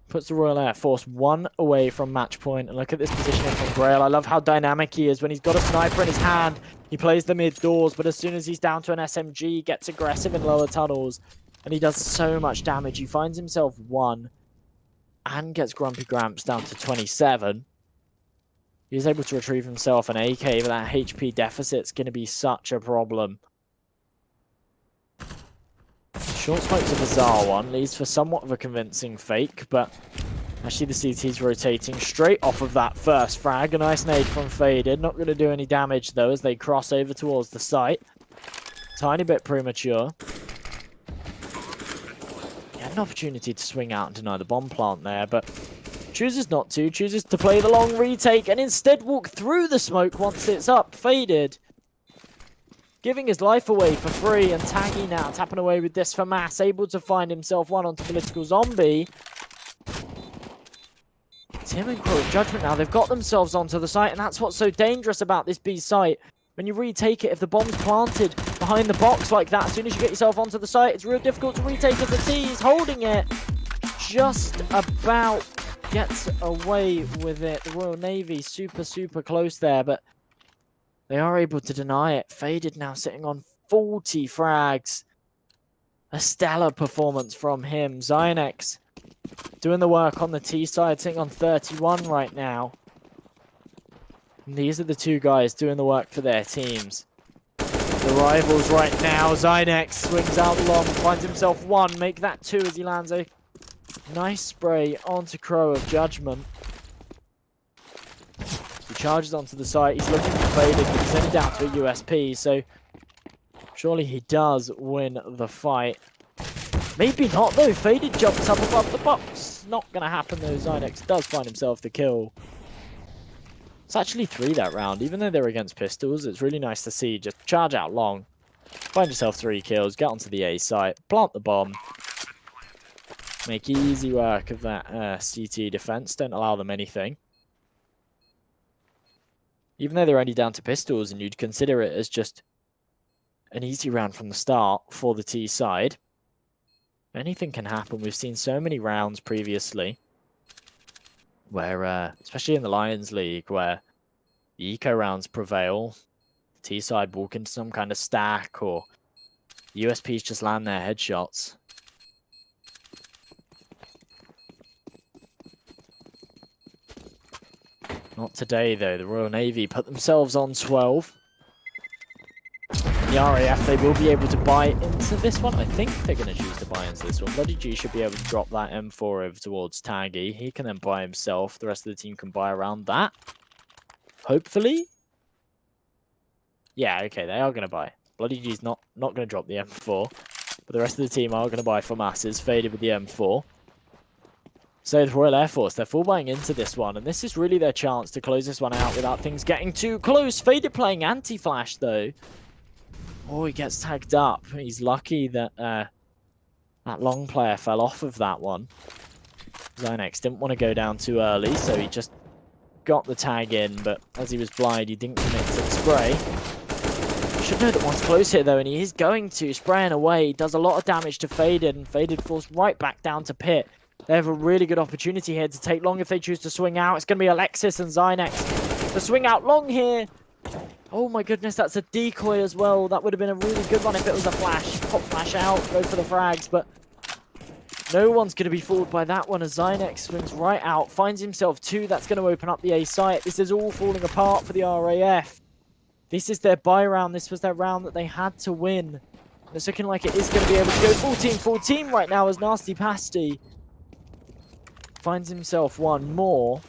Puts the Royal Air Force 1 away from match point. And look at this positioning from Grail. I love how dynamic he is. When he's got a sniper in his hand, he plays the mid doors. But as soon as he's down to an SMG, he gets aggressive in lower tunnels. And he does so much damage. He finds himself 1 and gets Grumpy Gramps down to 27. He's able to retrieve himself an AK, but that HP deficit's going to be such a problem. Short smoke's a bizarre one, leads for somewhat of a convincing fake, but actually the CT's rotating straight off of that first frag. A nice nade from Faded, not going to do any damage though as they cross over towards the site. Tiny bit premature. He had an opportunity to swing out and deny the bomb plant there, but chooses not to, chooses to play the long retake and instead walk through the smoke once it's up. Faded giving his life away for free, and Taggy now tapping away with this for Mass, able to find himself 1 onto Political Zombie. It's him and Crow's Judgment now. They've got themselves onto the site, and that's what's so dangerous about this B site. When you retake it, if the bomb's planted behind the box like that, as soon as you get yourself onto the site, it's real difficult to retake as the T is holding it. Just about gets away with it. The Royal Navy super, super close there, but they are able to deny it. Faded now sitting on 40 frags. A stellar performance from him. Zynex doing the work on the T side, sitting on 31 right now. And these are the two guys doing the work for their teams. The rivals right now. Zynex swings out long, finds himself one, make that two as he lands a nice spray onto Crow of Judgment. He charges onto the site. He's looking for Faded, but he's only down to a USP, so surely he does win the fight. Maybe not though. Faded jumps up above the box. Not going to happen though. Zynex does find himself the kill. It's actually 3 that round. Even though they're against pistols, it's really nice to see. Just charge out long. Find yourself 3 kills. Get onto the A site. Plant the bomb. Make easy work of that CT defense. Don't allow them anything. Even though they're only down to pistols and you'd consider it as just an easy round from the start for the T side, anything can happen. We've seen so many rounds previously where, especially in the Lions League, where the eco rounds prevail, the T side walk into some kind of stack, or the USPs just land their headshots. Not today, though. The Royal Navy put themselves on 12. The RAF, they will be able to buy into this one. I think they're going to choose to buy into this one. Bloody G should be able to drop that M4 over towards Taggy. He can then buy himself. The rest of the team can buy around that. Hopefully. Yeah, okay, they are going to buy. Bloody G's not going to drop the M4. But the rest of the team are going to buy for masses. Faded with the M4. So the Royal Air Force, they're full buying into this one. And this is really their chance to close this one out without things getting too close. Faded playing anti-flash, though. Oh, he gets tagged up. He's lucky that that long player fell off of that one. Zynex didn't want to go down too early, so he just got the tag in, but as he was blind, he didn't commit to the spray. Should know that one's close here, though, and he is going to. Spraying away, does a lot of damage to Faded, and Faded falls right back down to pit. They have a really good opportunity here to take long if they choose to swing out. It's going to be Alexis and Zynex to swing out long here. Oh my goodness, that's a decoy as well. That would have been a really good one if it was a flash. Pop flash out, go for the frags, but no one's going to be fooled by that one as Zynex swings right out, finds himself 2. That's going to open up the A site. This is all falling apart for the RAF. This is their buy round. This was their round that they had to win. It's looking like it is going to be able to go full team right now as Nasty Pasty finds himself one more.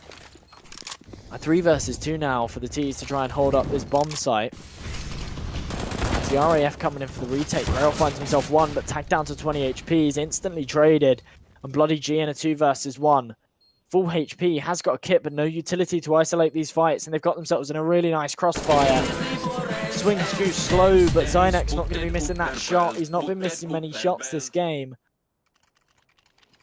A 3 versus 2 now for the T's to try and hold up this bomb site. As the RAF coming in for the retake. Rail finds himself 1, but tagged down to 20 HP. He's instantly traded. And Bloody G in a 2 versus 1. Full HP, has got a kit, but no utility to isolate these fights. And they've got themselves in a really nice crossfire. Swings too slow, but Zynex not going to be missing that shot. He's not been missing many shots this game.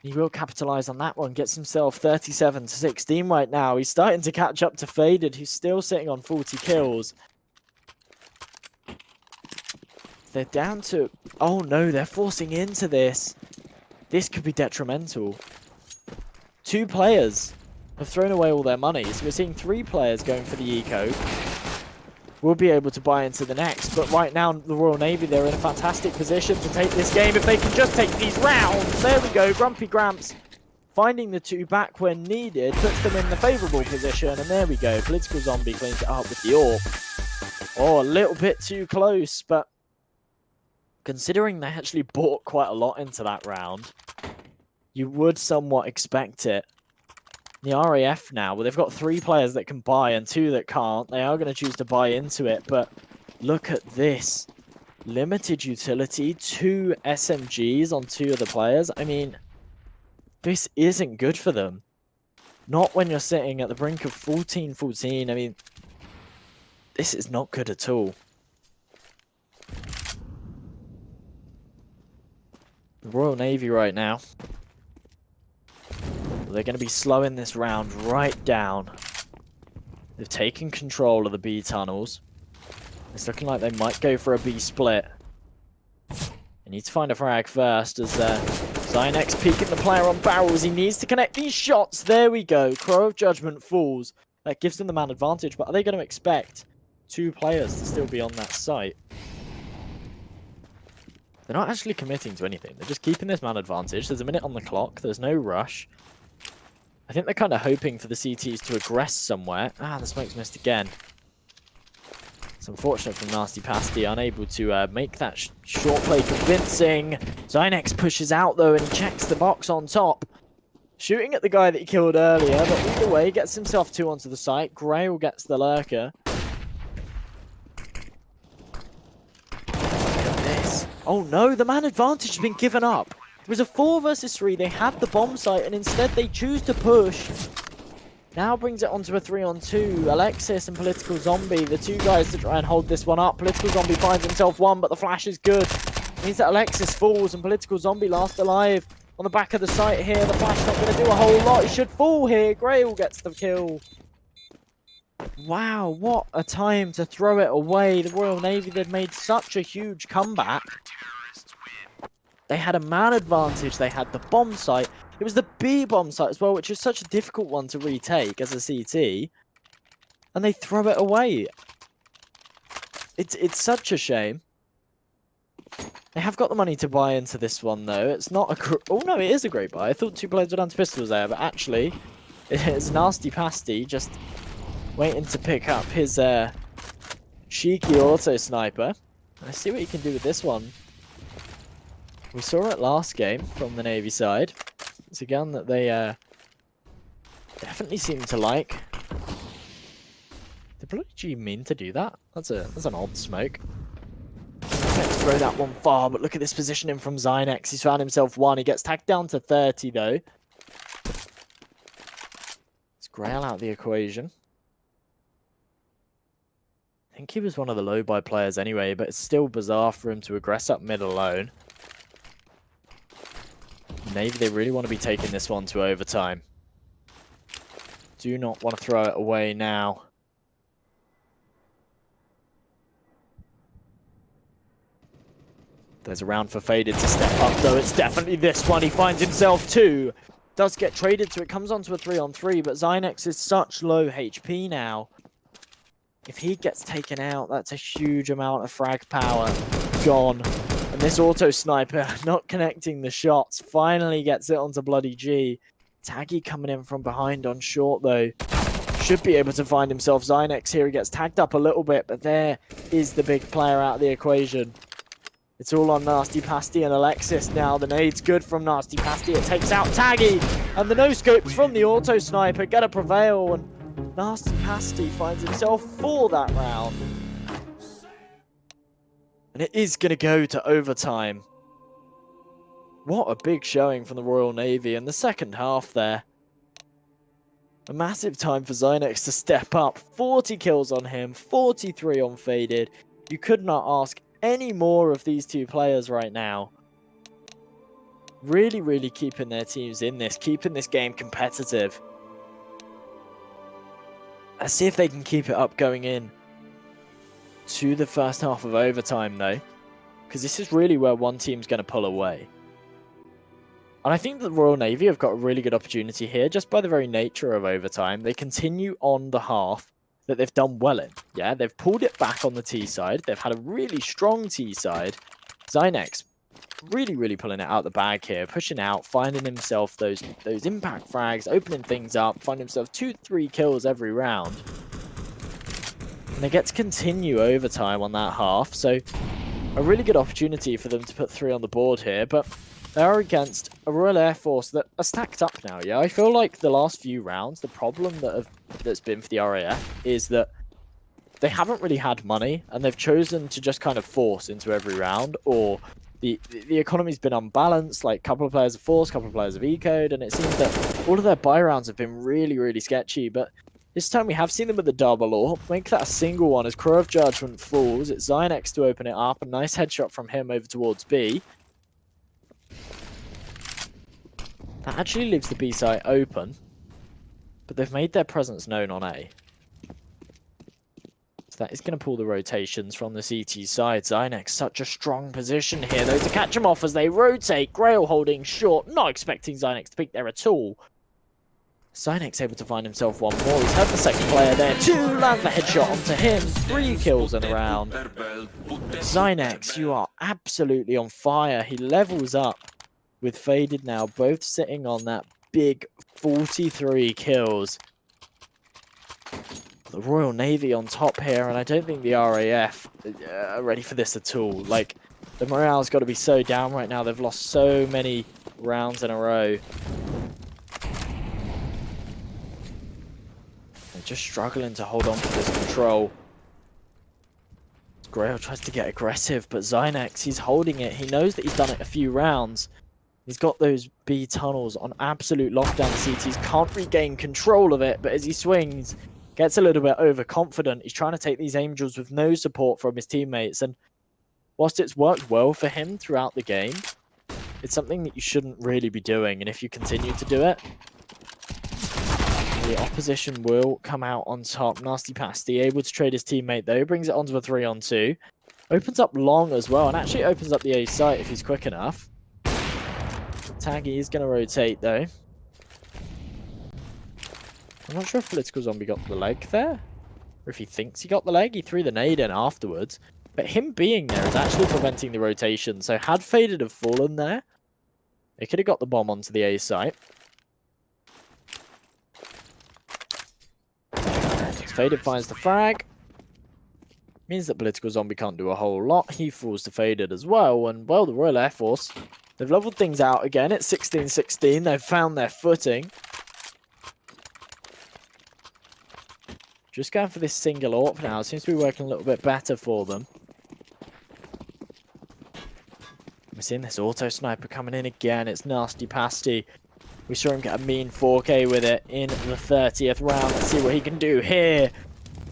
He will capitalize on that one. Gets himself 37-16 right now. He's starting to catch up to Faded, who's still sitting on 40 kills. They're down to... Oh no, they're forcing into this. This could be detrimental. 2 players have thrown away all their money. So we're seeing 3 players going for the eco. We'll be able to buy into the next. But right now, the Royal Navy, they're in a fantastic position to take this game. If they can just take these rounds. There we go. Grumpy Gramps finding the 2 back when needed. Puts them in the favourable position. And there we go. Political Zombie cleans it up with the AWP. Oh, a little bit too close. But considering they actually bought quite a lot into that round, you would somewhat expect it. The RAF now, well, they've got 3 players that can buy and 2 that can't. They are going to choose to buy into it, but look at this. Limited utility, 2 SMGs on 2 of the players. I mean, this isn't good for them. Not when you're sitting at the brink of 14-14. I mean, this is not good at all. The Royal Navy right now. They're going to be slowing this round right down. They've taken control of the B tunnels. It's looking like they might go for a B split. They need to find a frag first as Zynex peeking the player on barrels. He needs to connect these shots. There we go. Crow of Judgment falls. That gives them the man advantage, but are they going to expect 2 players to still be on that site? They're not actually committing to anything. They're just keeping this man advantage. There's a minute on the clock. There's no rush. I think they're kind of hoping for the CTs to aggress somewhere. Ah, the smoke's missed again. It's unfortunate from Nasty Pasty, unable to make that short play convincing. Zynex pushes out though, and he checks the box on top. Shooting at the guy that he killed earlier, but either way, gets himself 2 onto the site. Grail gets the lurker. Look at this. Oh no, the man advantage has been given up. It was a 4 versus 3. They had the bomb site, and instead they choose to push. Now brings it onto a 3-on-2. Alexis and Political Zombie, the 2 guys to try and hold this one up. Political Zombie finds himself 1, but the flash is good. It means that Alexis falls, and Political Zombie last alive on the back of the site here. The flash not going to do a whole lot. He should fall here. Grail gets the kill. Wow, what a time to throw it away. The Royal Navy, they'd made such a huge comeback. They had a man advantage. They had the bomb site. It was the B bomb site as well, which is such a difficult one to retake as a CT. And they throw it away. It's such a shame. They have got the money to buy into this one, though. It's not a... Oh, no, it is a great buy. I thought 2 players were down to pistols there, but actually, it's Nasty Pasty just waiting to pick up his cheeky auto sniper. Let's see what he can do with this one. We saw it last game from the Navy side. It's a gun that they definitely seem to like. Did Bloody G mean to do that? That's an odd smoke. Let's throw that one far, but look at this positioning from Zynex. He's found himself 1. He gets tagged down to 30, though. Let's Grail out the equation. I think he was one of the low-buy players anyway, but it's still bizarre for him to aggress up mid alone. Navy, they really want to be taking this one to overtime. Do not want to throw it away now. There's a round for Faded to step up, though. It's definitely this one. He finds himself 2. Does get traded, so it comes onto a 3-on-3, but Zynex is such low HP now. If he gets taken out, that's a huge amount of frag power gone. And this auto sniper not connecting the shots finally gets it onto Bloody G. Taggy coming in from behind on short, though. Should be able to find himself. Zynex here, he gets tagged up a little bit, but there is the big player out of the equation. It's all on Nasty Pasty and Alexis now. The nade's good from Nasty Pasty. It takes out Taggy. And the no-scopes from the auto sniper gonna prevail. And Nasty Pasty finds himself 4 that round. And it is going to go to overtime. What a big showing from the Royal Navy in the second half there. A massive time for Zynex to step up. 40 kills on him, 43 on Faded. You could not ask any more of these 2 players right now. Really, really keeping their teams in this, keeping this game competitive. Let's see if they can keep it up going in to the first half of overtime, though, because this is really where one team's going to pull away. And I think the Royal Navy have got a really good opportunity here, just by the very nature of overtime. They continue on the half that they've done well in. Yeah, they've pulled it back on the T side. They've had a really strong T side. Zynex really, really pulling it out the bag here, pushing out, finding himself those impact frags, opening things up, finding himself 2-3 kills every round. And they get to continue overtime on that half, so a really good opportunity for them to put 3 on the board here, but they are against a Royal Air Force that are stacked up now, yeah? I feel like the last few rounds, the problem that's been for the RAF is that they haven't really had money, and they've chosen to just kind of force into every round, or the economy's been unbalanced, like a couple of players have forced, a couple of players have ecoed, and it seems that all of their buy rounds have been really, really sketchy, but this time we have seen them with the double or make that a single one as Crow of Judgment falls. It's Zynex to open it up. A nice headshot from him over towards B. That actually leaves the B site open, but they've made their presence known on A. So that is going to pull the rotations from the CT side. Zynex, such a strong position here, though, to catch them off as they rotate. Grail holding short, not expecting Zynex to peek there at all. Zynex able to find himself one more. He's had the second player there. 2 land the headshot onto him. 3 kills in a round. Zynex, you are absolutely on fire. He levels up with Faded now, both sitting on that big 43 kills. The Royal Navy on top here, and I don't think the RAF are ready for this at all. Like, the morale's got to be so down right now. They've lost so many rounds in a row. They're just struggling to hold on to this control. Grail tries to get aggressive, but Zynex, he's holding it. He knows that he's done it a few rounds. He's got those B tunnels on absolute lockdown. CTs can't regain control of it, but as he swings, gets a little bit overconfident. He's trying to take these Angels with no support from his teammates, and whilst it's worked well for him throughout the game, it's something that you shouldn't really be doing, and if you continue to do it, the opposition will come out on top. Nasty Pasty able to trade his teammate though, brings it onto a 3-on-2. Opens up long as well, and actually opens up the A site if he's quick enough. Taggy is going to rotate though. I'm not sure if Political Zombie got the leg there, or if he thinks he got the leg. He threw the nade in afterwards, but him being there is actually preventing the rotation. So had Faded have fallen there, they could have got the bomb onto the A site. Faded finds the frag. Means that Political Zombie can't do a whole lot. He falls to Faded as well, and well, the Royal Air Force, they've leveled things out again. It's 16-16. They've found their footing. Just going for this single AWP now. It seems to be working a little bit better for them. We're seeing this auto sniper coming in again. It's Nasty Pasty. We saw him get a mean 4K with it in the 30th round. Let's see what he can do here.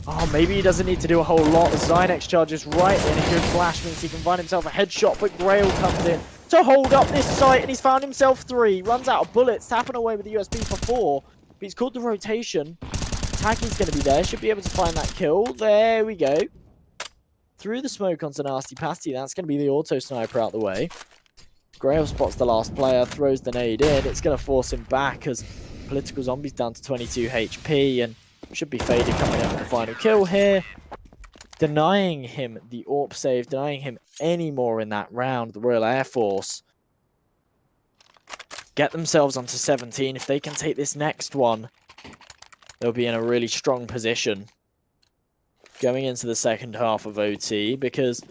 Oh, maybe he doesn't need to do a whole lot. Zynex charges right in. A good flash means he can find himself a headshot, but Grail comes in to hold up this site, and he's found himself 3. Runs out of bullets, tapping away with the USB for 4. But he's called the rotation. Taggy's going to be there. Should be able to find that kill. There we go. Through the smoke onto Nasty Pasty. That's going to be the auto sniper out the way. Grail spots the last player, throws the nade in. It's going to force him back as Political Zombie's down to 22 HP, and should be Faded coming in for the final kill here. Denying him the AWP save, denying him any more in that round. The Royal Air Force get themselves onto 17. If they can take this next one, they'll be in a really strong position going into the second half of OT, because,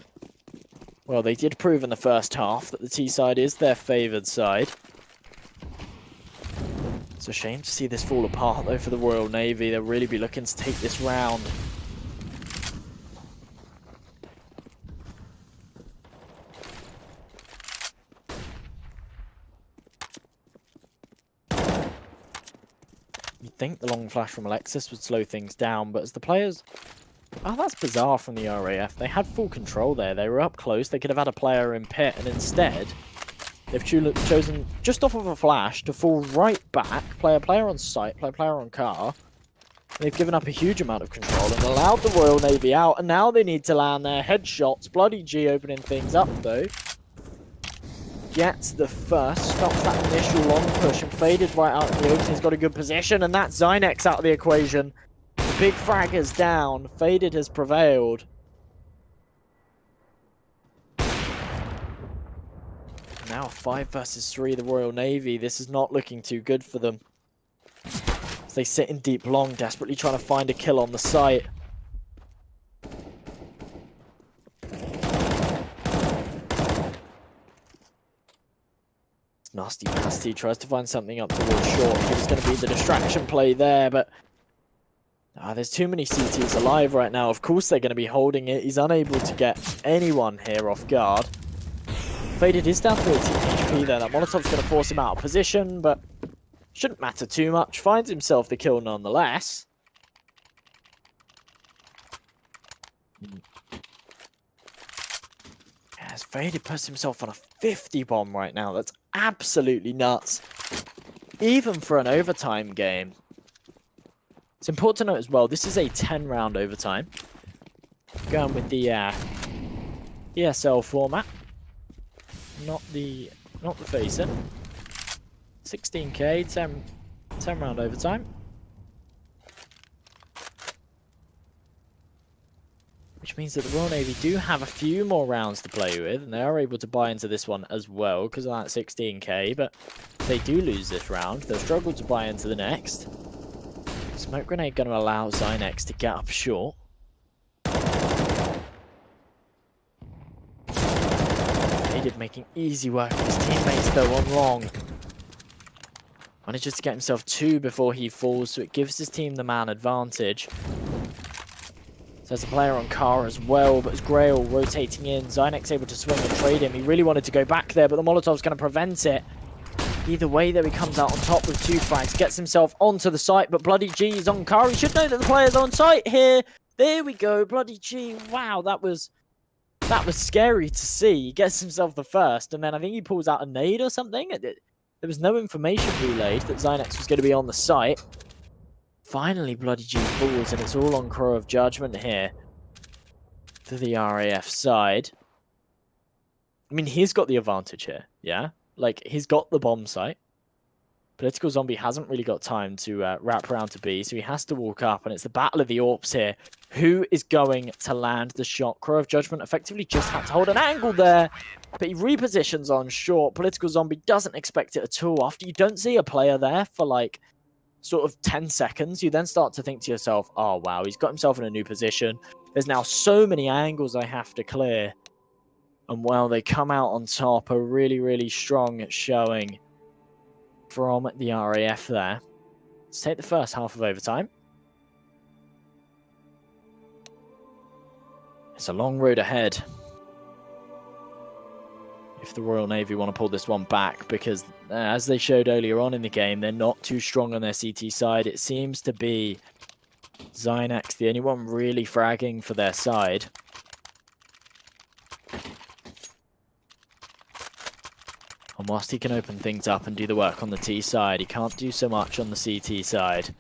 well, they did prove in the first half that the T side is their favoured side. It's a shame to see this fall apart, though, for the Royal Navy. They'll really be looking to take this round. You'd think the long flash from Alexis would slow things down, but as the players... Oh, that's bizarre from the RAF. They had full control there. They were up close. They could have had a player in pit, and instead, they've chosen just off of a flash to fall right back, play a player on site, play a player on car. They've given up a huge amount of control and allowed the Royal Navy out, and now they need to land their headshots. Bloody G opening things up, though. Gets the first, stops that initial long push, and Faded right out in the open. He's got a good position, and that's Zynex out of the equation. The big frag is down. Faded has prevailed. Now 5 versus 3, the Royal Navy. This is not looking too good for them, as they sit in deep long, desperately trying to find a kill on the site. Nasty Pasty tries to find something up towards short. He was going to be the distraction play there, but there's too many CTs alive right now. Of course they're going to be holding it. He's unable to get anyone here off guard. Faded is down to 18 HP there. That Molotov's going to force him out of position, but shouldn't matter too much. Finds himself the kill nonetheless. As Faded puts himself on a 50 bomb right now. That's absolutely nuts, even for an overtime game. It's important to note as well, this is a 10-round overtime. Going with the ESL format, not the FACEIT. 16k, 10-round overtime. Which means that the Royal Navy do have a few more rounds to play with, and they are able to buy into this one as well because of that 16k, but if they do lose this round, they'll struggle to buy into the next. Smoke grenade going to allow Zynex to get up short. Faded making easy work of his teammates though on long. Manages to get himself 2 before he falls, so it gives his team the man advantage. There's a player on car as well, but it's Grail rotating in. Zynex able to swing and trade him. He really wanted to go back there, but the Molotov's going to prevent it. Either way, though, he comes out on top with 2 frags, gets himself onto the site, but Bloody G is on car. He should know that the player's on site here. There we go, Bloody G. Wow, that was scary to see. He gets himself the first, and then I think he pulls out a nade or something. There was no information relayed that Zynex was going to be on the site. Finally, Bloody G falls, and it's all on Crow of Judgment here for the RAF side. I mean, he's got the advantage here, yeah? Like, he's got the bomb site. Political Zombie hasn't really got time to wrap around to B, so he has to walk up, and it's the Battle of the Orps here. Who is going to land the shot? Crow of Judgment effectively just had to hold an angle there, but he repositions on short. Political Zombie doesn't expect it at all. After you don't see a player there for, like, sort of 10 seconds, you then start to think to yourself, oh wow, he's got himself in a new position. There's now so many angles I have to clear. And well, they come out on top, a really, really strong showing from the RAF there. Let's take the first half of overtime. It's a long road ahead if the Royal Navy want to pull this one back, because as they showed earlier on in the game, they're not too strong on their CT side. It seems to be Zynex, the only one really fragging for their side. And whilst he can open things up and do the work on the T side, he can't do so much on the CT side.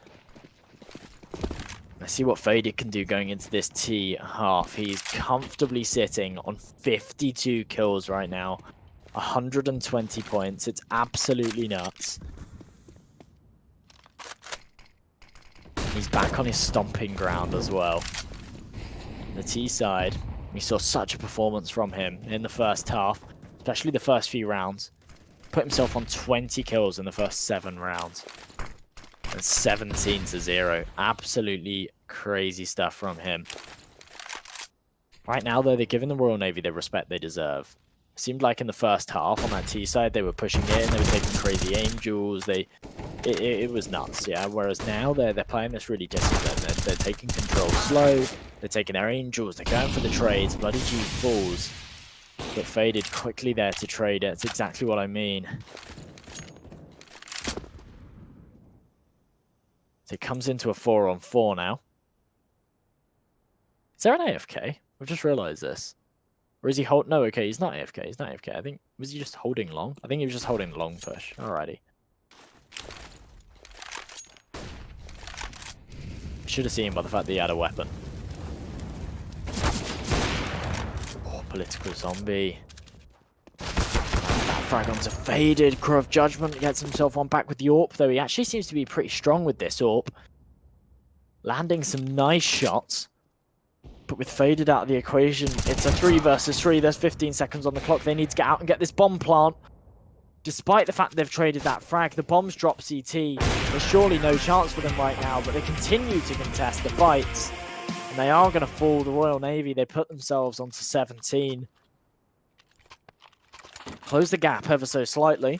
Let's see what Faded can do going into this T half. He's comfortably sitting on 52 kills right now. 120 points. It's absolutely nuts. He's back on his stomping ground as well. The T side, we saw such a performance from him in the first half, especially the first few rounds. Put himself on 20 kills in the first 7 rounds. And 17-0. Absolutely crazy stuff from him. Right now, though, they're giving the Royal Navy the respect they deserve. Seemed like in the first half on that T side, they were pushing in, they were taking crazy angels. It was nuts, yeah. Whereas now they're playing this really disciplined. They're taking control slow. They're taking their angels. They're going for the trades. Bloody G falls, but Faded quickly there to trade it. That's exactly what I mean. So it comes into a 4-on-4 now. Is there an AFK? I've just realised this. Or is he hold? No, okay, he's not AFK. He's not AFK. I think, was he just holding long? I think he was just holding the long push. Alrighty. Should have seen by the fact that he had a weapon. Oh, Political Zombie. That frag onto Faded. Crow of Judgment gets himself on back with the AWP, though he actually seems to be pretty strong with this AWP. Landing some nice shots. But with Faded out of the equation, it's a 3 versus 3. There's 15 seconds on the clock. They need to get out and get this bomb plant. Despite the fact they've traded that frag, the bombs drop CT. There's surely no chance for them right now, but they continue to contest the fights. And they are going to fall. The Royal Navy, they put themselves onto 17. Close the gap ever so slightly.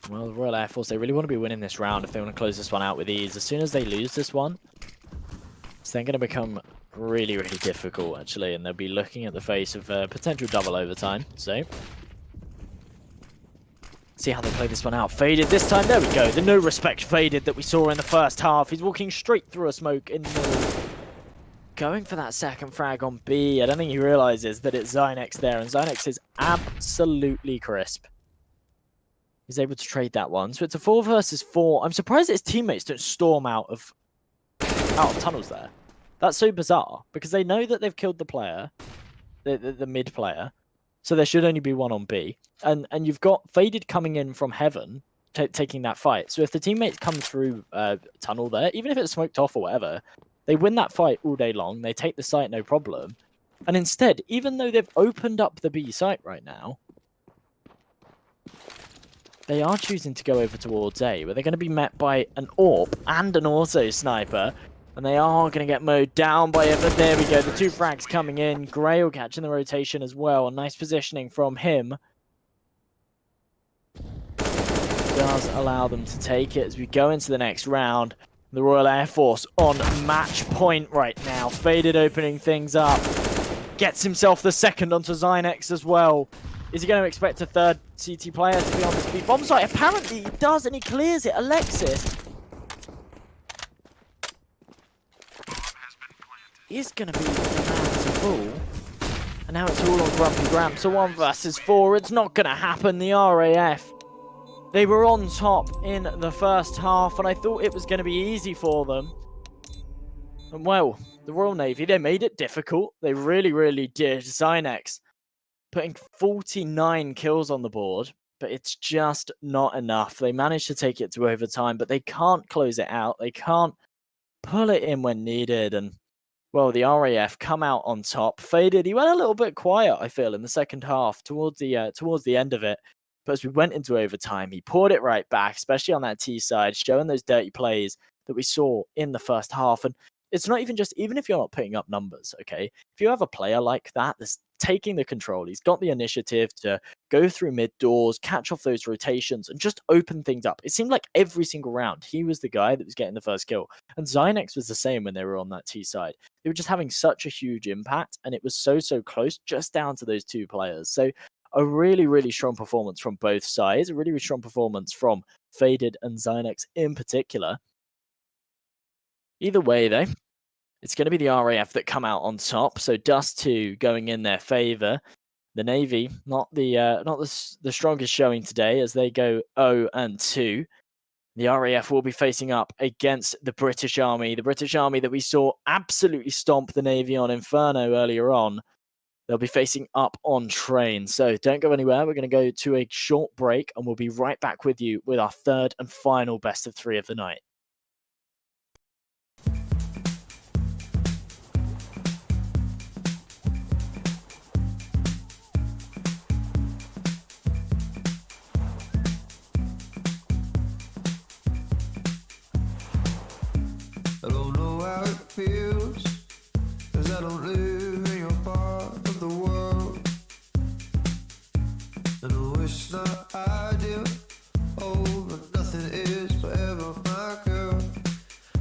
Well, the Royal Air Force, they really want to be winning this round if they want to close this one out with ease. As soon as they lose this one, it's then going to become really, really difficult, actually, and they'll be looking at the face of potential double overtime. So, see how they play this one out. Faded this time. There we go. The no respect Faded that we saw in the first half. He's walking straight through a smoke in the... Going for that second frag on B. I don't think he realizes that it's Zynex there, and Zynex is absolutely crisp. He's able to trade that one. So it's a 4 versus 4. I'm surprised that his teammates don't storm out of tunnels there. That's so bizarre, because they know that they've killed the player, the mid player. So there should only be one on B. And you've got Faded coming in from heaven, taking that fight. So if the teammates come through tunnel there, even if it's smoked off or whatever, they win that fight all day long. They take the site, no problem. And instead, even though they've opened up the B site right now, they are choosing to go over towards A, where they're going to be met by an AWP and an auto sniper. And they are going to get mowed down by it, but there we go. The 2 frags coming in. Grail catching the rotation as well. A nice positioning from him. Does allow them to take it as we go into the next round. The Royal Air Force on match point right now. Faded opening things up. Gets himself the second onto Zynex as well. Is he going to expect a third CT player to be on the speed bomb site? Apparently he does, and he clears it. Alexis is going to be the man to fool. And now it's all on Grumpy Gramp. So 1 versus 4. It's not going to happen. The RAF, they were on top in the first half, and I thought it was going to be easy for them. And well, the Royal Navy, they made it difficult. They really, really did. Zynex putting 49 kills on the board, but it's just not enough. They managed to take it to overtime, but they can't close it out. They can't pull it in when needed. And well, the RAF come out on top. Faded, he went a little bit quiet, I feel, in the second half, towards the end of it. But as we went into overtime, he poured it right back, especially on that T side, showing those dirty plays that we saw in the first half. And it's not even just, even if you're not putting up numbers, okay? If you have a player like that that's taking the control, he's got the initiative to go through mid doors, catch off those rotations, and just open things up. It seemed like every single round, he was the guy that was getting the first kill. And Zynex was the same when they were on that T side. They were just having such a huge impact, and it was so close, just down to those 2 players. So a really, really strong performance from both sides. A really, really strong performance from Faded and Zynex in particular. Either way, though, it's going to be the RAF that come out on top. So Dust 2 going in their favor. The Navy, not the strongest showing today, as they go 0-2. The RAF will be facing up against the British Army. The British Army that we saw absolutely stomp the Navy on Inferno earlier on. They'll be facing up on Train. So don't go anywhere. We're going to go to a short break, and we'll be right back with you with our third and final best of 3 of the night. I don't know how it feels, 'cause I don't live in your part of the world. And I wish that I did. Oh, but nothing is forever, my girl.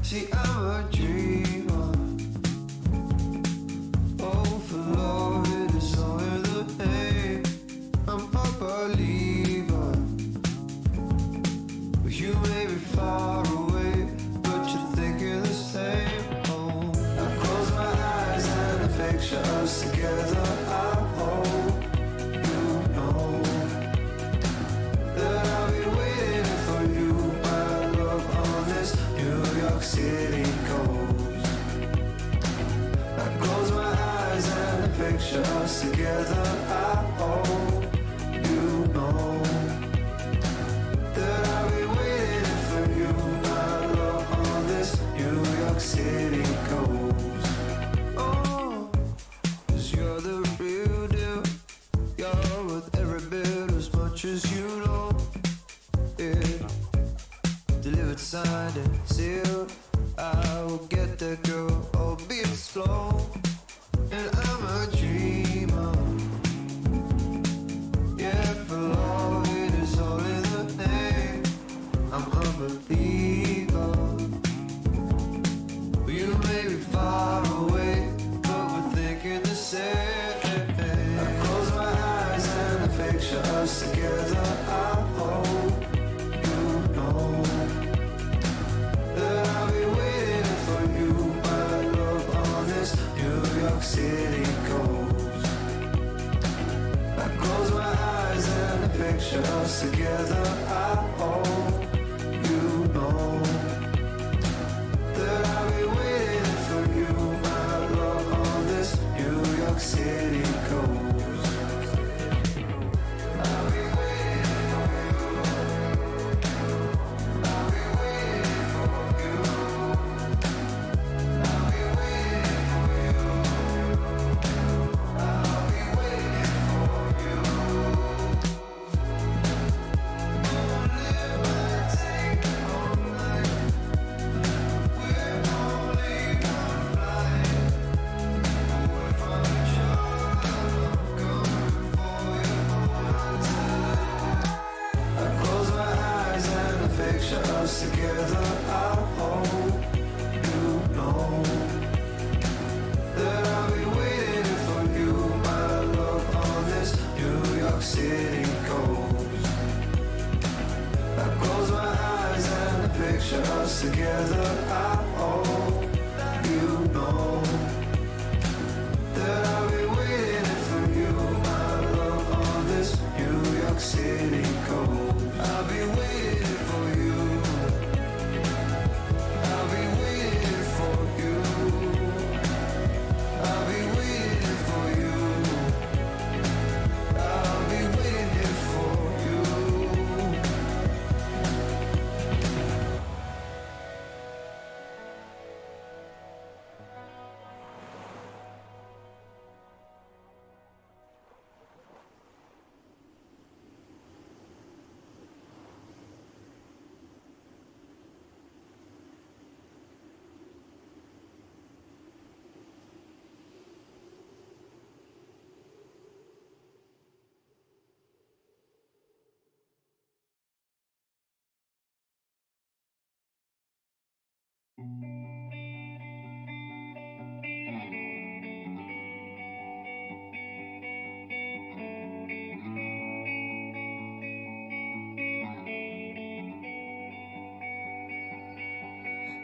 See, I'm a dreamer. Oh, for love, it is all in the name. I'm a believer. But you may be far away, but you're thinking the same. Oh, I close my eyes and I picture us together. I hope you know that I'll be waiting for you, my love, on this New York City coast. I close my eyes and I picture us together. I hope you know that I'll be waiting for you, my love, on this New York City coast. Oh, 'cause you're the real deal. You're worth every bit as much as you know. Yeah, delivered, signed and sealed. I will get that girl, albeit slow. And I'm a dreamer. Yeah, for love, it is all in the name. I'm a believer. You may be far away, but we're thinking the same. I close my eyes and I picture us together. I hope you know that I'll be waiting for you, my love, on this New York City coast. I close my eyes and I picture us together. I hope you know that I'll be waiting for you, my love, on this New York City coast. us together. I hope you know that I'll be waiting for you, my love, on this New York City coast. I close my eyes and picture us together. I hope you know that I'll be waiting for you, my love, on this New York City coast. I'll be waiting for you. I'll be waiting for you. I'll be waiting for you. I'll be waiting for you.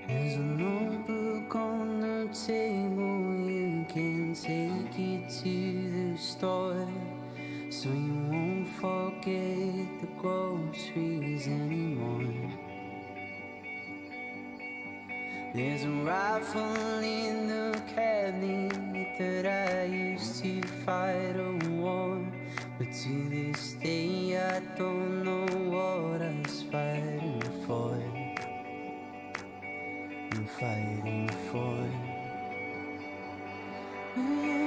There's a notebook on the table, you can take it to the store, so you won't forget the groceries anymore. There's a rifle in the cabinet that I used to fight a war, but to this day I don't know what I was fighting for. I'm fighting for.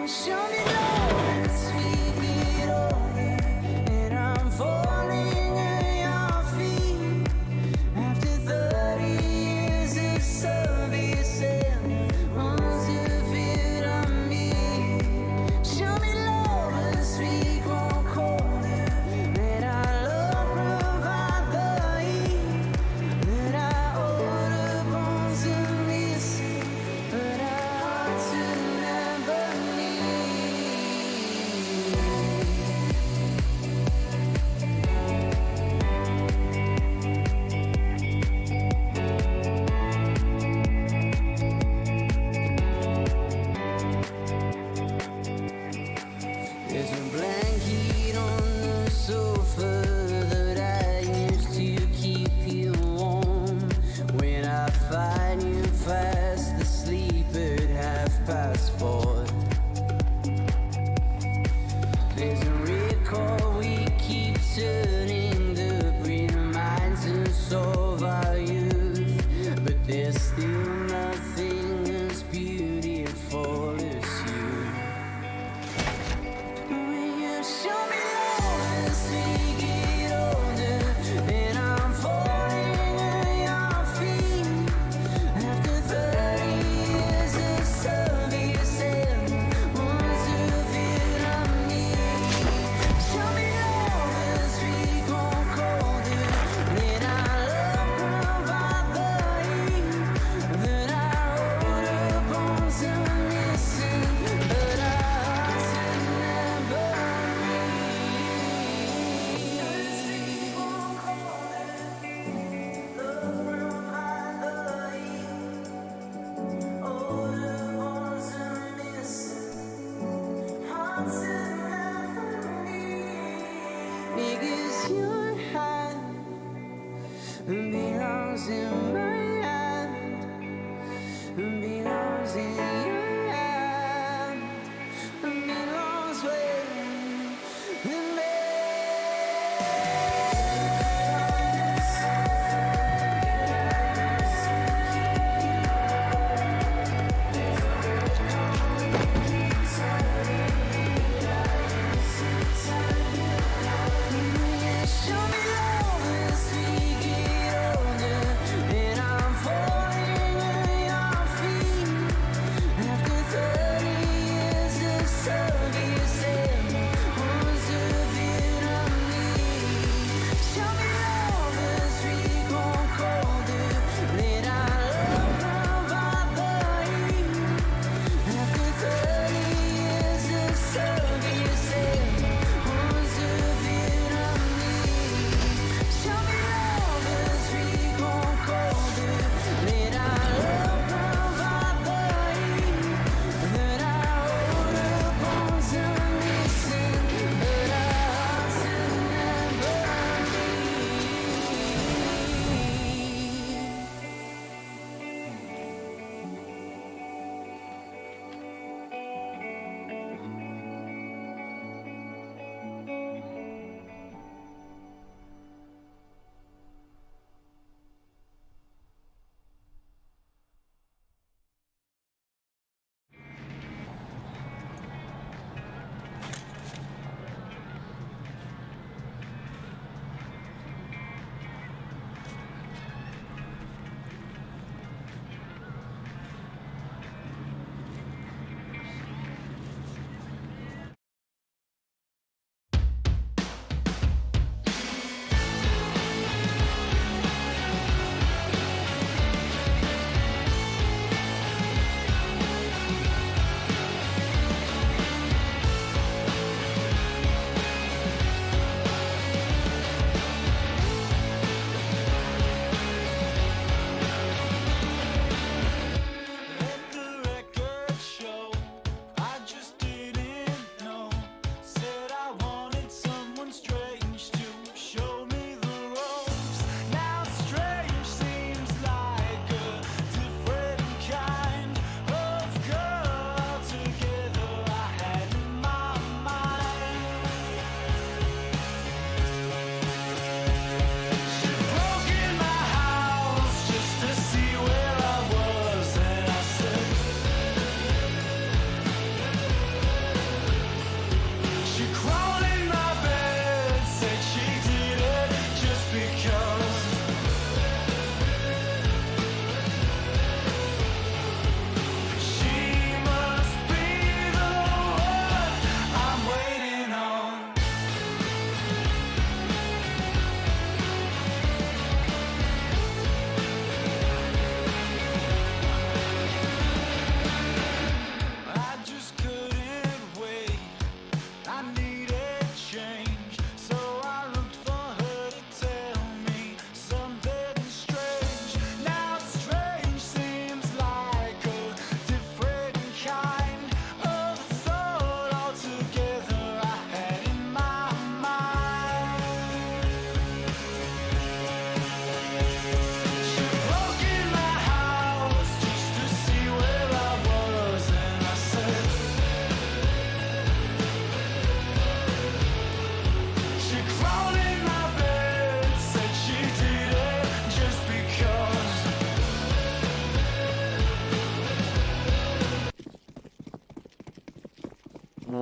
Show me love, let's make it over, and I'm falling at your feet. After 30 years of service and months of it on me. Show me love, let's we grow colder, let our love provide the heat that I owe the bones of missing, but our hearts will never leave. There's a blanket on the sofa that I used to keep you warm. When I find you fast asleep at 4:30. There's a record we keep turning to bring minds and solve our youth, but there's still nothing as beautiful as you. Will you show me love, let's make it older, and I'm falling at your feet. After 30 years of service and months of it on me. Show me love, let's we grow colder, let our love provide the heat that our older bones are missing, but our hearts will never leave. Let's we grow colder, love provide the heat, older bones are missing, hearts will never leave. Because your hand belongs in my hand, belongs in your hand, belongs with me. Show me love, let's make it older,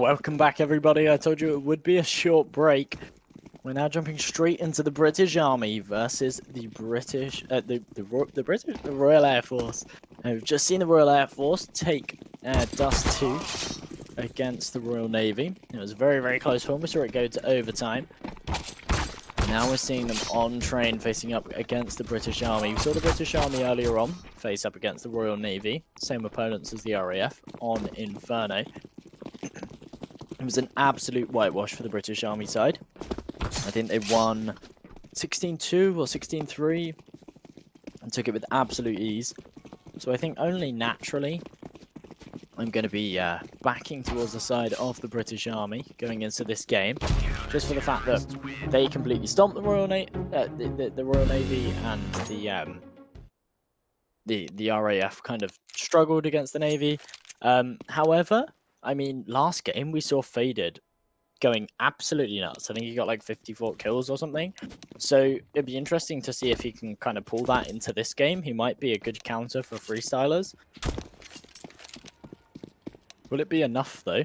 Welcome back, everybody. I told you it would be a short break. We're now jumping straight into the British Army versus the Royal Air Force. We've just seen the Royal Air Force take Dust 2 against the Royal Navy. It was a very, very close one. We saw it go to overtime. Now we're seeing them on train facing up against the British Army. We saw the British Army earlier on face up against the Royal Navy. Same opponents as the RAF on Inferno. It was an absolute whitewash for the British Army side. I think they won 16-2 or 16-3 and took it with absolute ease. So I think only naturally I'm going to be backing towards the side of the British Army going into this game, just for the fact that they completely stomped the Royal the Royal Navy, and the RAF kind of struggled against the Navy. However, I mean, last game we saw Faded going absolutely nuts. I think he got like 54 kills or something. So it'd be interesting to see if he can kind of pull that into this game. He might be a good counter for freestylers. Will it be enough, though?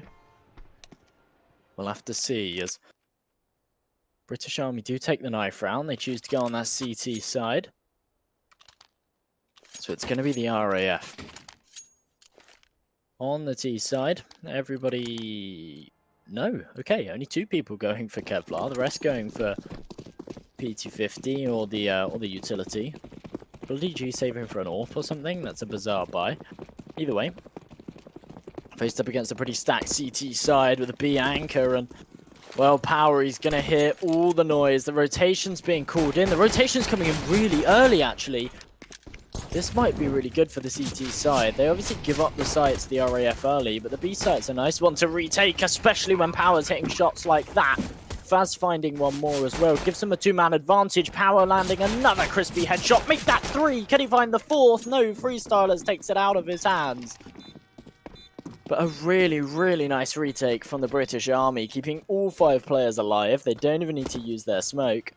We'll have to see, as British Army do take the knife round. They choose to go on that CT side. So it's going to be the RAF. On the T side, everybody... No, okay, only 2 people going for Kevlar. The rest going for P250 or the utility. Bloody G saving for an AWP or something? That's a bizarre buy. Either way. Faced up against a pretty stacked CT side with a B anchor, and well, Power, he's gonna hear all the noise. The rotation's being called in. The rotation's coming in really early, actually. This might be really good for the CT side. They obviously give up the sites to the RAF early, but the B site's a nice one to retake, especially when Power's hitting shots like that. Faz finding one more as well. Gives them a 2-man advantage. Power landing another crispy headshot. Make that 3. Can he find the 4th? No, Freestylers takes it out of his hands. But a really, really nice retake from the British Army, keeping all 5 players alive. They don't even need to use their smoke.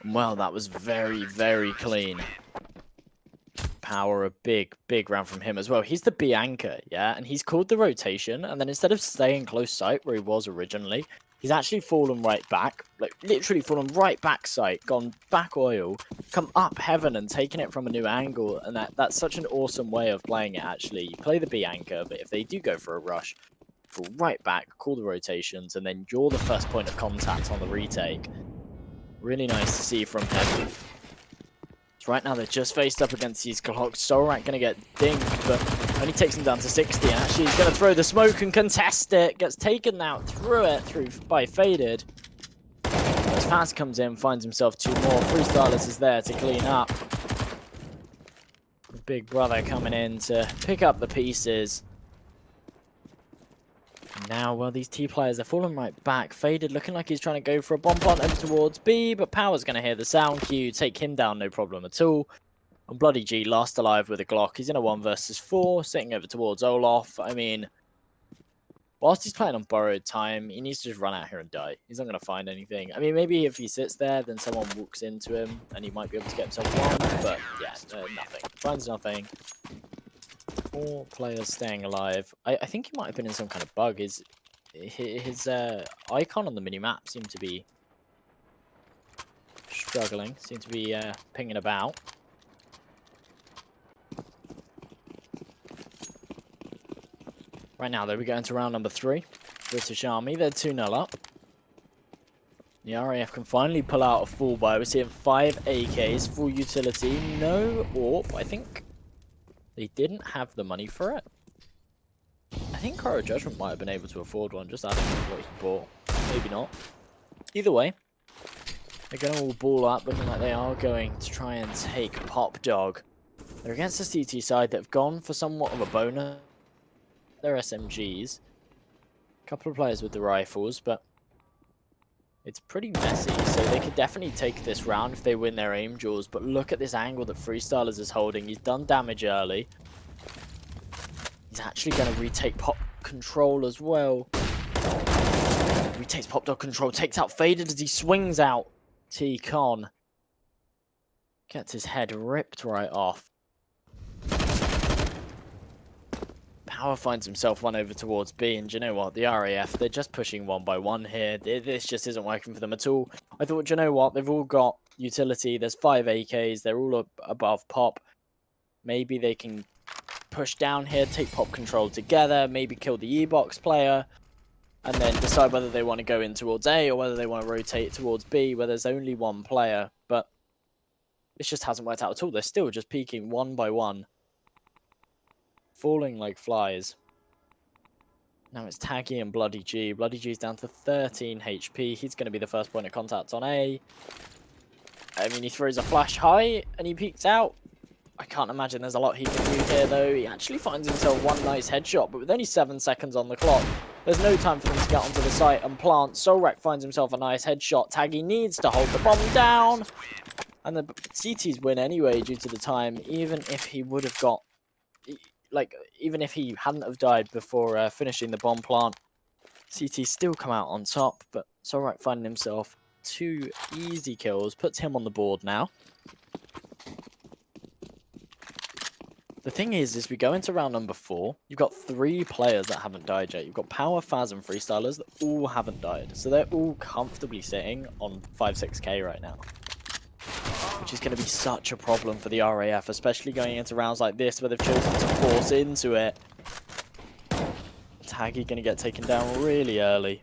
Well, that was very, very clean. Power, a big, big round from him as well. He's the B anchor, yeah? And he's called the rotation, and then instead of staying close sight where he was originally, he's actually fallen right back. Like, literally fallen right back sight, gone back oil, come up heaven and taken it from a new angle. And that's such an awesome way of playing it, actually. You play the B anchor, but if they do go for a rush, fall right back, call the rotations, and then you're the first point of contact on the retake. Really nice to see from him. So right now they're just faced up against these clocks. Solrak going to get dinged, but only takes him down to 60. And actually he's going to throw the smoke and contest it. Gets taken out through by Faded. As Faz comes in, finds himself 2 more. Freestylers is there to clean up. Big brother coming in to pick up the pieces. Now, well, these T players are falling right back. Faded looking like he's trying to go for a bomb punt over towards B, but Power's going to hear the sound cue, take him down, no problem at all. And Bloody G last alive with a Glock. He's in a 1 versus 4, sitting over towards Olaf. I mean, whilst he's playing on borrowed time, he needs to just run out here and die. He's not going to find anything. I mean, maybe if he sits there, then someone walks into him and he might be able to get himself one, but yeah, nothing. Finds nothing. 4 players staying alive. I think he might have been in some kind of bug. His icon on the mini-map seemed to be struggling. Seemed to be pinging about. Right now, though, we go into round number 3. British Army, they're 2-0 up. The RAF can finally pull out a full buy. We're seeing 5 AKs, full utility, no AWP, I think. They didn't have the money for it. I think Coro Judgment might have been able to afford one, just adding what he bought. Maybe not. Either way, they're going to all ball up, looking like they are going to try and take Pop Dog. They're against the CT side that have gone for somewhat of a bonus. They're SMGs. A couple of players with the rifles, but it's pretty messy, so they could definitely take this round if they win their aim duels. But look at this angle that Freestylers is holding. He's done damage early. He's actually going to retake Pop control as well. Retakes Pop Dog control, takes out Faded as he swings out T-Con. Gets his head ripped right off. Power finds himself one over towards B, and do you know what? The RAF, they're just pushing one by one here. This just isn't working for them at all. I thought, do you know what? They've all got utility. There's 5 AKs. They're all above pop. Maybe they can push down here, take pop control together, maybe kill the E-box player, and then decide whether they want to go in towards A or whether they want to rotate towards B, where there's only one player. But this just hasn't worked out at all. They're still just peeking one by one, falling like flies. Now it's Taggy and Bloody G. Bloody G's down to 13 HP. He's going to be the first point of contact on A. I mean, he throws a flash high and he peeks out. I can't imagine there's a lot he can do here, though. He actually finds himself one nice headshot, but with only 7 seconds on the clock, there's no time for them to get onto the site and plant. Solrak finds himself a nice headshot. Taggy needs to hold the bomb down. And the CTs win anyway due to the time, even if he would have got... Like, even if he hadn't have died before finishing the bomb plant, CT still come out on top, but Solrak finding himself 2 easy kills, puts him on the board now. The thing is we go into round number 4, you've got 3 players that haven't died yet. You've got Power, Faz, and Freestylers that all haven't died. So they're all comfortably sitting on 5-6k right now, which is going to be such a problem for the RAF, especially going into rounds like this where they've chosen to force into it. Taggy going to get taken down really early.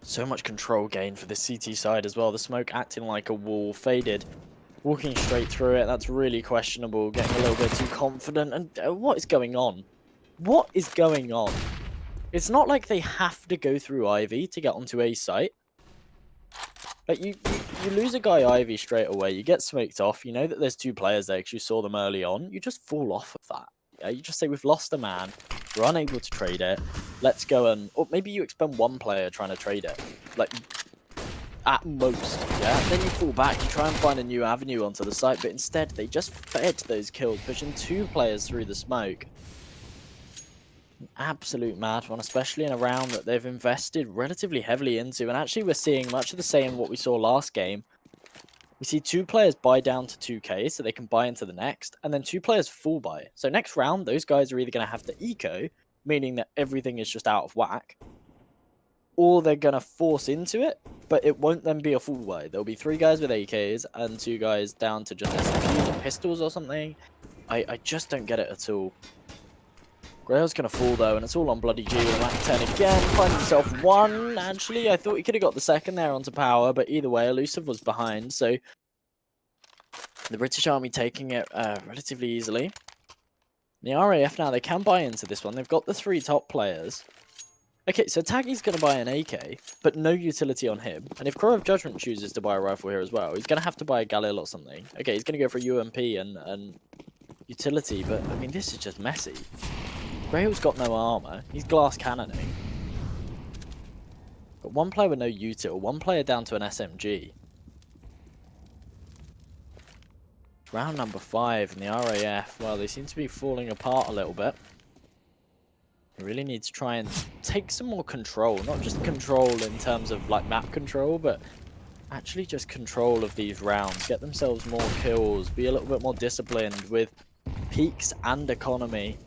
So much control gain for the CT side as well. The smoke acting like a wall, faded. Walking straight through it, that's really questionable. Getting a little bit too confident. And what is going on? What is going on? It's not like they have to go through Ivy to get onto A site. Like, you lose a guy Ivy straight away. You get smoked off. You know that there's 2 players there because you saw them early on. You just fall off of that. Yeah? You just say, we've lost a man. We're unable to trade it. Let's go and... Or maybe you expend 1 player trying to trade it. Like... At most, yeah? Then you fall back, you try and find a new avenue onto the site, but instead they just fed those kills, pushing 2 players through the smoke. An absolute mad one, especially in a round that they've invested relatively heavily into, and actually we're seeing much of the same what we saw last game. We see 2 players buy down to 2k, so they can buy into the next, and then 2 players full buy. So next round, those guys are either going to have to eco, meaning that everything is just out of whack, or they're going to force into it, but it won't then be a full buy. There'll be 3 guys with AKs and 2 guys down to just SMGs or pistols or something. I just don't get it at all. Grail's going to fall, though, and it's all on Bloody G with a Mac 10 again. Finds himself 1, actually. I thought he could have got the second there onto Power, but either way, Elusive was behind, so the British Army taking it relatively easily. The RAF now, they can buy into this one. They've got the 3 top players. Okay, so Taggy's going to buy an AK, but no utility on him. And if Crow of Judgment chooses to buy a rifle here as well, he's going to have to buy a Galil or something. Okay, he's going to go for a UMP and utility, but, I mean, this is just messy. Grail's got no armor. He's glass cannoning. Got 1 player with no util, 1 player down to an SMG. Round number 5, and the RAF, well, they seem to be falling apart a little bit. We really need to try and take some more control. Not just control in terms of like map control, but actually just control of these rounds. Get themselves more kills. Be a little bit more disciplined with peaks and economy.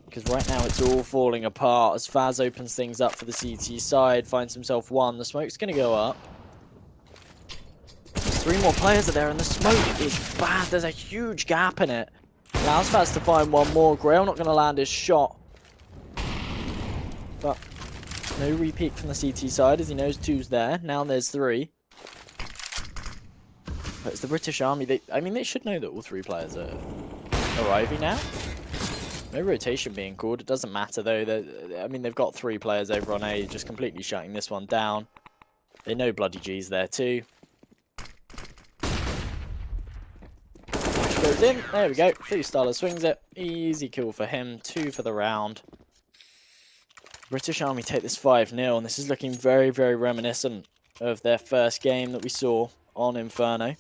Because right now it's all falling apart as Faz opens things up for the CT side. Finds himself 1. The smoke's going to go up. There's 3 more players are there and the smoke is bad. There's a huge gap in it. Allows Faz to find 1 more. Grail not going to land his shot. But no repeat from the CT side as he knows 2's there. Now there's 3. But it's the British Army. I mean, they should know that all 3 players are arriving now. No rotation being called. It doesn't matter, though. I mean, they've got 3 players over on A, just completely shutting this one down. They know Bloody G's there, too. Goes in. There we go. Freestyler swings it. Easy kill for him. 2 for the round. British Army take this 5-0, and this is looking very, very reminiscent of their first game that we saw on Inferno.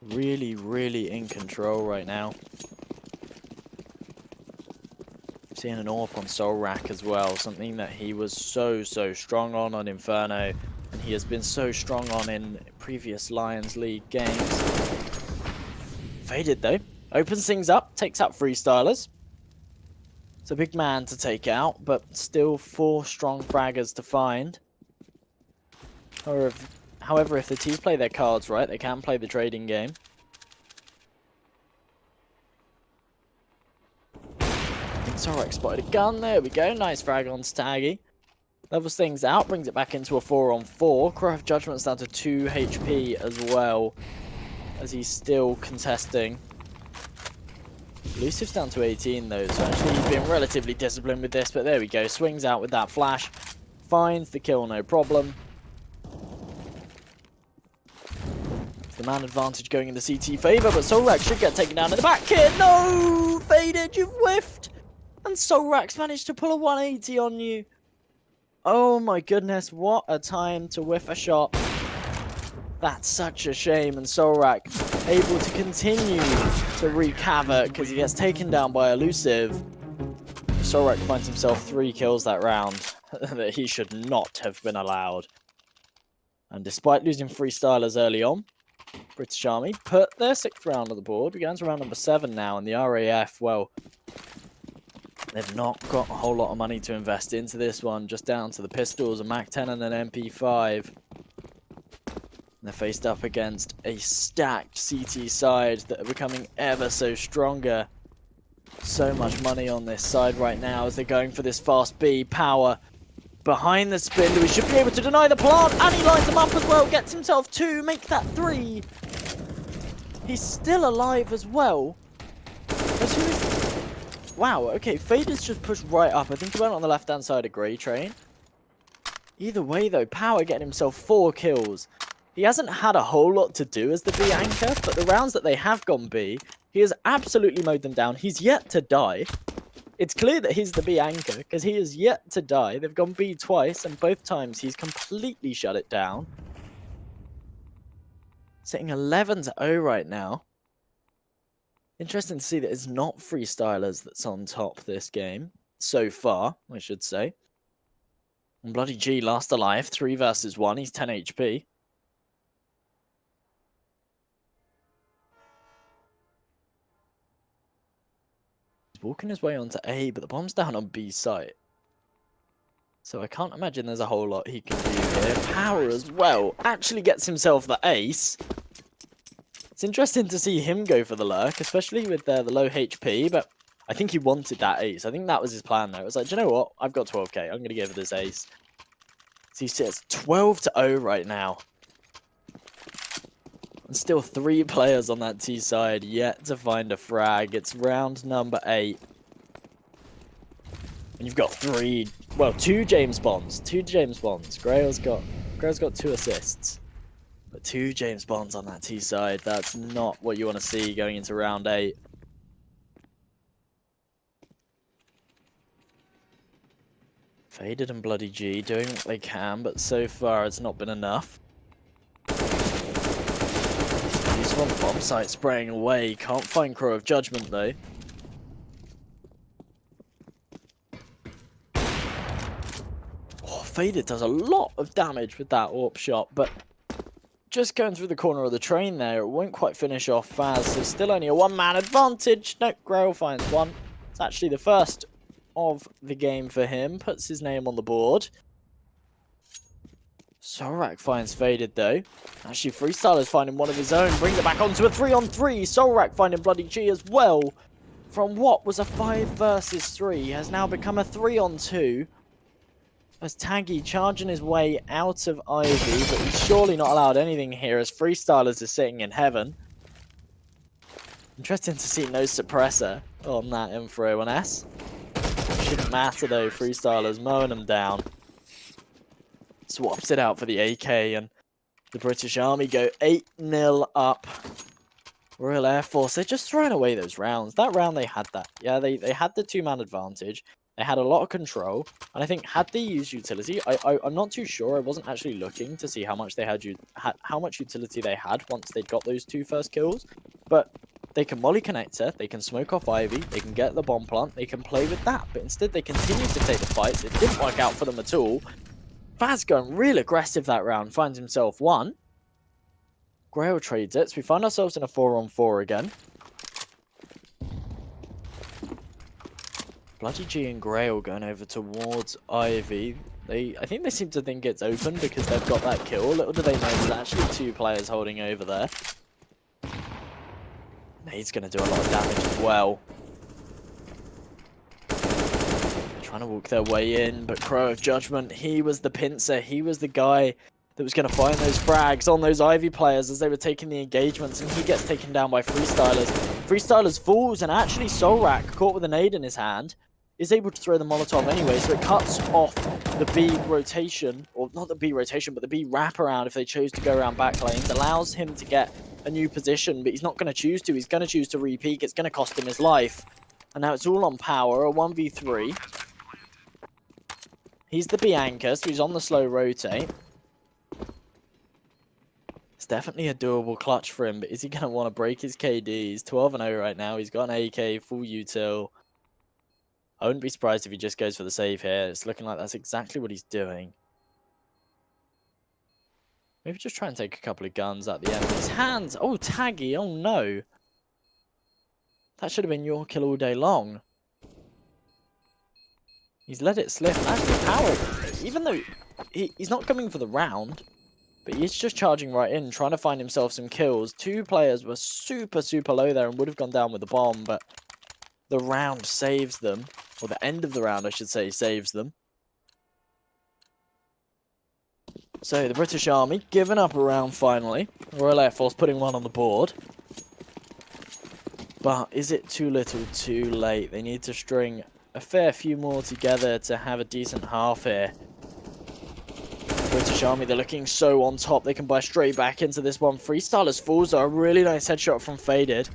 Really, really in control right now. Seeing an AWP on Solrak as well, something that he was so strong on Inferno, and he has been so strong on in previous Lions League games. Faded though. Opens things up, takes out freestylers. It's a big man to take out, but still 4 strong fraggers to find. However, if the team play their cards right, they can play the trading game. Sorek spotted a gun. There we go. Nice frag on Staggy. Levels things out, brings it back into a 4-on-4. Crow of Judgment's down to 2 HP as well, as he's still contesting. Elusive's down to 18 though, so actually he's been relatively disciplined with this, but there we go. Swings out with that flash. Finds the kill, no problem. The man advantage going in the CT favour, but Solrak should get taken down in the back here. No! Faded, you've whiffed! And Solrak's managed to pull a 180 on you. Oh my goodness, what a time to whiff a shot. That's such a shame, and Solrak able to continue to wreak havoc because he gets taken down by Elusive. Solrak finds himself 3 kills that round that he should not have been allowed. And despite losing freestylers early on, British Army put their 6th round on the board. We're going to round number 7 now, and the RAF, well, they've not got a whole lot of money to invest into this one, just down to the pistols, a MAC-10 and an MP5. And they're faced up against a stacked CT side that are becoming ever so stronger. So much money on this side right now as they're going for this fast B power. Behind the spin, we should be able to deny the plant, and he lines them up as well, gets himself 2, make that 3. He's still alive as well. Wow, okay, Fader's just pushed right up. I think he went on the left-hand side of Grey Train. Either way, though, Power getting himself 4 kills. He hasn't had a whole lot to do as the B anchor, but the rounds that they have gone B, he has absolutely mowed them down. He's yet to die. It's clear that he's the B anchor, because he is yet to die. They've gone B twice, and both times he's completely shut it down. Sitting 11-0 right now. Interesting to see that it's not freestylers that's on top this game. So far, I should say. And Bloody G last alive, 3 versus 1. He's 10 HP. He's walking his way onto A, but the bomb's down on B site. So I can't imagine there's a whole lot he can do here. Power as well. Actually gets himself the ace. It's interesting to see him go for the lurk, especially with the low HP, but I think he wanted that ace. I think that was his plan there. It was like, do you know what? I've got 12k. I'm going to give this ace. So he sits 12-0 right now. And still 3 players on that T side yet to find a frag. It's round number 8. And you've got 2 James Bonds. 2 James Bonds. Grail's got 2 assists. But 2 James Bonds on that T side, that's not what you want to see going into round 8. Faded and Bloody G doing what they can, but so far it's not been enough. He's on bomb site spraying away, can't find Crow of Judgment though. Oh, Faded does a lot of damage with that AWP shot, but just going through the corner of the train there, it won't quite finish off fast. There's still only a 1-man advantage. No, Grail finds 1. It's actually the first of the game for him. Puts his name on the board. Solrak finds Faded though. Actually, Freestyler's finding one of his own. Brings it back onto a 3-on-3. Solrak finding Bloody G as well. From what was a 5 versus 3 has now become a 3-on-2. As Taggy charging his way out of Ivy, but he's surely not allowed anything here as Freestylers is sitting in heaven. Interesting to see no suppressor on that Infra 1S. Shouldn't matter though, Freestylers mowing them down. Swaps it out for the AK and the British Army go 8-0 up. Royal Air Force, they're just throwing away those rounds. That round they had that. Yeah, they had the 2-man advantage. They had a lot of control, and I think had they used utility, I'm not too sure. I wasn't actually looking to see how much they had how much utility they had once they'd got those 2 first kills. But they can molly connector, they can smoke off Ivy, they can get the bomb plant, they can play with that. But instead, they continued to take the fights. It didn't work out for them at all. Faz going real aggressive that round, finds himself 1. Grail trades it, so we find ourselves in a 4-on-4 again. Bloody G and Grail going over towards Ivy. I think they seem to think it's open because they've got that kill. Little do they know there's actually 2 players holding over there. Nade's going to do a lot of damage as well. Trying to walk their way in, but Crow of Judgment, he was the pincer. He was the guy that was going to find those frags on those Ivy players as they were taking the engagements, and he gets taken down by Freestylers. Freestylers falls, and actually Solrak, caught with a nade in his hand, is able to throw the Molotov anyway, so it cuts off the B rotation, or not the B rotation, but the B wraparound if they chose to go around back lanes, allows him to get a new position, but he's not going to choose to. He's going to choose to re-peek. It's going to cost him his life. And now it's all on power, a 1v3. He's the B anchor, so he's on the slow rotate. It's definitely a doable clutch for him, but is he going to want to break his KD? He's 12-0 right now. He's got an AK, full util. I wouldn't be surprised if he just goes for the save here. It's looking like that's exactly what he's doing. Maybe just try and take a couple of guns at the end of his hands. Oh, Taggy. Oh, no. That should have been your kill all day long. He's let it slip. Actually, power. Even though he's not coming for the round, but he's just charging right in, trying to find himself some kills. 2 players were super, super low there and would have gone down with the bomb, but the round saves them. Or the end of the round, I should say, saves them. So the British Army giving up a round finally. Royal Air Force putting one on the board. But is it too little too late? They need to string a fair few more together to have a decent half here. British Army, they're looking so on top. They can buy straight back into this one. Freestylers falls are a really nice headshot from Faded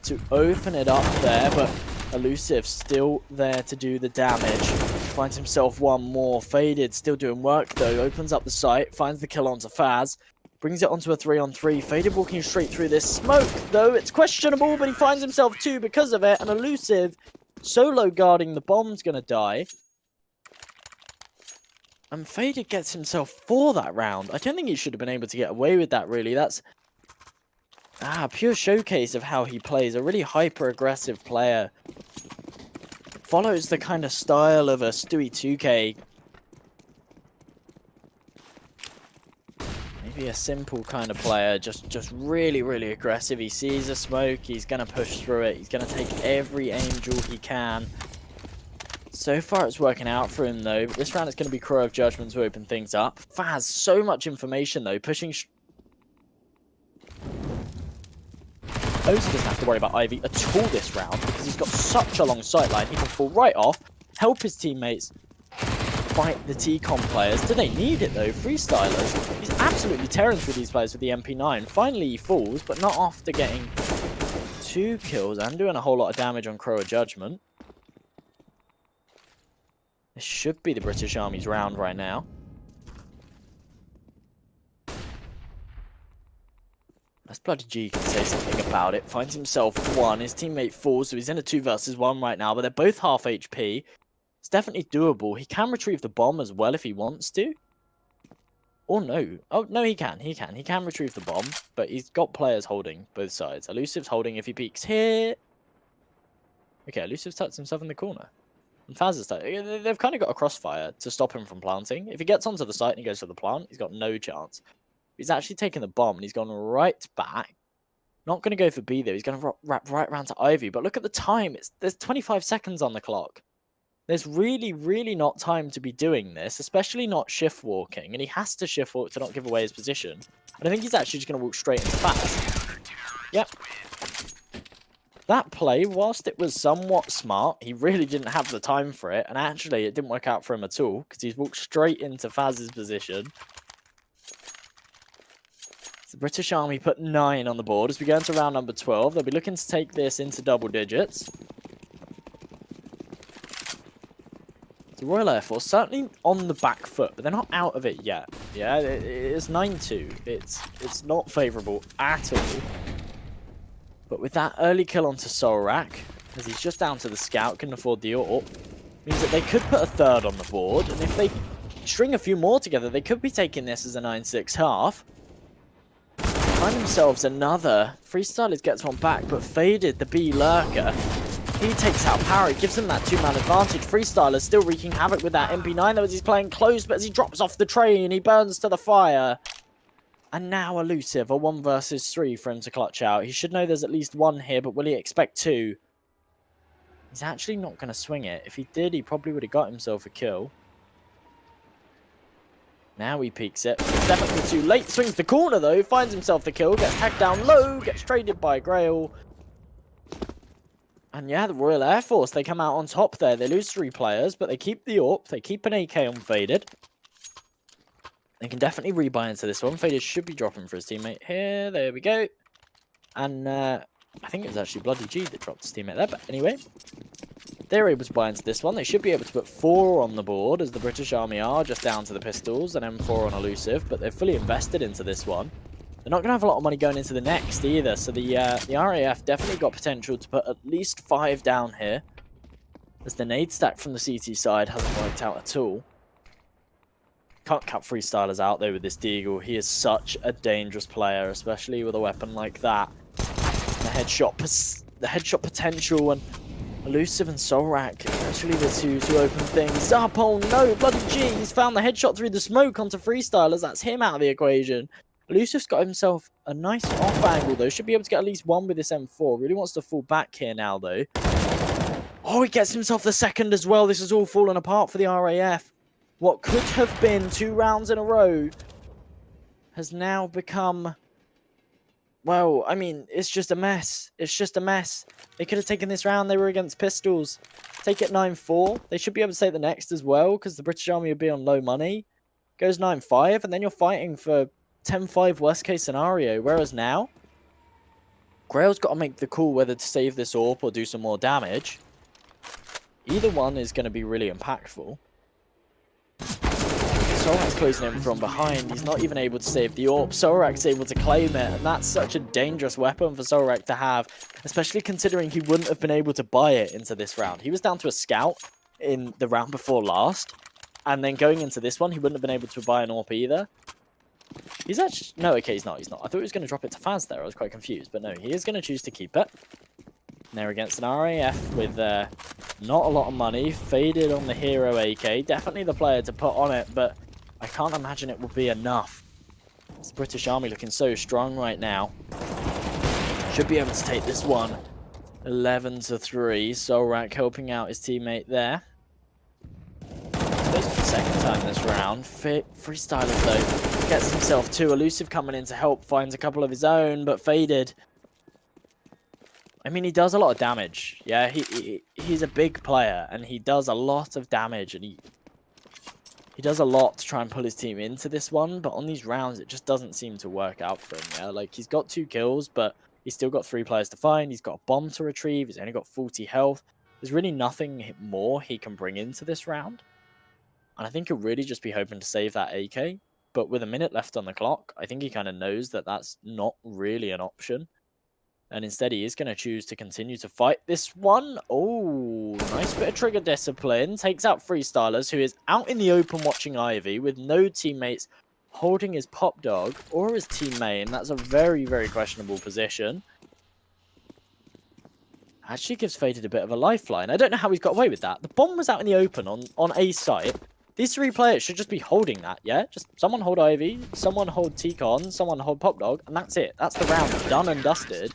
to open it up there, but Elusive still there to do the damage. Finds himself one more. Faded still doing work though. Opens up the site, finds the kill onto Faz. Brings it onto a 3-on-3. Faded walking straight through this smoke though. It's questionable, but he finds himself 2 because of it. And Elusive solo guarding the bomb's gonna die. And Faded gets himself 4 that round. I don't think he should have been able to get away with that really. That's pure showcase of how he plays. A really hyper-aggressive player. Follows the kind of style of a Stewie 2K. Maybe a simple kind of player. Just really, really aggressive. He sees a smoke. He's going to push through it. He's going to take every angel he can. So far it's working out for him though. But this round it's going to be Crow of Judgment to open things up. Faz, so much information though. Pushing... Ozy doesn't have to worry about Ivy at all this round because he's got such a long sight line. He can fall right off, help his teammates fight the T-Con players. Do they need it though? Freestylers. He's absolutely tearing through these players with the MP9. Finally he falls, but not after getting 2 kills and doing a whole lot of damage on Crow of Judgment. This should be the British Army's round right now. That's Bloody G can say something about it. Finds himself 1. His teammate falls, so he's in a 2 versus 1 right now, but they're both half HP. It's definitely doable. He can retrieve the bomb as well if he wants to. Or no. Oh, no, he can. He can retrieve the bomb, but he's got players holding both sides. Elusive's holding if he peeks here. Okay, Elusive's tucked himself in the corner. And Faz is they've kind of got a crossfire to stop him from planting. If he gets onto the site and he goes to the plant, he's got no chance. He's actually taken the bomb and he's gone right back. Not going to go for B though. He's going to wrap right around to Ivy. But look at the time. There's 25 seconds on the clock. There's really, really not time to be doing this, especially not shift walking. And he has to shift walk to not give away his position. And I think he's actually just going to walk straight into Faz. Yep. That play, whilst it was somewhat smart, he really didn't have the time for it. And actually, it didn't work out for him at all because he's walked straight into Faz's position. The British Army put 9 on the board. As we go into round number 12, they'll be looking to take this into double digits. The Royal Air Force certainly on the back foot, but they're not out of it yet. Yeah, it's 9-2. It's not favourable at all. But with that early kill onto Solrak, as he's just down to the scout, can afford the AWP, means that they could put a 3rd on the board, and if they string a few more together, they could be taking this as a 9-6 half. Find themselves another. Freestylers gets one back, but Faded, the B lurker, He takes out Power. It gives him that 2-man advantage. Freestyler still wreaking havoc with that MP9 though as he's playing close, but as he drops off the train, he burns to the fire. And now Elusive, a 1 versus 3 for him to clutch out. He should know there's at least 1 here, but will he expect 2? He's actually not going to swing it. If he did, he probably would have got himself a kill. Now he peeks it. It's definitely too late. Swings the corner though, finds himself the kill, gets tagged down low, gets traded by Grail. And yeah, the Royal Air Force, they come out on top there. They lose 3 players, but they keep the AWP. They keep an AK on Faded. They can definitely rebuy into this one. Faded should be dropping for his teammate here. There we go. And I think it was actually Bloody G that dropped his teammate there. But anyway, they're able to buy into this one. They should be able to put 4 on the board, as the British Army are, just down to the pistols, and M4 on Elusive. But they're fully invested into this one. They're not going to have a lot of money going into the next either, so the RAF definitely got potential to put at least 5 down here, as the nade stack from the CT side hasn't worked out at all. Can't cut Freestylers out though with this Deagle. He is such a dangerous player, especially with a weapon like that. The headshot potential, and Elusive and Solrak, actually the two open things. Zarpol, no, Bloody G, he's found the headshot through the smoke onto Freestylers. That's him out of the equation. Elusive's got himself a nice off angle though. Should be able to get at least 1 with this M4. Really wants to fall back here now though. Oh, he gets himself the second as well. This is all falling apart for the RAF. What could have been 2 rounds in a row has now become... Well, I mean, it's just a mess. It's just a mess. They could have taken this round. They were against pistols. Take it 9-4. They should be able to take the next as well, because the British Army would be on low money. Goes 9-5, and then you're fighting for 10-5 worst case scenario. Whereas now, Grail's got to make the call whether to save this AWP or do some more damage. Either one is going to be really impactful. Sorak's closing in from behind. He's not even able to save the AWP. Sorak's able to claim it, and that's such a dangerous weapon for Sorak to have, especially considering he wouldn't have been able to buy it into this round. He was down to a scout in the round before last, and then going into this one, he wouldn't have been able to buy an AWP either. He's actually... No, okay, he's not. I thought he was going to drop it to Faz there. I was quite confused, but no, he is going to choose to keep it. And they're against an RAF with not a lot of money. Faded on the hero AK. Definitely the player to put on it, but I can't imagine it will be enough. It's the British Army looking so strong right now. Should be able to take this one. 11-3. Solrak helping out his teammate there. Goes for the second time this round. Freestyler though gets himself 2. Elusive coming in to help. Finds a couple of his own, but Faded. I mean, he does a lot of damage. Yeah, he's a big player, and he does a lot of damage, and he does a lot to try and pull his team into this one, but on these rounds, it just doesn't seem to work out for him. Yeah, like, he's got 2 kills, but he's still got 3 players to find. He's got a bomb to retrieve. He's only got 40 health. There's really nothing more he can bring into this round. And I think he'll really just be hoping to save that AK. But with a minute left on the clock, I think he kind of knows that that's not really an option. And instead, he is going to choose to continue to fight this one. Oh, nice bit of trigger discipline. Takes out Freestylers, who is out in the open watching Ivy with no teammates holding his pop dog or his team main. That's a very, very questionable position. Actually gives Faded a bit of a lifeline. I don't know how he's got away with that. The bomb was out in the open on A site. These 3 players should just be holding that, yeah? Just someone hold Ivy, someone hold T-Con, someone hold Pop Dog, and that's it. That's the round done and dusted.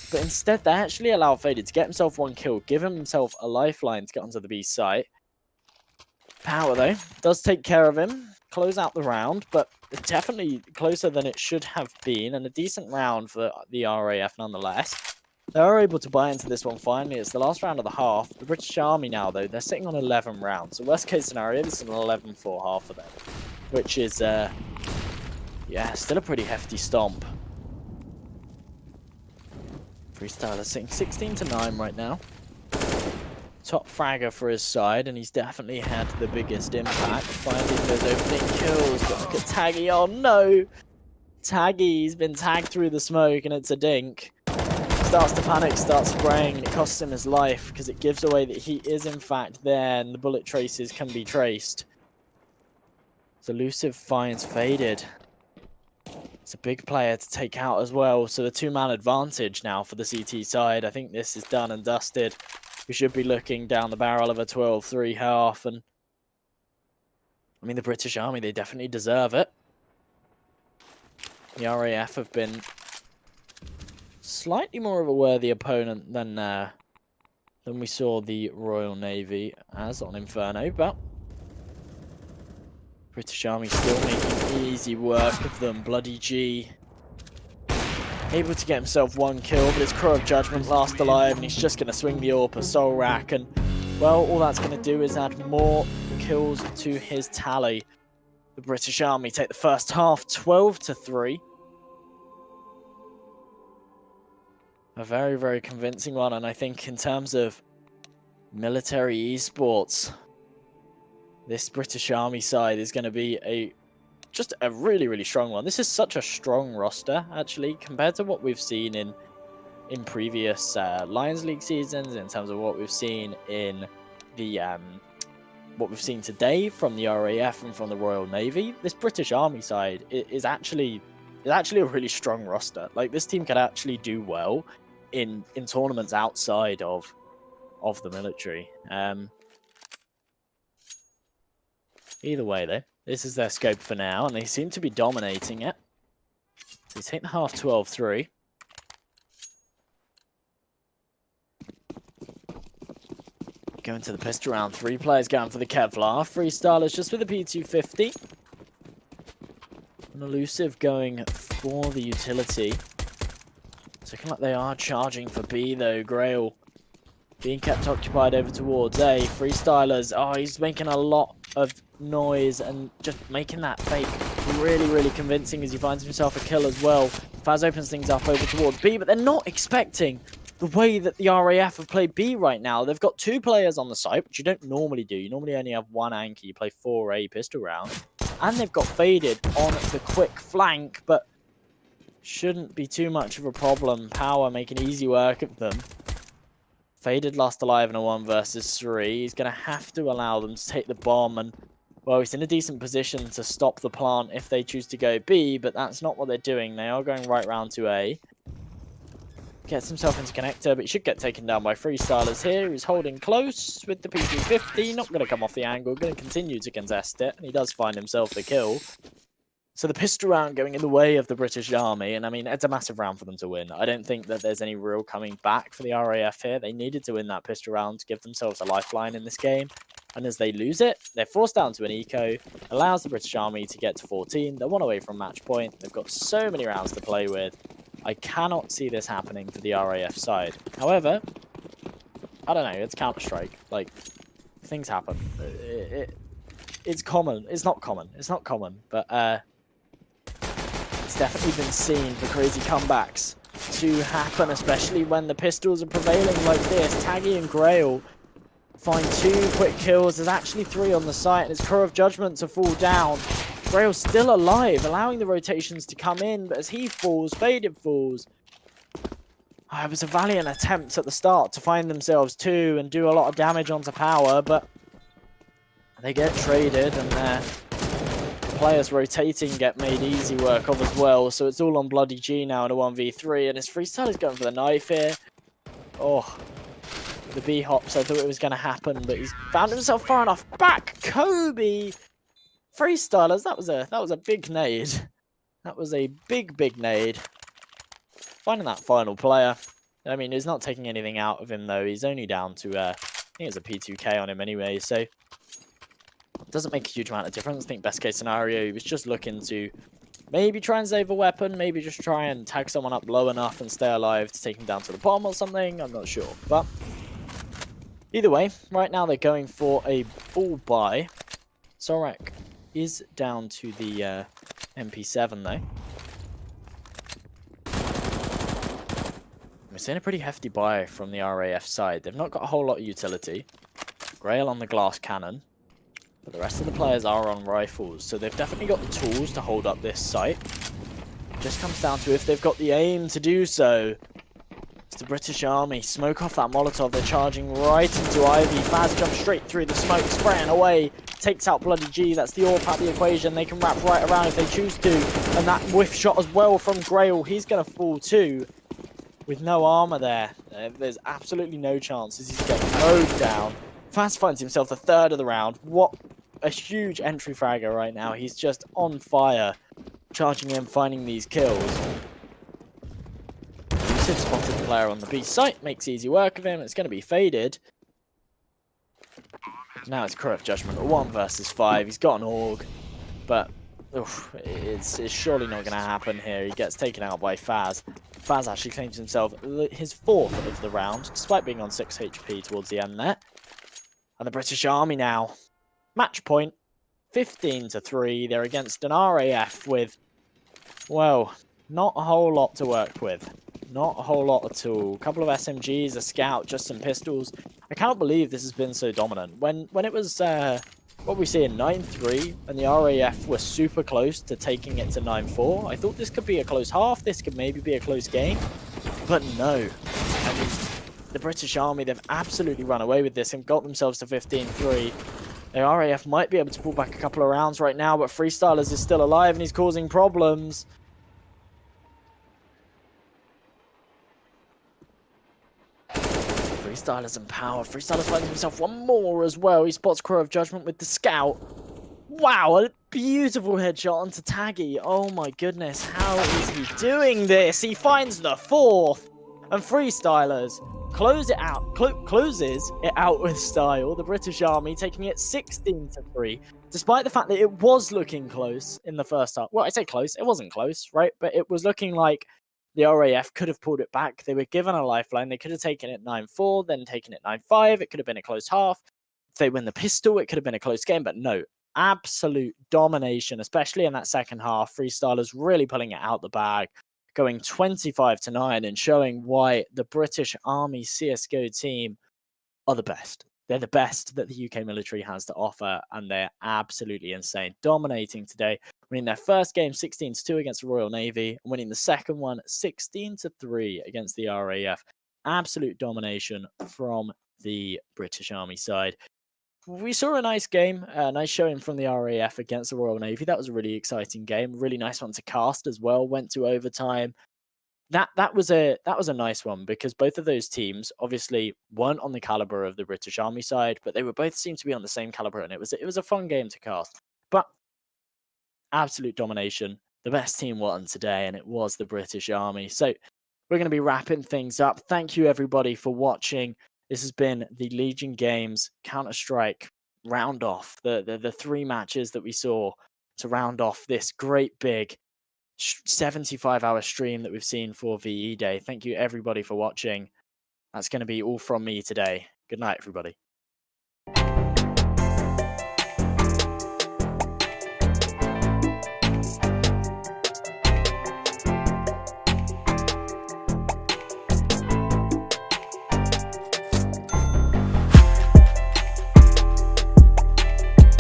But instead, they actually allow Faded to get himself 1 kill, give himself a lifeline to get onto the B site. Power, though, does take care of him, close out the round, but definitely closer than it should have been, and a decent round for the RAF nonetheless. They are able to buy into this one finally. It's the last round of the half. The British Army now, though, they're sitting on 11 rounds. So worst case scenario, this is an 11-4 half for them. Which is, yeah, still a pretty hefty stomp. Freestyler sitting 16-9 right now. Top fragger for his side, and he's definitely had the biggest impact. Finding those opening kills, but look at Taggy. Oh, no! Taggy's been tagged through the smoke, and it's a dink. Starts to panic, starts spraying, and it costs him his life because it gives away that he is in fact there and the bullet traces can be traced. So Elusive finds Faded. It's a big player to take out as well, so the 2-man advantage now for the CT side. I think this is done and dusted. we should be looking down the barrel of a 12-3 half. And I mean, the British Army, they definitely deserve it. The RAF have been slightly more of a worthy opponent than we saw the Royal Navy as on Inferno, but British Army still making easy work of them. Bloody G able to get himself one kill, but his Crow of Judgment last alive, and he's just going to swing the AWP Soul Rack, and well, all that's going to do is add more kills to his tally. The British Army take the first half 12-3. A very, very convincing one, and I think in terms of military esports, this British Army side is going to be just a really, really strong one. This is such a strong roster, actually, compared to what we've seen in previous Lions League seasons, in terms of what we've seen in the what we've seen today from the RAF and from the Royal Navy. This British Army side is actually a really strong roster. Like, this team can actually do well in tournaments outside of the military. Either way, though, this is their scope for now, and they seem to be dominating it. They take the half 12-3. Going to the pistol round. 3 players going for the Kevlar. Freestylers just with the P250. And Elusive going for the utility. It's looking like they are charging for B, though. Grail being kept occupied over towards A. Freestylers, oh, he's making a lot of noise and just making that fake really, really convincing as he finds himself a kill as well. Faz opens things up over towards B, but they're not expecting the way that the RAF have played B right now. They've got 2 players on the site, which you don't normally do. You normally only have 1 anchor. You play 4 A pistol rounds. And they've got Faded on the quick flank, but shouldn't be too much of a problem. Power making easy work of them. Faded last alive in a 1 versus 3. He's going to have to allow them to take the bomb, and well, he's in a decent position to stop the plant if they choose to go B, but that's not what they're doing. They are going right round to A. Gets himself into connector, but he should get taken down by Freestylers here. He's holding close with the P250. Not going to come off the angle. Going to continue to contest it, and he does find himself the kill. So the pistol round going in the way of the British Army, and I mean, it's a massive round for them to win. I don't think that there's any real coming back for the RAF here. They needed to win that pistol round to give themselves a lifeline in this game. And as they lose it, they're forced down to an eco, allows the British Army to get to 14. They're 1 away from match point. They've got so many rounds to play with. I cannot see this happening for the RAF side. However, I don't know, it's Counter-Strike. Like, things happen. It's common. It's not common. It's not common, but it's definitely been seen for crazy comebacks to happen, especially when the pistols are prevailing like this. Taggy and Grail find 2 quick kills. There's actually 3 on the site, and it's Crow of Judgment to fall down. Grail's still alive, allowing the rotations to come in, but as he falls, Faded falls. It was a valiant attempt at the start to find themselves 2 and do a lot of damage onto Power, but they get traded, and their players rotating get made easy work of as well. So it's all on Bloody G now in a 1v3, and his Freestyler's going for the knife here. Oh, the B hops, I thought it was going to happen, but he's found himself far enough back. Kobe! Freestylers, that was a big nade. That was a big nade. Finding that final player. I mean, he's not taking anything out of him, though. He's only down to, I think it's a P2K on him anyway, so it doesn't make a huge amount of difference. I think best case scenario, he was just looking to maybe try and save a weapon, maybe just try and tag someone up low enough and stay alive to take him down to the bomb or something. I'm not sure, but either way, right now they're going for a full buy. Sorek is down to the MP7 though. We're seeing a pretty hefty buy from the RAF side. They've not got a whole lot of utility. Grail on the glass cannon, but the rest of the players are on rifles, so they've definitely got the tools to hold up this site. Just comes down to if they've got the aim to do so. It's the British Army. Smoke off that Molotov. They're charging right into Ivy. Faz jumps straight through the smoke, spraying away. Takes out Bloody G. That's the AWP out the equation. They can wrap right around if they choose to. And that whiff shot as well from Grail. He's going to fall too with no armor there. There's absolutely no chance as he's getting mowed down. Faz finds himself the third of the round. What a huge entry fragger right now. He's just on fire, charging in, finding these kills. Lucid spotted the player on the B site, makes easy work of him. It's going to be faded. Now it's Crow of Judgment, a 1 versus 5. He's got an AUG, but it's surely not going to happen here. He gets taken out by Faz. Faz actually claims himself his 4th of the round, despite being on 6 HP towards the end there. And the British Army now, match point, 15-3. They're against an RAF with, well, not a whole lot to work with. Not a whole lot at all. A couple of SMGs, a scout, just some pistols. I cannot believe this has been so dominant. When it was, what we see in 9-3, and the RAF were super close to taking it to 9-4, I thought this could be a close half, this could maybe be a close game. But no. I mean, the British Army, they've absolutely run away with this and got themselves to 15-3. The RAF might be able to pull back a couple of rounds right now, but Freestylers is still alive and he's causing problems. Freestylers and power. Freestylers finds himself one more as well. He spots Crow of Judgment with the scout. Wow, a beautiful headshot onto Taggy. Oh my goodness, how is he doing this? He finds the 4th. And Freestylers closes it out with style. The British Army taking it 16-3, despite the fact that it was looking close in the first half. Well, I say close, it wasn't close, right? But it was looking like the RAF could have pulled it back. They were given a lifeline. They could have taken it 9-4, then taken it 9-5. It could have been a close half. If they win the pistol, it could have been a close game, but no. Absolute domination, especially in that second half. Freestylers really pulling it out the bag, going 25-9 and showing why the British Army CSGO team are the best. They're the best that the UK military has to offer, and they're absolutely insane. Dominating today, winning their first game 16-2 against the Royal Navy, and winning the second one 16-3 against the RAF. Absolute domination from the British Army side. We saw a nice game, a nice showing from the RAF against the Royal Navy. That was a really exciting game. Really nice one to cast as well. Went to overtime. That was a nice one because both of those teams obviously weren't on the caliber of the British Army side, but they were both seemed to be on the same caliber, and it was a fun game to cast. But absolute domination. The best team won today, and it was the British Army. So we're going to be wrapping things up. Thank you everybody for watching. This has been the Legion Games Counter-Strike round off, the 3 matches that we saw to round off this great big 75-hour stream that we've seen for VE Day. Thank you everybody for watching. That's going to be all from me today. Good night, everybody.